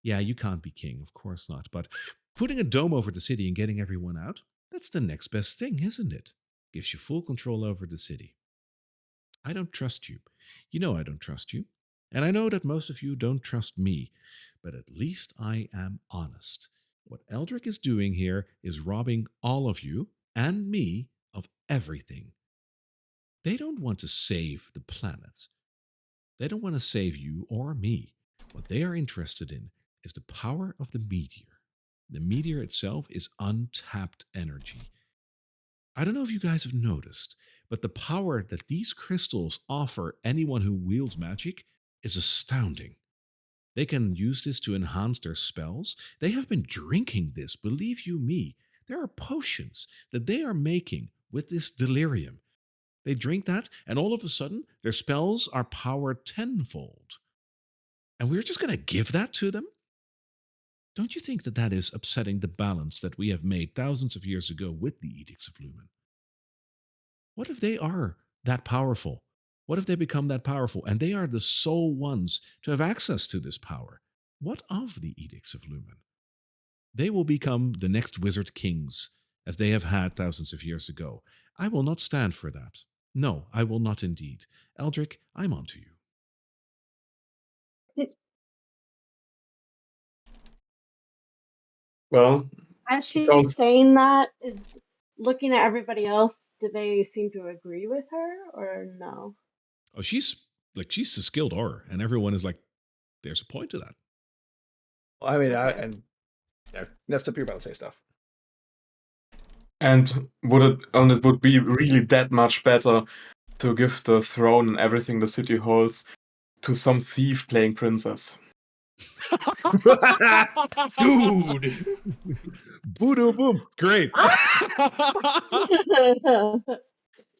Yeah, you can't be king, of course not. But putting a dome over the city and getting everyone out, that's the next best thing, isn't it? Gives you full control over the city. I don't trust you. You know I don't trust you. And I know that most of you don't trust me. But at least I am honest. What Eldrick is doing here is robbing all of you and me of everything. They don't want to save the planet. They don't want to save you or me. What they are interested in is the power of the meteor. The meteor itself is untapped energy. I don't know if you guys have noticed, but the power that these crystals offer anyone who wields magic is astounding. They can use this to enhance their spells. They have been drinking this, believe you me. There are potions that they are making with this delirium. They drink that, and all of a sudden, their spells are powered tenfold. And we're just going to give that to them? Don't you think that that is upsetting the balance that we have made thousands of years ago with the Edicts of Lumen? What if they are that powerful? What if they become that powerful and they are the sole ones to have access to this power? What of the Edicts of Lumen? They will become the next wizard kings, as they have had thousands of years ago. I will not stand for that. No, I will not indeed. Eldrick, I'm on to you. Well, As it she's sounds saying that, is looking at everybody else, do they seem to agree with her or no? Oh, she's a skilled aura, and everyone is like, there's a point to that. Well, I mean, Okay. that's up you're about to say stuff. and it would be really that much better to give the throne and everything the city holds to some thief playing princess. Dude. Boo boom. Great.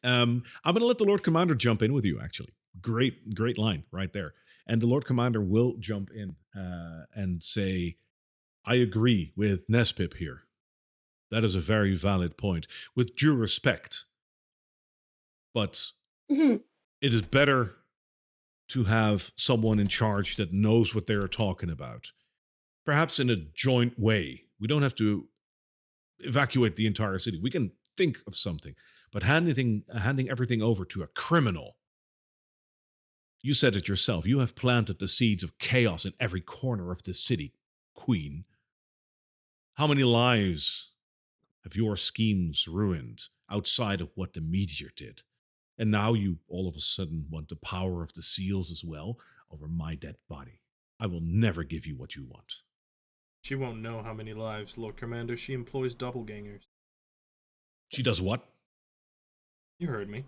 I'm going to let the Lord Commander jump in with you, actually. Great line right there. And the Lord Commander will jump in and say, I agree with Nespip here. That is a very valid point, with due respect. But it is better to have someone in charge that knows what they're talking about. Perhaps in a joint way. We don't have to evacuate the entire city. We can think of something. But handing everything over to a criminal, you said it yourself, you have planted the seeds of chaos in every corner of this city, Queen. How many lives have your schemes ruined outside of what the meteor did? And now you all of a sudden want the power of the seals as well over my dead body. I will never give you what you want. She won't know how many lives, Lord Commander. She employs doppelgangers. She does what? You heard me.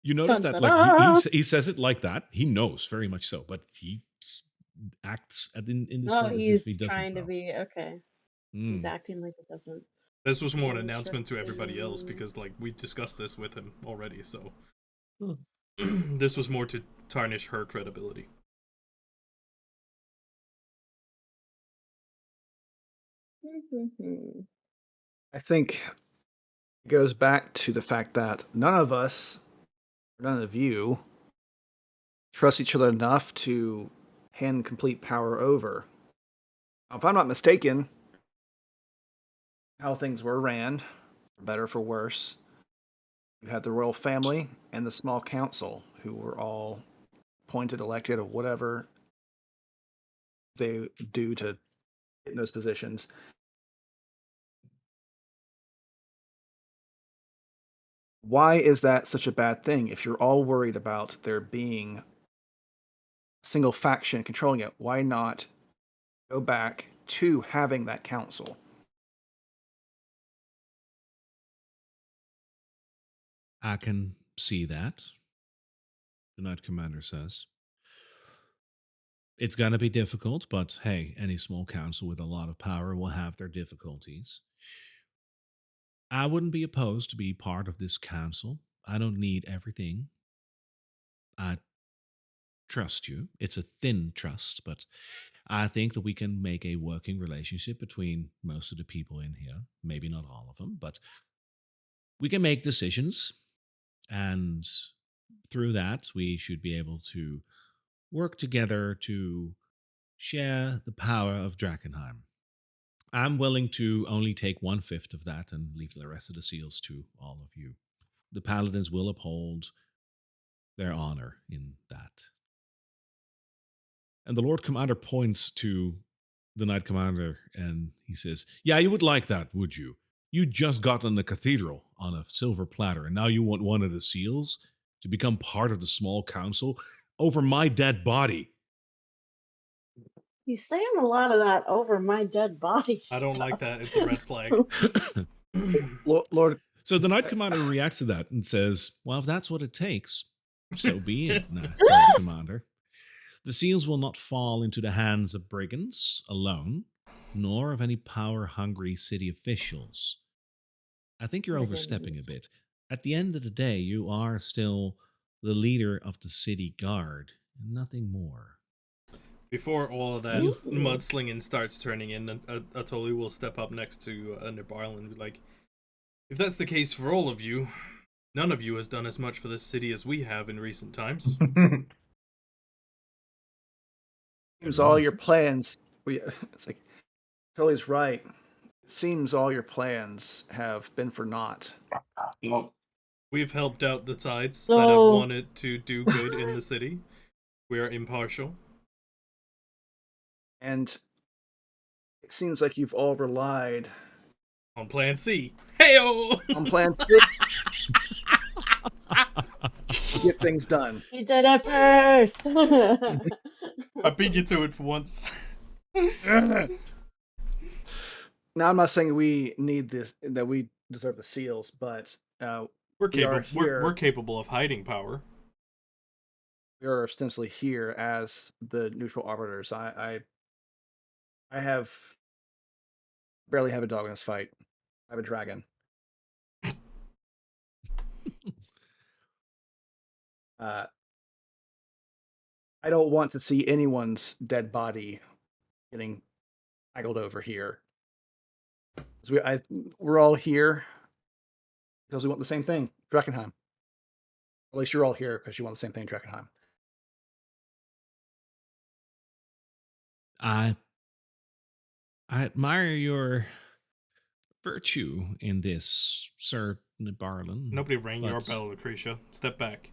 You notice Dun, that, dun, like dun. he says it like that. He knows very much so, but he acts in this Oh, point as if he he's doesn't trying to know. be okay. He's acting like it doesn't. This was more an Really announcement to trust everybody else him. because, like, we discussed this with him already, so. Hmm. This was more to tarnish her credibility. I think it goes back to the fact that none of us, none of you, trust each other enough to hand complete power over. Now, if I'm not mistaken, how things were ran, for better or for worse, you had the royal family and the small council, who were all appointed, elected, or whatever they do to get in those positions. Why is that such a bad thing if you're all worried about there being a single faction controlling it? Why not go back to having that council? I can see that, the Knight Commander says. It's going to be difficult, but hey, any small council with a lot of power will have their difficulties. I wouldn't be opposed to be part of this council. I don't need everything. I trust you. It's a thin trust, but I think that we can make a working relationship between most of the people in here. Maybe not all of them, but we can make decisions. And through that, we should be able to work together to share the power of Drakkenheim. I'm willing to only take 1/5 of that and leave the rest of the seals to all of you. The paladins will uphold their honor in that. And the Lord Commander points to the Knight Commander and he says, "Yeah, you would like that, would you? You just got in the cathedral on a silver platter, and now you want one of the seals to become part of the small council over my dead body." He's saying a lot of that over my dead body I don't like stuff. that. It's a red flag. Lord, So the Knight Commander reacts to that and says, "Well, if that's what it takes, so be it, Lord Commander. The seals will not fall into the hands of brigands alone, nor of any power-hungry city officials. I think you're overstepping a bit. At the end of the day, you are still the leader of the city guard, and nothing more." Before all of that Ooh. mudslinging starts turning in, Atoli will step up next to Nirbarl and be like, "If that's the case for all of you, none of you has done as much for this city as we have in recent times." seems all your plans. It's like Tully's right. Seems all your plans have been for naught. No. We've helped out the sides So- that have wanted to do good in the city. We are impartial. And it seems like you've all relied On Plan C. Heyo! on Plan C to get things done. He did it first. I beat you to it for once. Now, I'm not saying we need this, that we deserve the seals, but We're we are capable. here. We're capable of hiding power. We are ostensibly here as the neutral arbiters. I have barely have a dog in this fight. I have a dragon. I don't want to see anyone's dead body getting haggled over here. We're all here because we want the same thing, Drakkenheim. At least you're all here because you want the same thing, Drakkenheim. I admire your virtue in this, Sir Barlin. Nobody rang your but bell, Lucretia. Step back.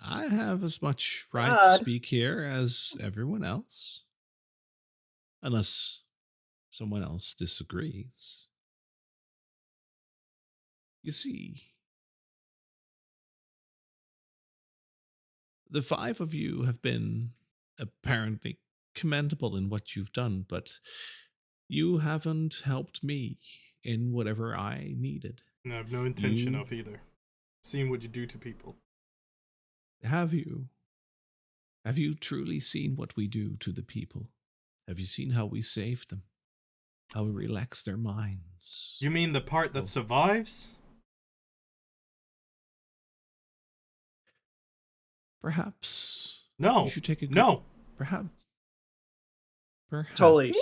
I have as much right to God. speak here as everyone else. Unless someone else disagrees. You see, the 5 of you have been apparently commendable in what you've done, but you haven't helped me in whatever I needed. And I have no intention You- of either. Seeing what you do to people. Have you? Have you truly seen what we do to the people? Have you seen how we save them? How we relax their minds? You mean the part that Oh. survives? Oh. Perhaps. No. You should take a good, No. Perhaps. Totally.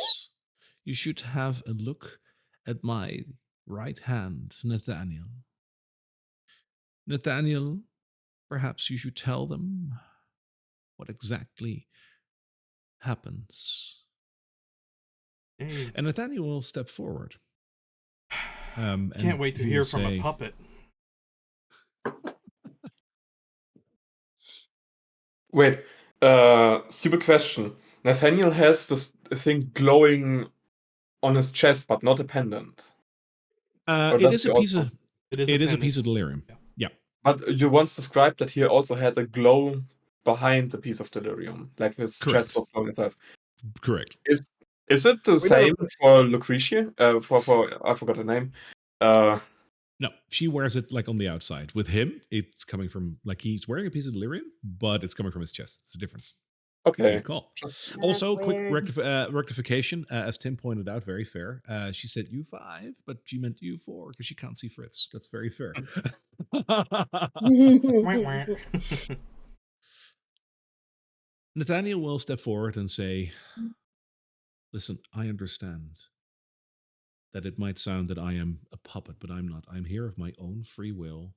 You should have a look at my right hand, Nathaniel. Nathaniel, perhaps you should tell them what exactly happens. Hey, And Nathaniel will step forward. And can't wait to he hear will from say, a puppet. Wait, stupid question. Nathaniel has this thing glowing on his chest, but not a pendant. Or it does is he a piece also- of It is it is a pendant. piece of delirium. Yeah. Yeah, But you once described that he also had a glow behind the piece of delirium, like his Correct. chest was glowing itself. correct. Is it the same for Lucretia? For I forgot her name. No, she wears it like on the outside. With him, it's coming from like he's wearing a piece of delirium, but it's coming from his chest. It's a difference. Okay. Good call. Just- Also, That's quick weird. rectification, as Tim pointed out, very fair. She said U5, but she meant U4 because she can't see Fritz. That's very fair. Wah, wah. Nathaniel will step forward and say, "Listen, I understand that it might sound that I am a puppet, but I'm not. I'm here of my own free will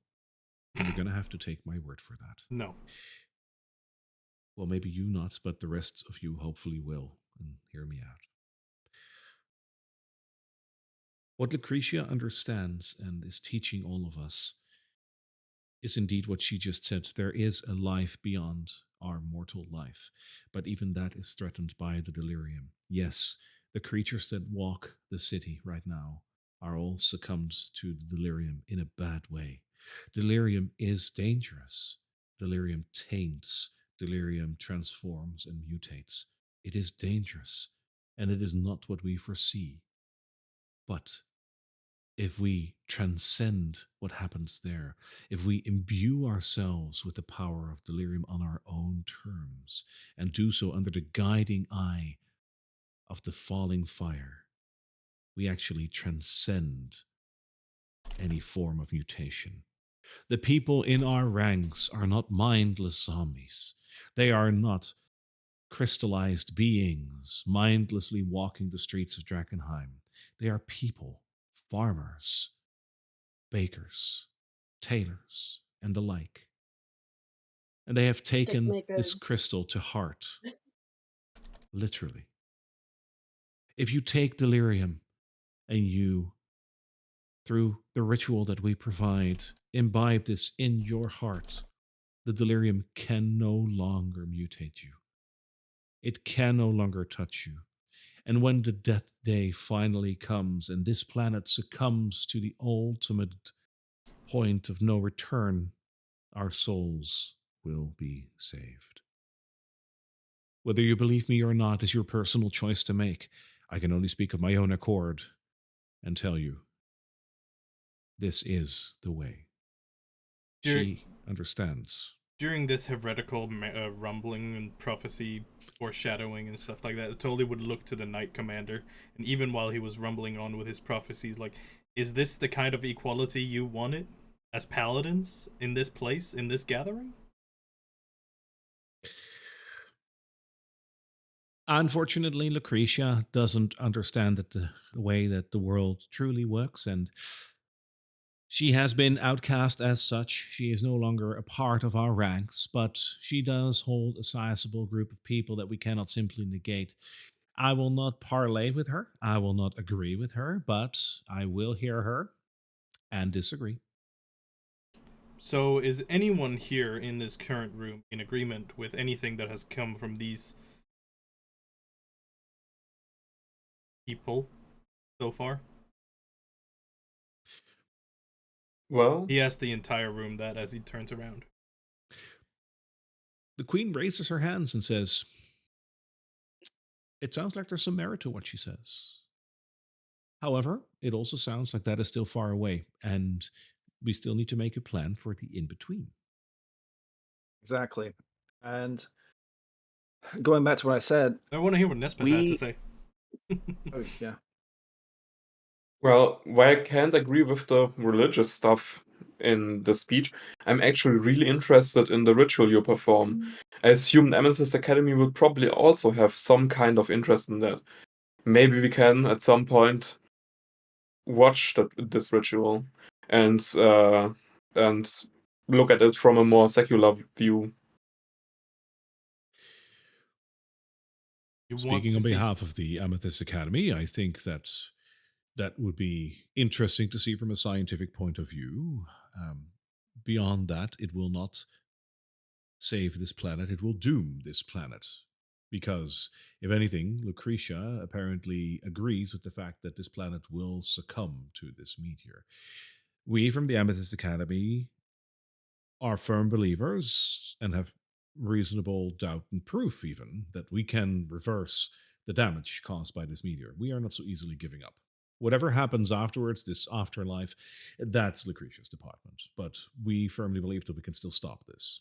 And you're going to have to take my word for that. No. Well, maybe you not, but the rest of you hopefully will, and hear me out. What Lucretia understands and is teaching all of us is indeed what she just said. There is a life beyond our mortal life, but even that is threatened by the delirium. Yes, the creatures that walk the city right now are all succumbed to the delirium in a bad way. Delirium is dangerous. Delirium taints. Delirium transforms and mutates. It is dangerous, and it is not what we foresee. But if we transcend what happens there, if we imbue ourselves with the power of delirium on our own terms, and do so under the guiding eye of the falling fire, we actually transcend any form of mutation. The people in our ranks are not mindless zombies. They are not crystallized beings mindlessly walking the streets of Drakkenheim. They are people, farmers, bakers, tailors, and the like. And they have taken this makers. crystal to heart, literally. If you take delirium and you, through the ritual that we provide, imbibe this in your heart, the delirium can no longer mutate you. It can no longer touch you. And when the death day finally comes and this planet succumbs to the ultimate point of no return, our souls will be saved. Whether you believe me or not is your personal choice to make. I can only speak of my own accord and tell you this is the way. She understands. During this heretical rumbling and prophecy, foreshadowing and stuff like that, it totally would look to the Knight Commander, and even while he was rumbling on with his prophecies, like, is this the kind of equality you wanted as paladins in this place, in this gathering? Unfortunately, Lucretia doesn't understand that the way that the world truly works, and she has been outcast as such. She is no longer a part of our ranks, but she does hold a sizable group of people that we cannot simply negate. I will not parlay with her. I will not agree with her, but I will hear her and disagree. So, is anyone here in this current room in agreement with anything that has come from these people so far? Well, He asked the entire room that as he turns around. The queen raises her hands and says, "It sounds like there's some merit to what she says. However, it also sounds like that is still far away, and we still need to make a plan for the in between." Exactly. And going back to what I said, I want to hear what Nespeth had to say. oh, yeah. well, why I can't agree with the religious stuff in the speech, I'm actually really interested in the ritual you perform. I assume Amethyst Academy would probably also have some kind of interest in that. Maybe we can, at some point, watch this ritual and look at it from a more secular view. Speaking on behalf of the Amethyst Academy, I think that would be interesting to see from a scientific point of view. Beyond that, it will not save this planet, it will doom this planet. Because, if anything, Lucretia apparently agrees with the fact that this planet will succumb to this meteor. We from the Amethyst Academy are firm believers and have reasonable doubt and proof, even, that we can reverse the damage caused by this meteor. We are not so easily giving up. Whatever happens afterwards, this afterlife, that's Lucretia's department. But we firmly believe that we can still stop this.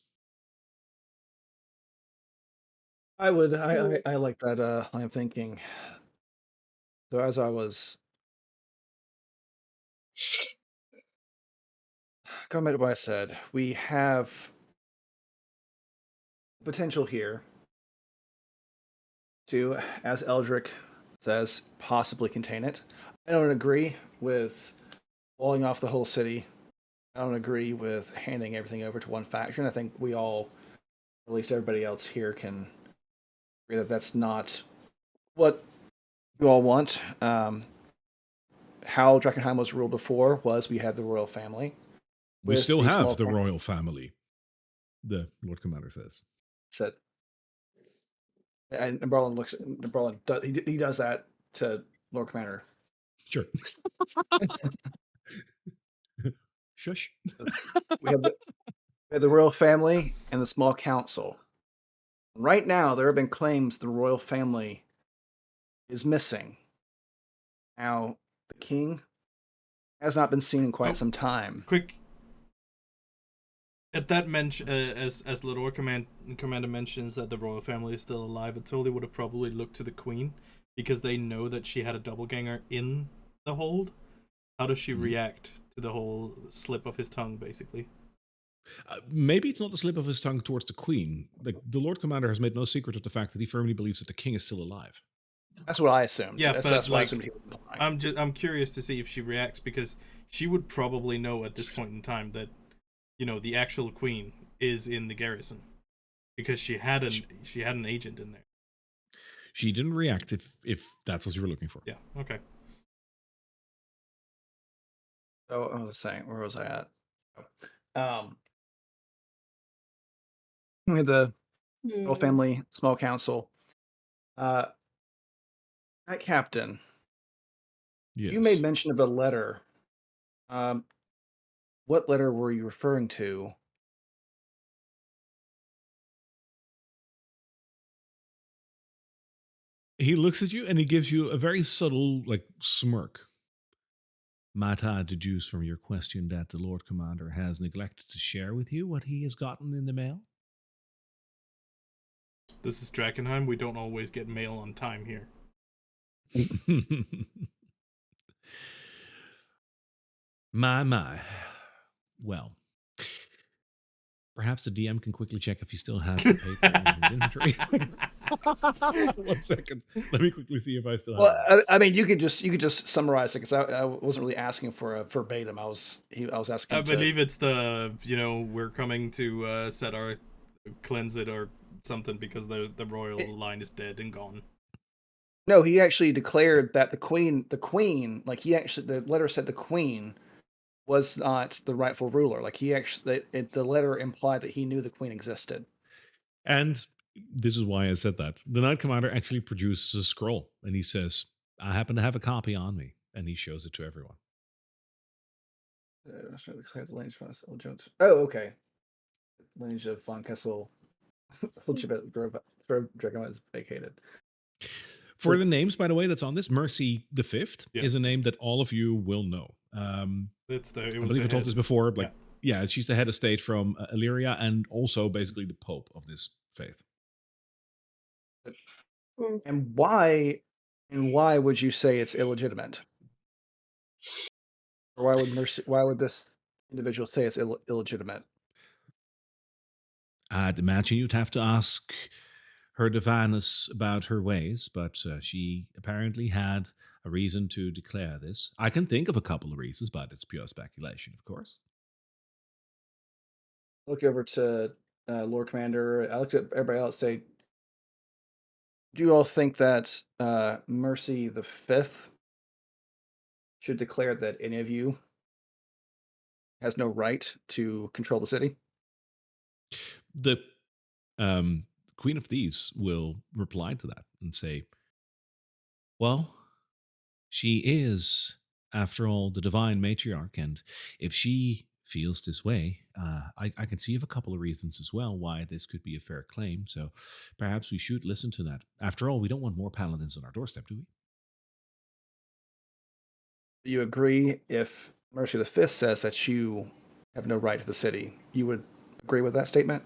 I like that line of thinking. So as I was going back to what I said, we have potential here to, as Eldrick says, possibly contain it. I don't agree with walling off the whole city. I don't agree with handing everything over to one faction. I think we all, at least everybody else here, can agree that that's not what you all want. How Drakkenheim was ruled before was we had the royal family. We with still the small have the town- royal family, the Lord Commander says. Said, and Berlin looks. Berlin he does that to Lord Commander. Sure. Shush. We have the royal family and the small council. Right now, there have been claims the royal family is missing. Now, the king has not been seen in quite some time. Quick. At that mention, as Lord Commander mentions that the royal family is still alive, I totally would have probably looked to the queen because they know that she had a doppelganger in the hold. How does she react to the whole slip of his tongue, basically? Maybe it's not the slip of his tongue towards the queen. Like the Lord Commander has made no secret of the fact that he firmly believes that the king is still alive. That's what I assumed. Yeah, that's but what I like, assumed he would imply. I'm curious to see if she reacts because she would probably know at this point in time that, you know, the actual queen is in the garrison because she had an agent in there. She didn't react if that's what you were looking for. Yeah. Okay. So I was saying, where was I at? We had the royal family, small council. That captain, Yes. you made mention of a letter. What letter were you referring to? He looks at you and he gives you a very subtle, like, smirk. Might I deduce from your question that the Lord Commander has neglected to share with you what he has gotten in the mail? This is Drakkenheim. We don't always get mail on time here. My. Well, perhaps the DM can quickly check if he still has the paper in his inventory. 1 second. Let me quickly see if I still have Well, it. I mean, you could just summarize it because I wasn't really asking for a verbatim. I was asking. I believe it's the, you know, we're coming to set our cleanse it or something because the royal line is dead and gone. No, he actually declared that the queen, like the letter said the queen was not the rightful ruler. Like the letter implied that he knew the queen existed. And this is why I said that. The Knight Commander actually produces a scroll and he says, I happen to have a copy on me. And he shows it to everyone. Oh, okay. Lineage of von Kessel, Dragon is vacated. For the names, by the way, that's on this, Mercy the Fifth Yeah. is a name that all of you will know. I believe I told this before, but yeah, she's the head of state from Illyria and also basically the Pope of this faith. And why would you say it's illegitimate? Or why would this individual say it's illegitimate? I'd imagine you'd have to ask her divineness about her ways, but she apparently had a reason to declare this. I can think of a couple of reasons, but it's pure speculation, of course. Look over to Lord Commander. I looked at everybody else. Say, do you all think that Mercy the Fifth should declare that any of you has no right to control the city? The Queen of Thieves will reply to that and say, well, she is, after all, the divine matriarch, and if she feels this way, I can see of a couple of reasons as well why this could be a fair claim. So perhaps we should listen to that. After all, we don't want more paladins on our doorstep, do we? Do you agree if Mercy the Fifth says that you have no right to the city? You would agree with that statement?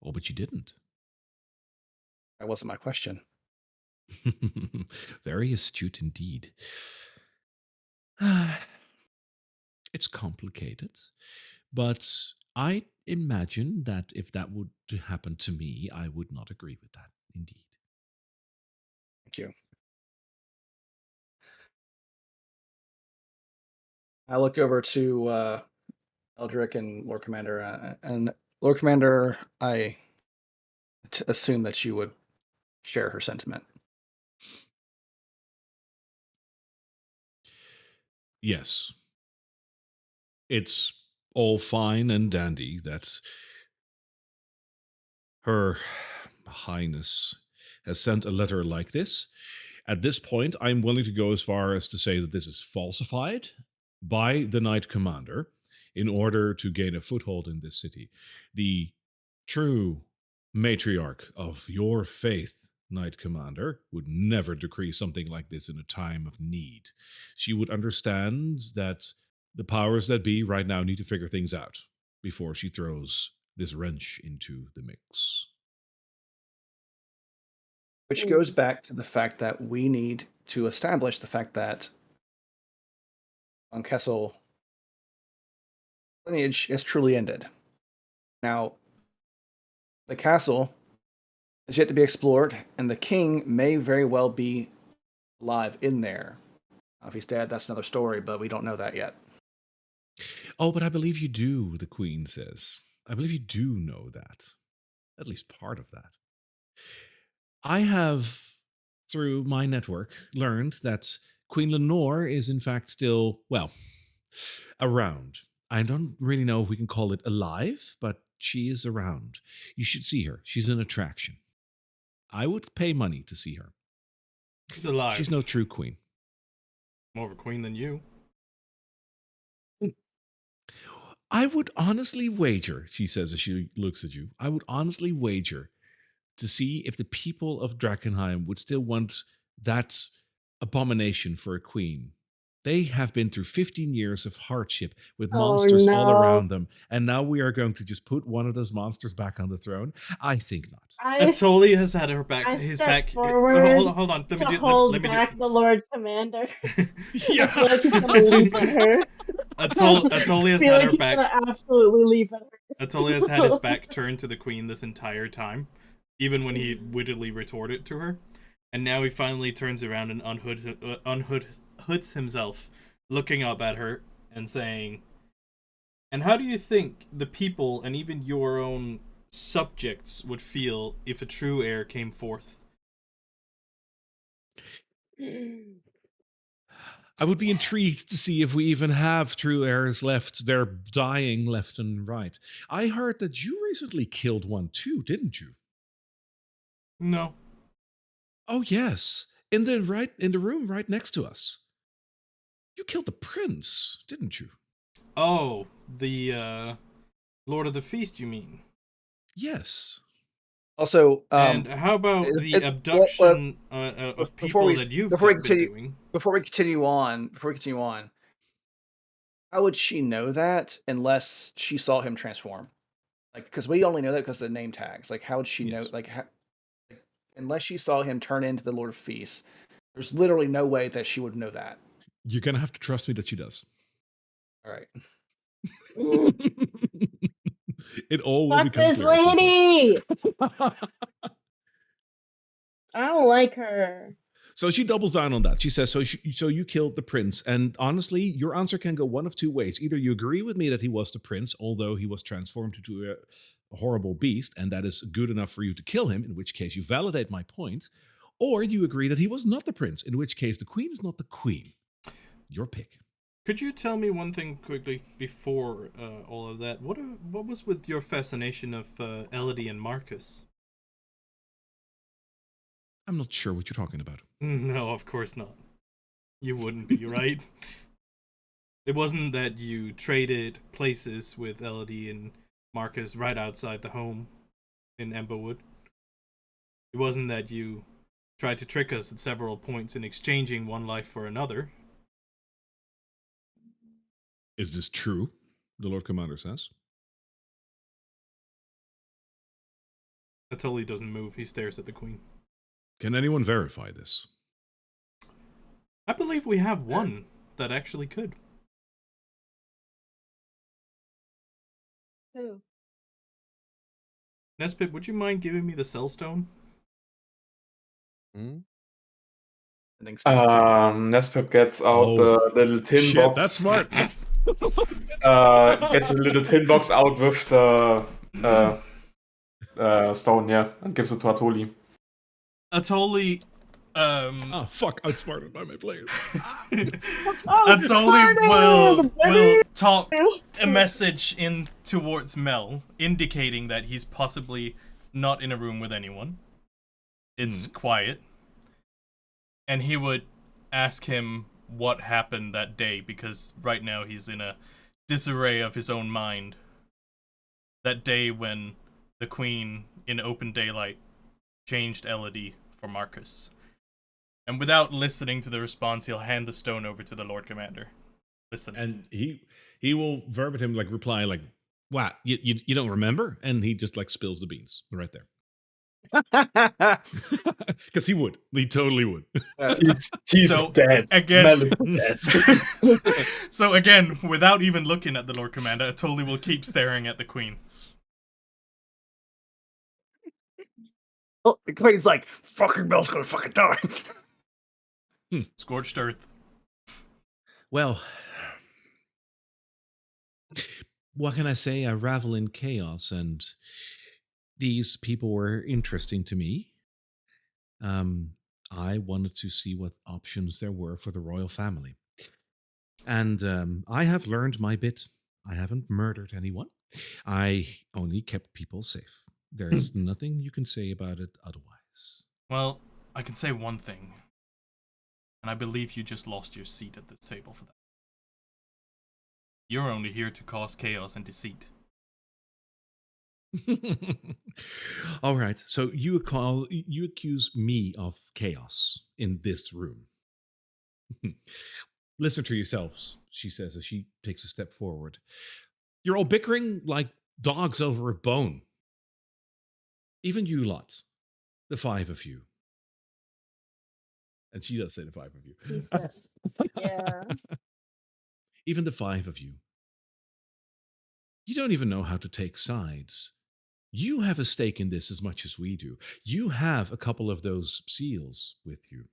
Oh, but you didn't. That wasn't my question. Very astute indeed. It's complicated, but I imagine that if that would happen to me, I would not agree with that, indeed. Thank you. I look over to Eldrick and Lord Commander. And Lord Commander, I assume that you would share her sentiment. Yes. It's all fine and dandy that Her Highness has sent a letter like this. At this point, I'm willing to go as far as to say that this is falsified by the Knight Commander in order to gain a foothold in this city. The true matriarch of your faith, Knight Commander, would never decree something like this in a time of need. She would understand that the powers that be right now need to figure things out before she throws this wrench into the mix. Which goes back to the fact that we need to establish the fact that Von Kessel lineage has truly ended. Now, the castle is yet to be explored, and the king may very well be alive in there. Now, if he's dead, that's another story, but we don't know that yet. Oh, but I believe you do, the Queen says. I believe you do know that. At least part of that. I have, through my network, learned that Queen Lenore is in fact still, well, around. I don't really know if we can call it alive, but she is around. You should see her. She's an attraction. I would pay money to see her. She's alive. She's no true queen. More of a queen than you. I would honestly wager, she says as she looks at you, I would honestly wager to see if the people of Drakkenheim would still want that abomination for a queen. They have been through 15 years of hardship with monsters all around them, and now we are going to just put one of those monsters back on the throne? I think not. Atoli has had her back. His back. Forward Hold on. Let me do. Hold let me back the Lord Commander. Yeah. I feel like he's gonna leap at her. Atoli has had her back. Gonna absolutely leap at her. Atoli has had his back turned to the queen this entire time, even when he wittily retorted to her, and now he finally turns around and unhoods himself, looking up at her and saying, "And how do you think the people and even your own subjects would feel if a true heir came forth?" I would be intrigued to see if we even have true heirs left. They're dying left and right. I heard that you recently killed one too, didn't you? No. Oh yes, in the room right next to us. You killed the prince, didn't you? Oh, the Lord of the Feast, you mean? Yes. Also, and how about the abduction of people that you've been doing? Before we continue on, how would she know that unless she saw him transform? Like, because we only know that because of the name tags. Like, how would she know? Like, unless she saw him turn into the Lord of Feast, there's literally no way that she would know that. You're gonna have to trust me that she does. All right. It all will Fuck become this clear. lady! I don't like her. So she doubles down on that. She says, so you killed the prince. And honestly, your answer can go one of two ways. Either you agree with me that he was the prince, although he was transformed into a horrible beast, and that is good enough for you to kill him, in which case you validate my point, or you agree that he was not the prince, in which case the queen is not the queen. Your pick. Could you tell me one thing quickly before all of that? What was with your fascination of Elodie and Marcus? I'm not sure what you're talking about. No, of course not. You wouldn't be, right? It wasn't that you traded places with Elodie and Marcus right outside the home in Emberwood. It wasn't that you tried to trick us at several points in exchanging one life for another. Is this true? The Lord Commander says. Atoli doesn't move. He stares at the queen. Can anyone verify this? I believe we have one that actually could. Who? Nespit, would you mind giving me the cellstone? Nespip gets out the little tin box. That's smart. Gets a little tin box out with the stone, yeah, and gives it to Atoli. Atoli, Oh fuck! Outsmarted by my players. Atoli will talk a baby. message in towards Mel, indicating that he's possibly not in a room with anyone. It's quiet, and he would ask him what happened that day, because right now he's in a disarray of his own mind. That day when the Queen, in open daylight, changed Elodie for Marcus. And without listening to the response, he'll hand the stone over to the Lord Commander. Listen. And he will verbatim like reply like, "What? You don't remember?" And he just like spills the beans right there. Because he would. He totally would. He's So, dead. again- Mel is dead. So again, without even looking at the Lord Commander, Atoli will keep staring at the Queen. Oh, the Queen's like, fucking Mel's gonna fucking die. Scorched earth. Well, what can I say? I ravel in chaos, and these people were interesting to me. I wanted to see what options there were for the royal family. And I have learned my bit. I haven't murdered anyone. I only kept people safe. There's nothing you can say about it otherwise. Well, I can say one thing. And I believe you just lost your seat at this table for that. You're only here to cause chaos and deceit. All right. So you accuse me of chaos in this room. Listen to yourselves, she says as she takes a step forward. You're all bickering like dogs over a bone. Even you lot, the five of you. And she does say the five of you. He said, yeah. Even the five of you. You don't even know how to take sides. You have a stake in this as much as we do. You have a couple of those seals with you.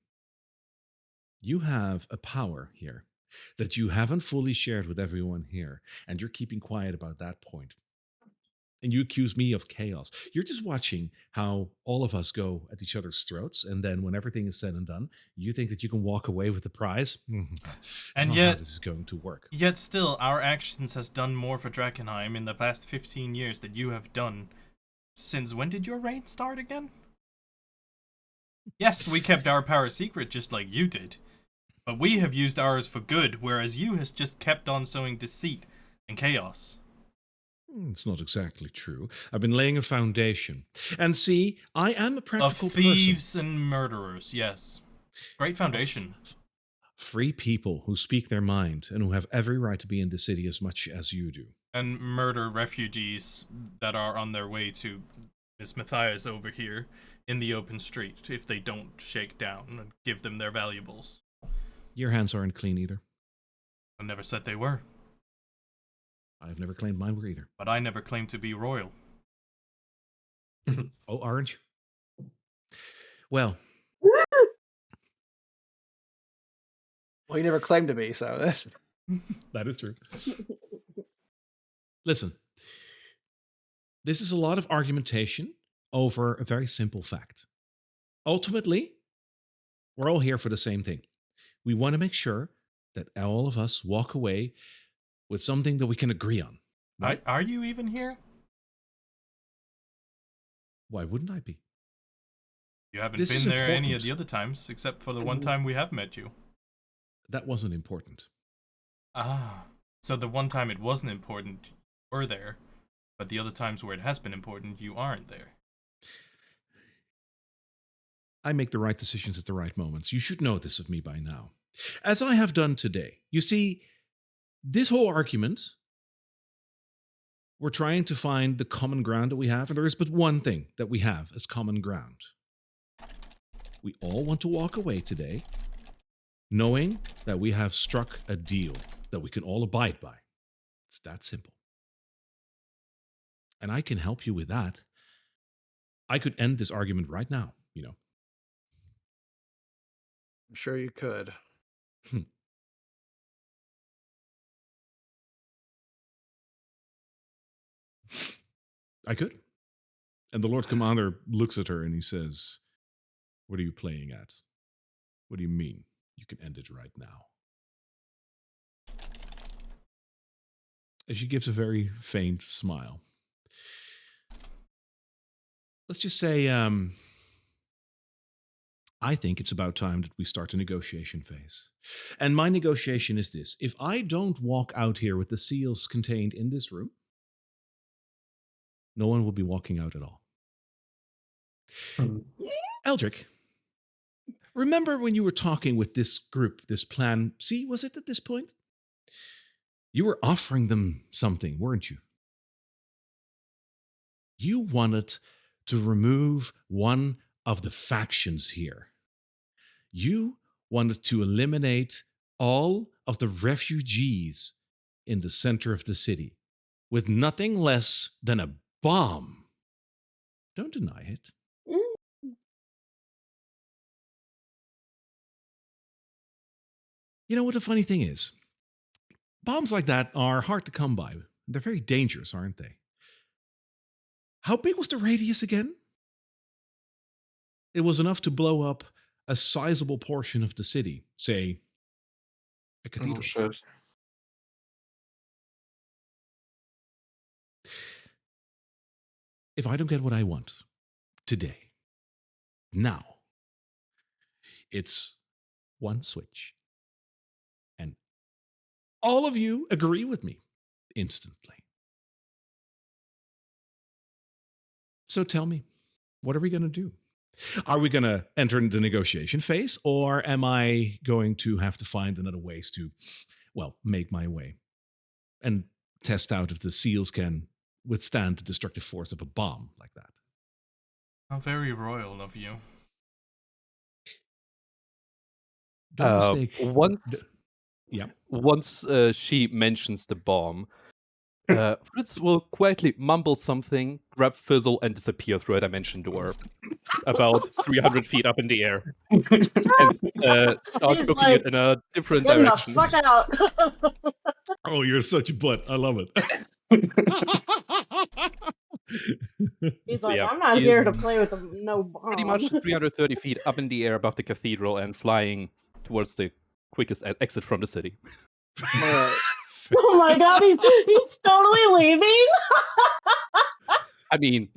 You have a power here that you haven't fully shared with everyone here, and you're keeping quiet about that point. And you accuse me of chaos. You're just watching how all of us go at each other's throats, and then when everything is said and done, you think that you can walk away with the prize? It's And not yet- how this is going to work. Yet still, our actions has done more for Drakkenheim in the past 15 years than you have done. Since when did your reign start again? Yes, we kept our power secret just like you did. But we have used ours for good, whereas you has just kept on sowing deceit and chaos. It's not exactly true. I've been laying a foundation. And see, I am a Of practical thieves person. and murderers, yes. Great foundation. Free people who speak their mind and who have every right to be in the city as much as you do. And murder refugees that are on their way to Miss Matthias over here in the open street if they don't shake down and give them their valuables. Your hands aren't clean either. I never said they were, I've never claimed mine were either. but I never claimed to be royal. Oh, aren't you? Well, Well, he never claimed to be, so that's that is true. Listen, this is a lot of argumentation over a very simple fact. Ultimately, we're all here for the same thing. We want to make sure that all of us walk away with something that we can agree on. Right? Are you even here? Why wouldn't I be? You haven't This been is there any of important. the other times, except for the one time we have met you. That wasn't important. Ah, so the one time it wasn't important, you were there, but the other times where it has been important, you aren't there. I make the right decisions at the right moments. You should know this of me by now. As I have done today. You see, this whole argument, we're trying to find the common ground that we have, and there is but one thing that we have as common ground. We all want to walk away today knowing that we have struck a deal that we can all abide by. It's that simple. And I can help you with that. I could end this argument right now, you know. I'm sure you could. I could. And the Lord Commander looks at her and he says, "What are you playing at? What do you mean? You can end it right now." And she gives a very faint smile. Let's just say, I think it's about time that we start a negotiation phase. And my negotiation is this: if I don't walk out here with the seals contained in this room, no one will be walking out at all. Hmm. Eldrick, remember when you were talking with this group, this plan C, was it at this point? You were offering them something, weren't you? You wanted to remove one of the factions here. You wanted to eliminate all of the refugees in the center of the city with nothing less than a bomb. Don't deny it. Mm. You know what the funny thing is? Bombs like that are hard to come by. They're very dangerous, aren't they? How big was the radius again? It was enough to blow up a sizable portion of the city, say, a Oh cathedral. shit. If I don't get what I want today, now, it's one switch. And all of you agree with me instantly. So tell me, what are we going to do? Are we going to enter into the negotiation phase, or am I going to have to find another ways to, well, make my way and test out if the seals can withstand the destructive force of a bomb like that? How very royal of you. Don't mistake. Once Yeah. once she mentions the bomb, Fritz will quietly mumble something, grab Fizzle, and disappear through a dimension door about 300 feet up in the air, and start He's booking like, it in a different "Get the direction. fuck out!" Oh, you're such a butt. I love it. He's So like, yeah, "I'm not he here is to play with no pretty bomb." much 330 feet up in the air above the cathedral and flying towards the quickest exit from the city. I'm gonna, Oh my god, he's totally leaving. I mean,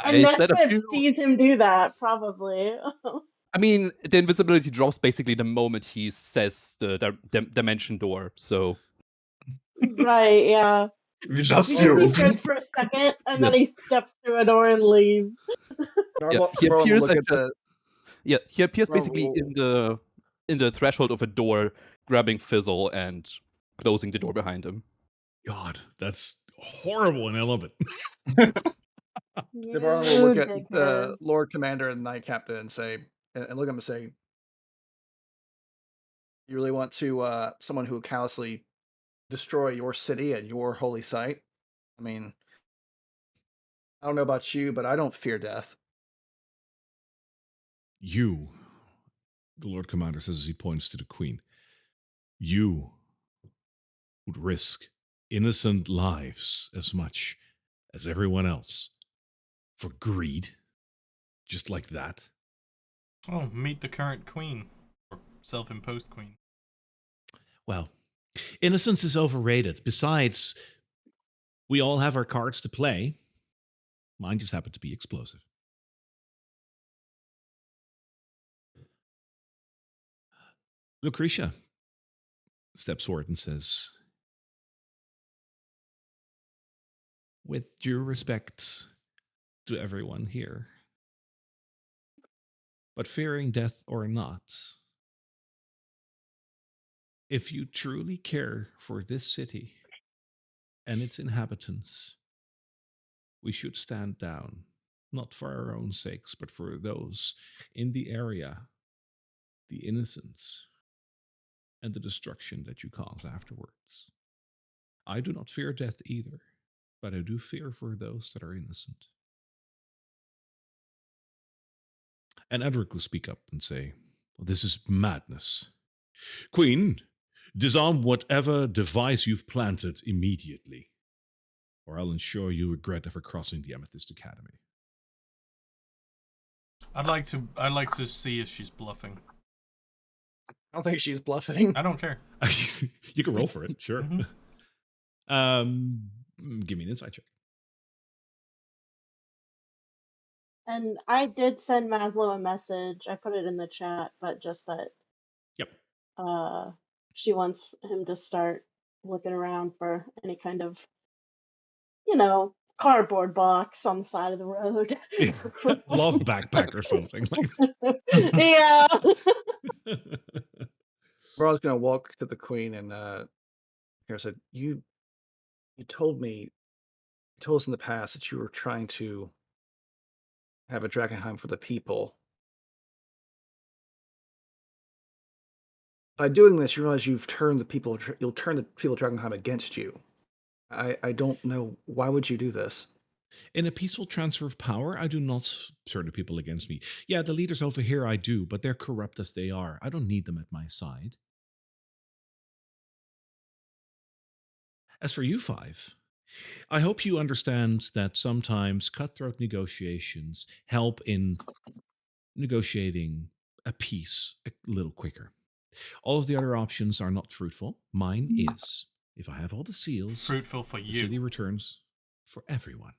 And I said a Nesmith few. sees him do that, probably. I mean, the invisibility drops basically the moment he says the dimension door. So Right, yeah. We just He see can you. see Fritz for a second, and then yes, he steps through a door and leaves. yeah, Narwhal, he Narwhal will appears look and at just the he appears Narwhal basically will- in the threshold of a door, grabbing Fizzle and closing the door behind him. God, that's horrible, and I love it. Navarro will look You at the dickhead. Lord Commander and Knight Captain and say, and look at him and say, "You really want to someone who callously destroy your city and your holy site? I mean, I don't know about you, but I don't fear death." You, the Lord Commander says as he points to the Queen, you would risk innocent lives as much as everyone else for greed, just like that. Oh, meet the current queen. Or self-imposed queen. Well, innocence is overrated. Besides, we all have our cards to play. Mine just happened to be explosive. Lucretia steps forward and says, with due respect to everyone here, but fearing death or not, if you truly care for this city and its inhabitants, we should stand down, not for our own sakes, but for those in the area, the innocents, and the destruction that you cause afterwards. I do not fear death either, but I do fear for those that are innocent. And Edric will speak up and say, well, this is madness. Queen, disarm whatever device you've planted immediately. or I'll ensure you regret ever crossing the Amethyst Academy. I'd like to see if she's bluffing. I don't think she's bluffing. I don't care. You can roll for it, sure. Give me an insight check. And I did send Maslow a message. I put it in the chat, but just that Yep. she wants him to start looking around for any kind of, cardboard box on the side of the road. Lost backpack or something. Yeah. We're gonna walk to the queen and here said, you told us in the past that you were trying to have a Drakkenheim for the people. By doing this, you realize you'll turn the people of Drakkenheim against you. I don't know, why would you do this? In a peaceful transfer of power, I do not turn the people against me. Yeah, the leaders over here I do, but they're corrupt as they are. I don't need them at my side. As for you five, I hope you understand that sometimes cutthroat negotiations help in negotiating a peace a little quicker. All of the other options are not fruitful. Mine is. If I have all the seals, Fruitful for the city you. returns for everyone.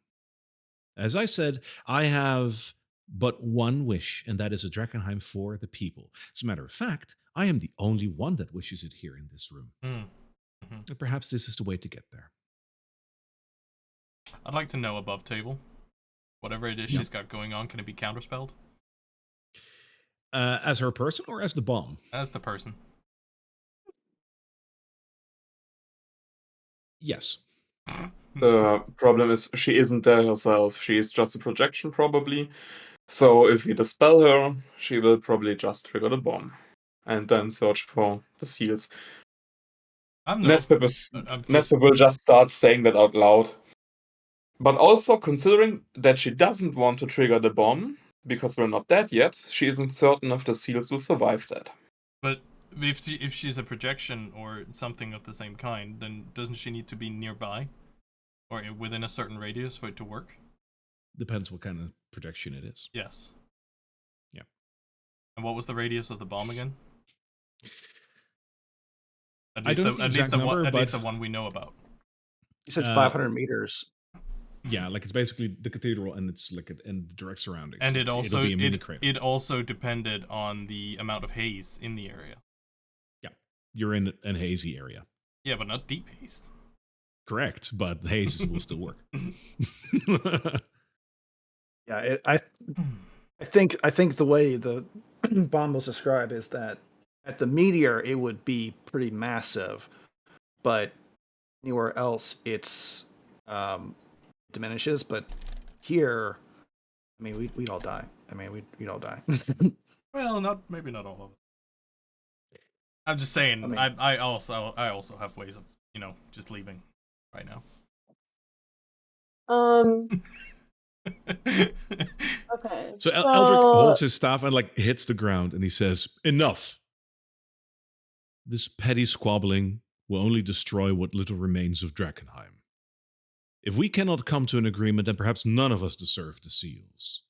As I said, I have but one wish, and that is a Drakkenheim for the people. As a matter of fact, I am the only one that wishes it here in this room. And perhaps this is the way to get there. I'd like to know above table. Whatever it is she's got going on, can it be counterspelled? As her person or as the bomb? As the person. Yes. The problem is she isn't there herself. She is just a projection, probably. So if we dispel her, she will probably just trigger the bomb. And then search for the seals. Nesper will just start saying that out loud. But also, considering that she doesn't want to trigger the bomb, because we're not dead yet, she isn't certain if the seals will survive that. But if she's a projection or something of the same kind, then doesn't she need to be nearby? Or within a certain radius for it to work? Depends what kind of projection it is. Yes. Yeah. And what was the radius of the bomb again? At least the one we know about. You said 500 meters. Yeah, like it's basically the cathedral, and it's like in the direct surroundings. And it'll be a mini crater. It also depended on the amount of haze in the area. Yeah, you're in an hazy area. Yeah, but not deep haze. Correct, but haze will still work. Yeah, I think the way the bomb was described is that at the meteor it would be pretty massive, but anywhere else it's diminishes. But here, I mean, we'd all die. I mean, we'd all die. Well, maybe not all of it. I'm just saying. I mean, I also have ways of just leaving right now. Okay. So Eldrick holds his staff and hits the ground, and he says, "Enough. This petty squabbling will only destroy what little remains of Drakkenheim. If we cannot come to an agreement, then perhaps none of us deserve the seals."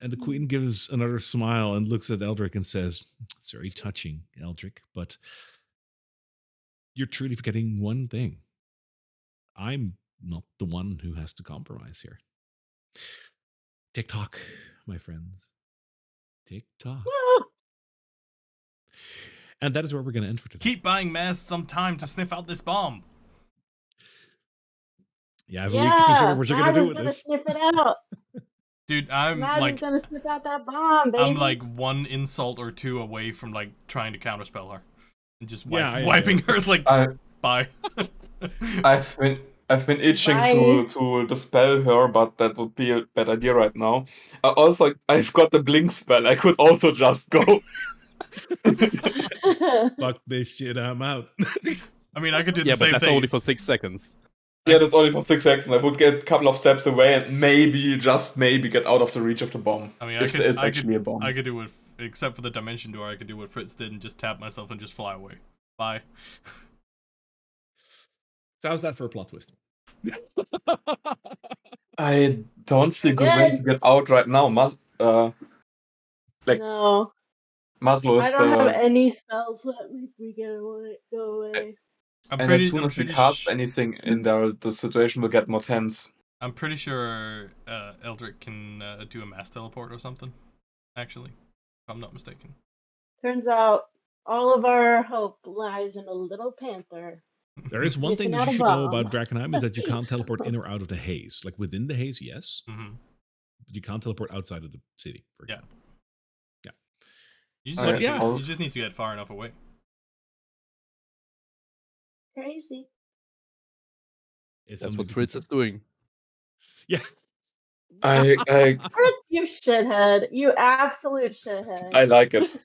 And the queen gives another smile and looks at Eldrick and says, "It's very touching, Eldrick, but you're truly forgetting one thing. I'm not the one who has to compromise here. TikTok, my friends. TikTok." And that is where we're going to end for today. Keep buying Maz some time to sniff out this bomb. Yeah, I have a week to consider what you're going to do with this. Sniff it out. Dude, I'm gonna sniff out that bomb, baby. I'm like one insult or two away from trying to counterspell her. And just wiping her bye. I've been itching to dispel her, but that would be a bad idea right now. Also, I've got the blink spell. I could also just go. Fuck this shit, I'm out. I mean, I could do the same thing. Yeah, but that's only for 6 seconds. Yeah, that's only for 6 seconds. I would get a couple of steps away and maybe, just maybe, get out of the reach of the bomb. I mean, if there is actually a bomb. I could do what, except for the dimension door, I could do what Fritz did and just tap myself and just fly away. Bye. How's that for a plot twist? I don't see a good way to Good. get out right now. Like No, Maslow I is don't have the. any spells that make me go away. And as soon as we cast anything in there, the situation will get more tense. I'm pretty sure Eldrick can do a mass teleport or something. Actually, if I'm not mistaken. Turns out all of our hope lies in a little panther. There is one thing Picking that out you a should know bomb. about Drakkenheim is that you can't teleport in or out of the haze. Like within the haze, yes, Mm-hmm. but you can't teleport outside of the city, for Yeah. example. You But just, yeah. you just need to get far enough away. Crazy. It's That's something what to Fritz consider. is doing. Yeah. I Fritz, you shithead. You absolute shithead. I like it.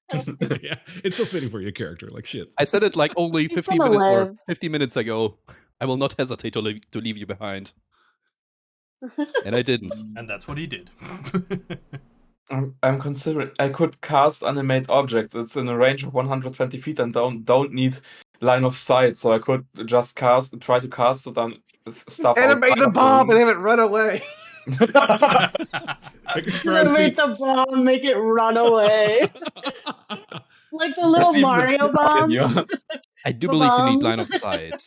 Yeah. It's so fitting for your character. Like shit. I said it like only He's 15 gonna minutes or live. 50 minutes ago. I will not hesitate to leave you behind. And I didn't. And that's what he did. I'm considering I could cast animate objects. It's in a range of 120 feet and don't need line of sight, so I could just try to cast it on stuff Animate outside the of the bomb and room. have it run away. Like a spread Animate feet. the bomb, make it run away. Like the little That's even a Mario bit bombs. idea. I do The believe you need bombs. line of sight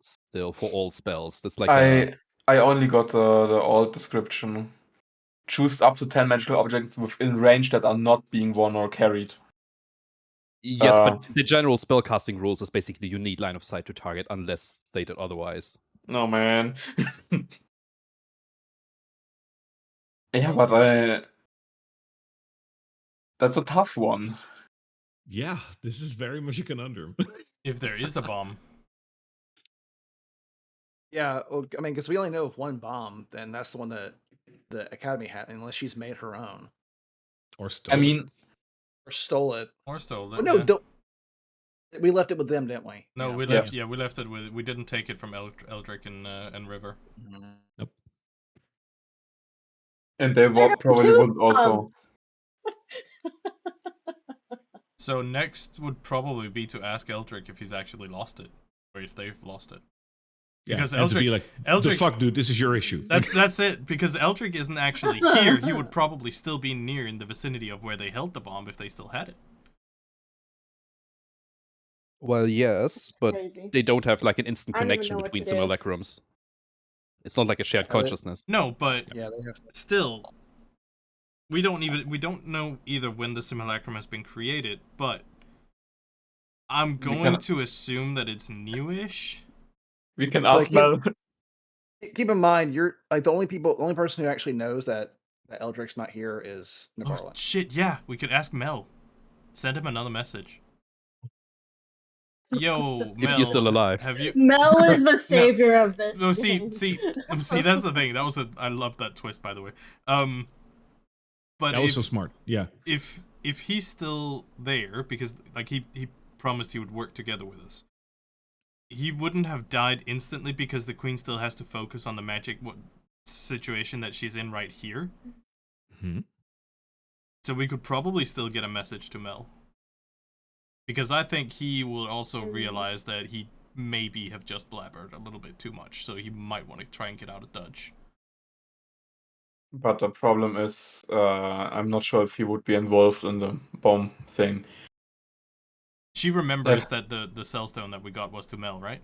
still for all spells. That's like I only got the old description. Choose up to 10 magical objects within range that are not being won or carried. yes, but the general spellcasting rules is basically you need line of sight to target unless stated otherwise. No, man. Yeah, but that's a tough one. Yeah, this is very much a conundrum. If there is a bomb. Yeah, well, I mean, because we only know of one bomb, then that's the one that the Academy had, unless she's made her own. Or stole I mean, or stole it. Or stole it. Well, no, yeah. don't. We left it with them, didn't we? No, Yeah. we left. Yeah, we left it with. We didn't take it from Eldrick and River. Mhm. and they I have probably two wouldn't also. bombs. So next would probably be to ask Eldrick if he's actually lost it, or if they've lost it. Yeah, Because and to be like, the fuck, dude, this is your issue. That's it. Because Eldrick isn't actually here. He would probably still be near in the vicinity of where they held the bomb if they still had it. Well, yes, but Crazy. they don't have like an instant I don't even connection know what between to do. simulacrums. It's not like a shared consciousness. No, but Yeah, they have. still, we don't know either when the simulacrum has been created, but I'm going to assume that it's newish. We can ask Mel. Keep in mind, you're like the only person who actually knows that Eldrick's not here is Navarla. Oh shit! Yeah, we could ask Mel. Send him another message. Yo, If Mel, you're still alive. have you? Mel is the savior of this. No, game. see. That's the thing. That was I love that twist, by the way. But that was so smart. Yeah. If he's still there, because like he promised he would work together with us, he wouldn't have died instantly because the queen still has to focus on the magic situation that she's in right here. Hmm. So we could probably still get a message to Mel. Because I think he will also realize that he maybe have just blabbered a little bit too much, so he might want to try and get out of dodge. But the problem is, I'm not sure if he would be involved in the bomb thing. She remembers that the cell stone that we got was to Mel, right?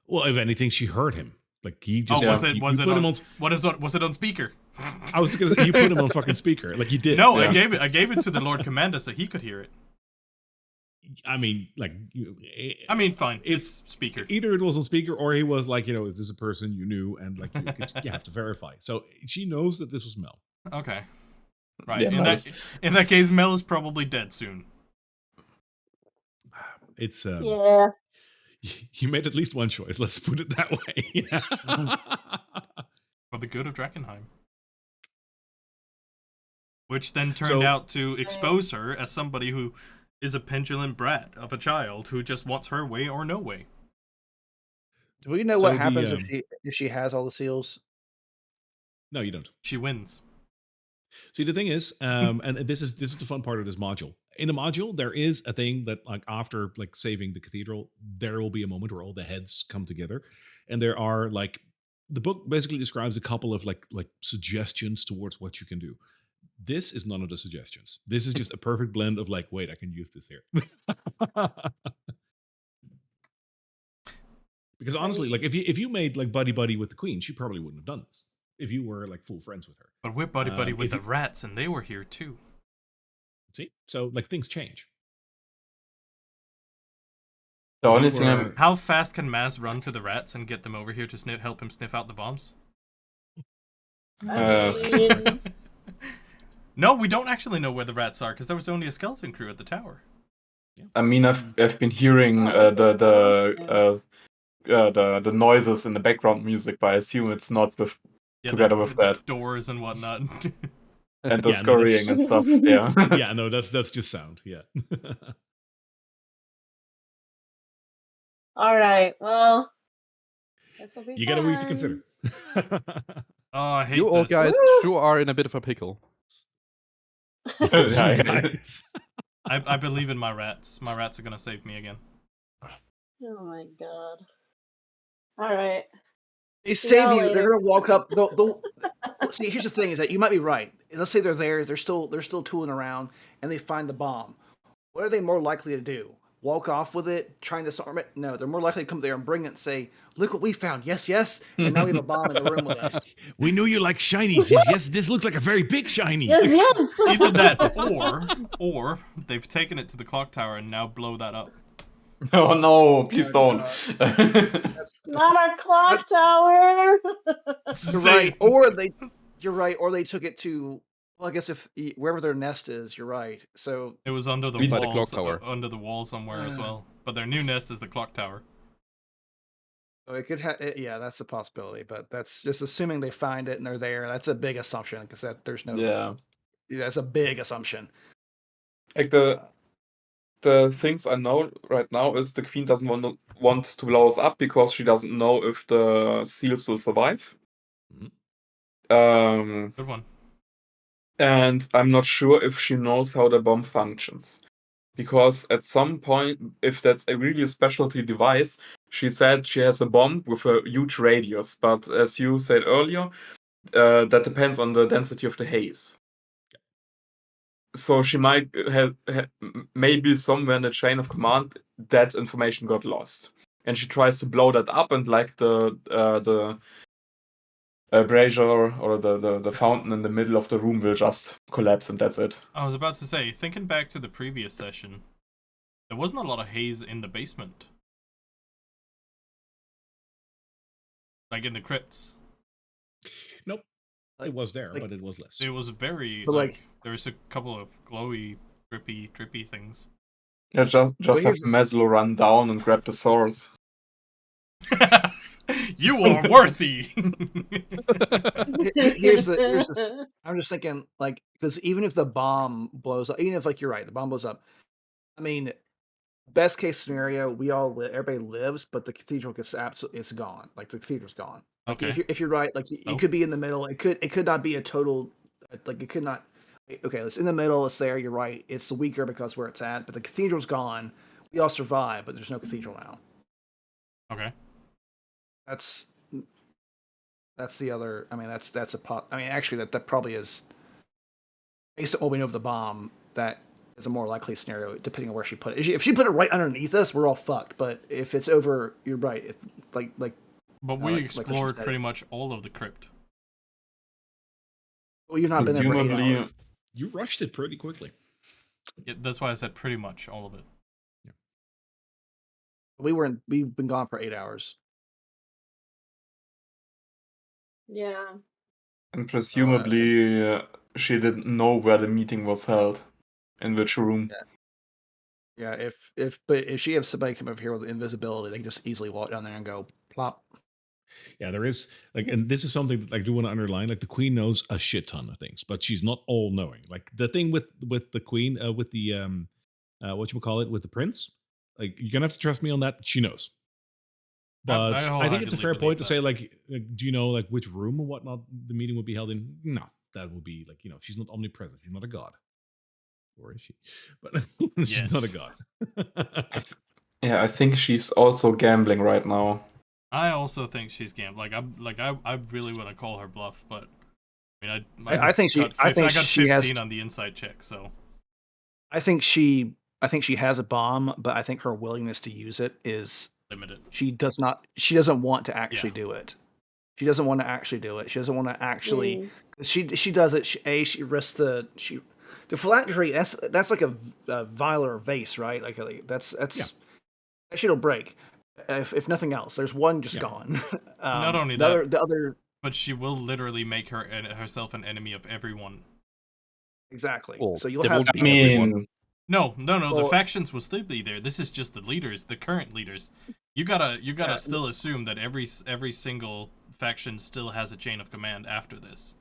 Well, if anything, she heard him. Like he just. Oh, was it on speaker? I was gonna say you put him on fucking speaker, like you did. No, yeah. I gave it to the Lord Commander so he could hear it. I mean, like. Fine. It's speaker. Either it was on speaker or he was like, is this a person you knew? And like you have to verify. So she knows that this was Mel. Okay. Right. Yeah, in that case, Mel is probably dead soon. It's yeah. You made at least one choice. Let's put it that way. For the good of Drakkenheim. Which then turned out to expose her as somebody who is a petulant brat of a child who just wants her way or no way. Do we know what happens if she has all the seals? No, you don't. She wins. See, the thing is, and this is the fun part of this module. in the module, there is a thing that like after like saving the cathedral, there will be a moment where all the heads come together, and there are like the book basically describes a couple of like suggestions towards what you can do. This is none of the suggestions. This is just a perfect blend of like, wait, I can use this here. Because honestly, like if you made like buddy with the queen, she probably wouldn't have done this if you were like full friends with her. But we're buddy with the rats, and they were here too. See, so like things change. The only thing How fast can Maz run to the rats and get them over here to help him sniff out the bombs? No, we don't actually know where the rats are because there was only a skeleton crew at the tower. I mean, I've been hearing the noises in the background music, but I assume it's not together with that doors and whatnot. And the scurrying and stuff. Yeah. Yeah, no, that's just sound. Yeah. All right. Well, this will be you got a week to consider. Oh, I hate you all this. guys sure are in a bit of a pickle. Nice. I believe in my rats. My rats are gonna save me again. Oh my god. All right. They save you. later. They're gonna walk up. They'll see. Here's the thing: is that you might be right. Let's say they're there. They're still tooling around, and they find the bomb. What are they more likely to do? Walk off with it, trying to disarm it? No, they're more likely to come there and bring it and say, "Look what we found! Yes, yes!" And now we have a bomb in the room with us. We knew you like shinies. Yes, yes. This looks like a very big shiny. Yes, yes. Either that, or they've taken it to the clock tower and now blow that up. Oh no! Please don't. Not our clock tower. You're right. Or you're right. Or they took it to. Well, I guess if wherever their nest is, you're right. So it was under the Inside the walls, clock tower. Under the wall somewhere as well. But their new nest is the clock tower. so it could have. Yeah, that's a possibility. But that's just assuming they find it and they're there. That's a big assumption because there's no. Yeah. That's a big assumption. Like the things I know right now is the queen doesn't want to blow us up because she doesn't know if the seals will survive. Good one. And I'm not sure if she knows how the bomb functions. Because at some point, if that's really a specialty device, she said she has a bomb with a huge radius. But as you said earlier, that depends on the density of the haze. So she might have maybe somewhere in the chain of command that information got lost, and she tries to blow that up, and like the brazier or the fountain in the middle of the room will just collapse, and that's it. I was about to say, thinking back to the previous session, there wasn't a lot of haze in the basement, like in the crypts. Nope. It was there, but it was less. It was very But there was a couple of glowy, drippy things. Yeah, just have Maslow run down and grab the sword. You are worthy. here's the. I'm just thinking, like, because even if the bomb blows up, even if, like, you're right, the bomb blows up. I mean, best case scenario, everybody lives, but the cathedral gets absolutely, it's gone. Like the cathedral's gone. Like, Okay. if you're right, like you could be in the middle. It could not be a total. Like it could not. Okay, it's in the middle. It's there. You're right. It's weaker because where it's at, but the cathedral's gone. We all survive, but there's no cathedral now. Okay. That's the other. I mean, that's a pot. I mean, actually, that probably is. Based on what we know of the bomb, that is a more likely scenario, depending on where she put it. If she put it right underneath us, we're all fucked. But if it's over, you're right. If, like. But we explored pretty much all of the crypt. Well, you've not been there for 8 hours. You rushed it pretty quickly. Yeah, that's why I said pretty much all of it. Yeah. We've been gone for 8 hours. Yeah. And presumably she didn't know where the meeting was held, in which room. Yeah, if she has somebody come over here with invisibility, they can just easily walk down there and go plop. Yeah, there is like, and this is something that I do want to underline. Like the queen knows a shit ton of things, but she's not all knowing. Like the thing with the queen, with the whatchamacallit, with the prince, like you're gonna have to trust me on that. She knows. But I think it's a fair point to say, like, do you know like which room or whatnot the meeting would be held in? No, that would be like, she's not omnipresent. She's not a god. Or is she? But she's not a god. I think she's also gambling right now. I also think she's gambling. I really want to call her bluff, but I mean, I think she. I think I got she 15 has. on the insight check, so I think she has a bomb, but I think her willingness to use it is limited. She doesn't want to actually Yeah. do it. She doesn't want to actually do it. She doesn't want to actually. She does it. She risks the phylactery. That's like a vial or a vase, right? Like that's that shit'll break. If nothing else, there's one just gone. Not only the that, other, but she will literally make herself an enemy of everyone. exactly. Well, So you'll there have. won't be everyone. No. The Well- factions will still be there. This is just the leaders, the current leaders. You gotta still assume that every single faction still has a chain of command after this.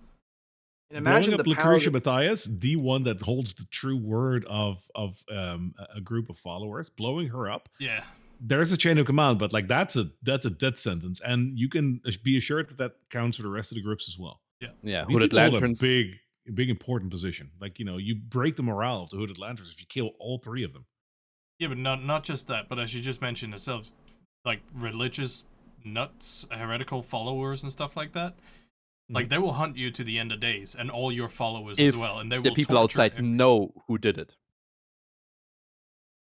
And imagine Blowing up the Lucretia paladin. Matthias, the one that holds the true word of a group of followers, blowing her up. Yeah. There's a chain of command, but like that's a death sentence, and you can be assured that counts for the rest of the groups as well. Yeah, These Hooded people hold Lanterns. a big important position. Like you break the morale of the Hooded Lanterns if you kill all three of them. Yeah, but not just that, but as you just mentioned yourself, like religious nuts, heretical followers and stuff like that. Like they will hunt you to the end of days, and all your followers If as well, and they the will people torture outside everyone. know who did it.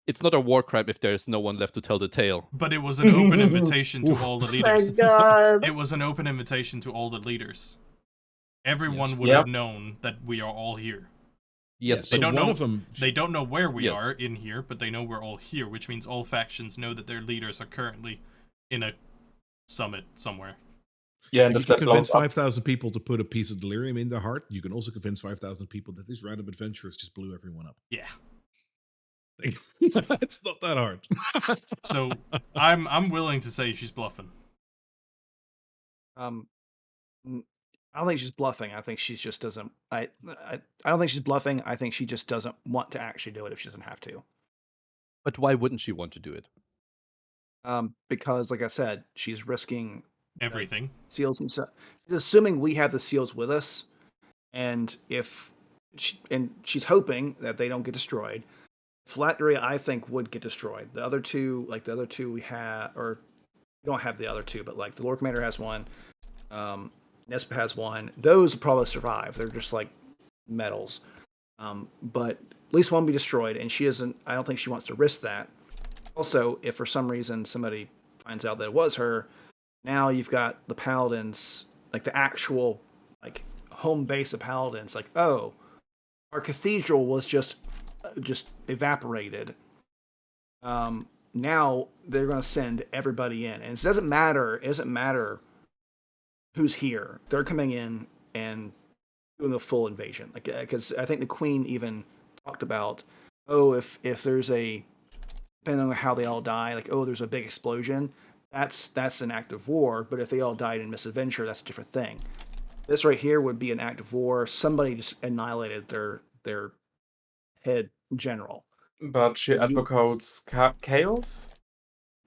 It's not a war crime if there's no one left to tell the tale. But it was an open invitation to all the leaders. Thank God. It was an open invitation to all the leaders. Everyone Yes. would Yep. have known that we are all here. Yes, They so don't one know. of them. They don't know where we Yes. are in here, but they know we're all here, which means all factions know that their leaders are currently in a summit somewhere. Yeah, and If if you that can blows convince up, 5,000 people to put a piece of delirium in their heart, you can also convince 5,000 people that these random adventurers just blew everyone up. Yeah. It's not that hard. So I'm willing to say she's bluffing. I don't think she's bluffing. I think she just doesn't. I don't think she's bluffing. I think she just doesn't want to actually do it if she doesn't have to. but why wouldn't she want to do it? Because, like I said, she's risking Everything. seals and stuff. Assuming we have the seals with us, and she's hoping that they don't get destroyed. Phylactery, I think, would get destroyed. The other two we have, or we don't have the other two, but like the Lord Commander has one. Nespa has one. Those will probably survive. They're just like metals. But at least one will be destroyed, and she isn't. I don't think she wants to risk that. Also, if for some reason somebody finds out that it was her, now you've got the paladins, like the actual like home base of paladins. Like, oh, our cathedral was just evaporated. Now they're going to send everybody in, and it doesn't matter who's here. They're coming in and doing the full invasion. Like, because I think the queen even talked about, oh, if there's a, depending on how they all die, like, oh, there's a big explosion. That's an act of war. But if they all died in misadventure, that's a different thing. This right here would be an act of war. Somebody just annihilated their head general. but she advocates chaos.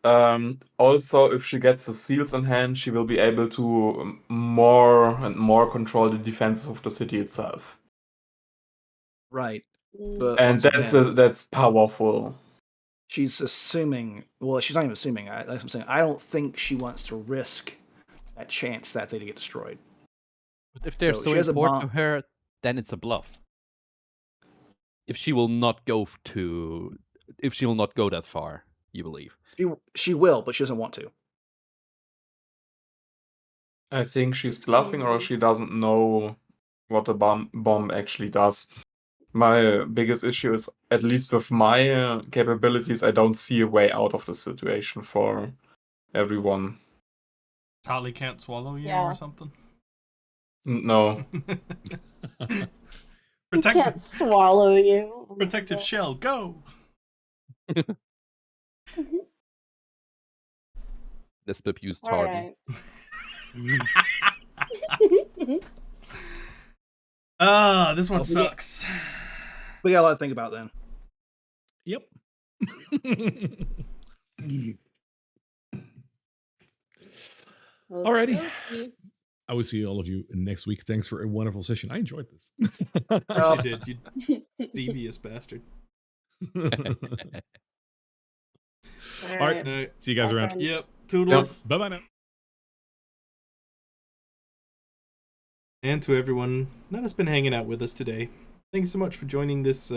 Also, if she gets the seals in hand, she will be able to more and more control the defenses of the city itself. Right. Mm. But And once again, that's powerful. she's assuming. Well, she's not even assuming. That's what I'm saying. I don't think she wants to risk that chance that they get destroyed. But if they're So so she has a important to bomb- her, then it's a bluff. If she will not go that far, you believe. She will, but she doesn't want to. I think she's bluffing, or she doesn't know what the bomb actually does. My biggest issue is, at least with my capabilities, I don't see a way out of the situation for everyone. Tali can't swallow you Yeah. or something. No. He can't swallow you. Oh my Protective God. shell, go. The spip used All target. right. This one Oh, sucks. We got a lot to think about then. Yep. Alrighty. Okay. I will see all of you next week. Thanks for a wonderful session. I enjoyed this. Of course you did. Devious bastard. All All right. right. See you guys Bye, around. friends. Yep. Toodles. Bye bye now. And to everyone that has been hanging out with us today, thanks so much for joining this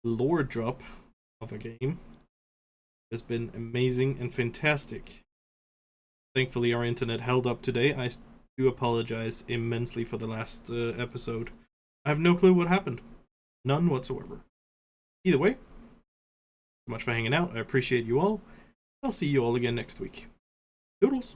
lore drop of a game. It's been amazing and fantastic. Thankfully, our internet held up today. I do apologize immensely for the last episode. I have no clue what happened. None whatsoever. Either way, so much for hanging out. I appreciate you all. I'll see you all again next week. Doodles.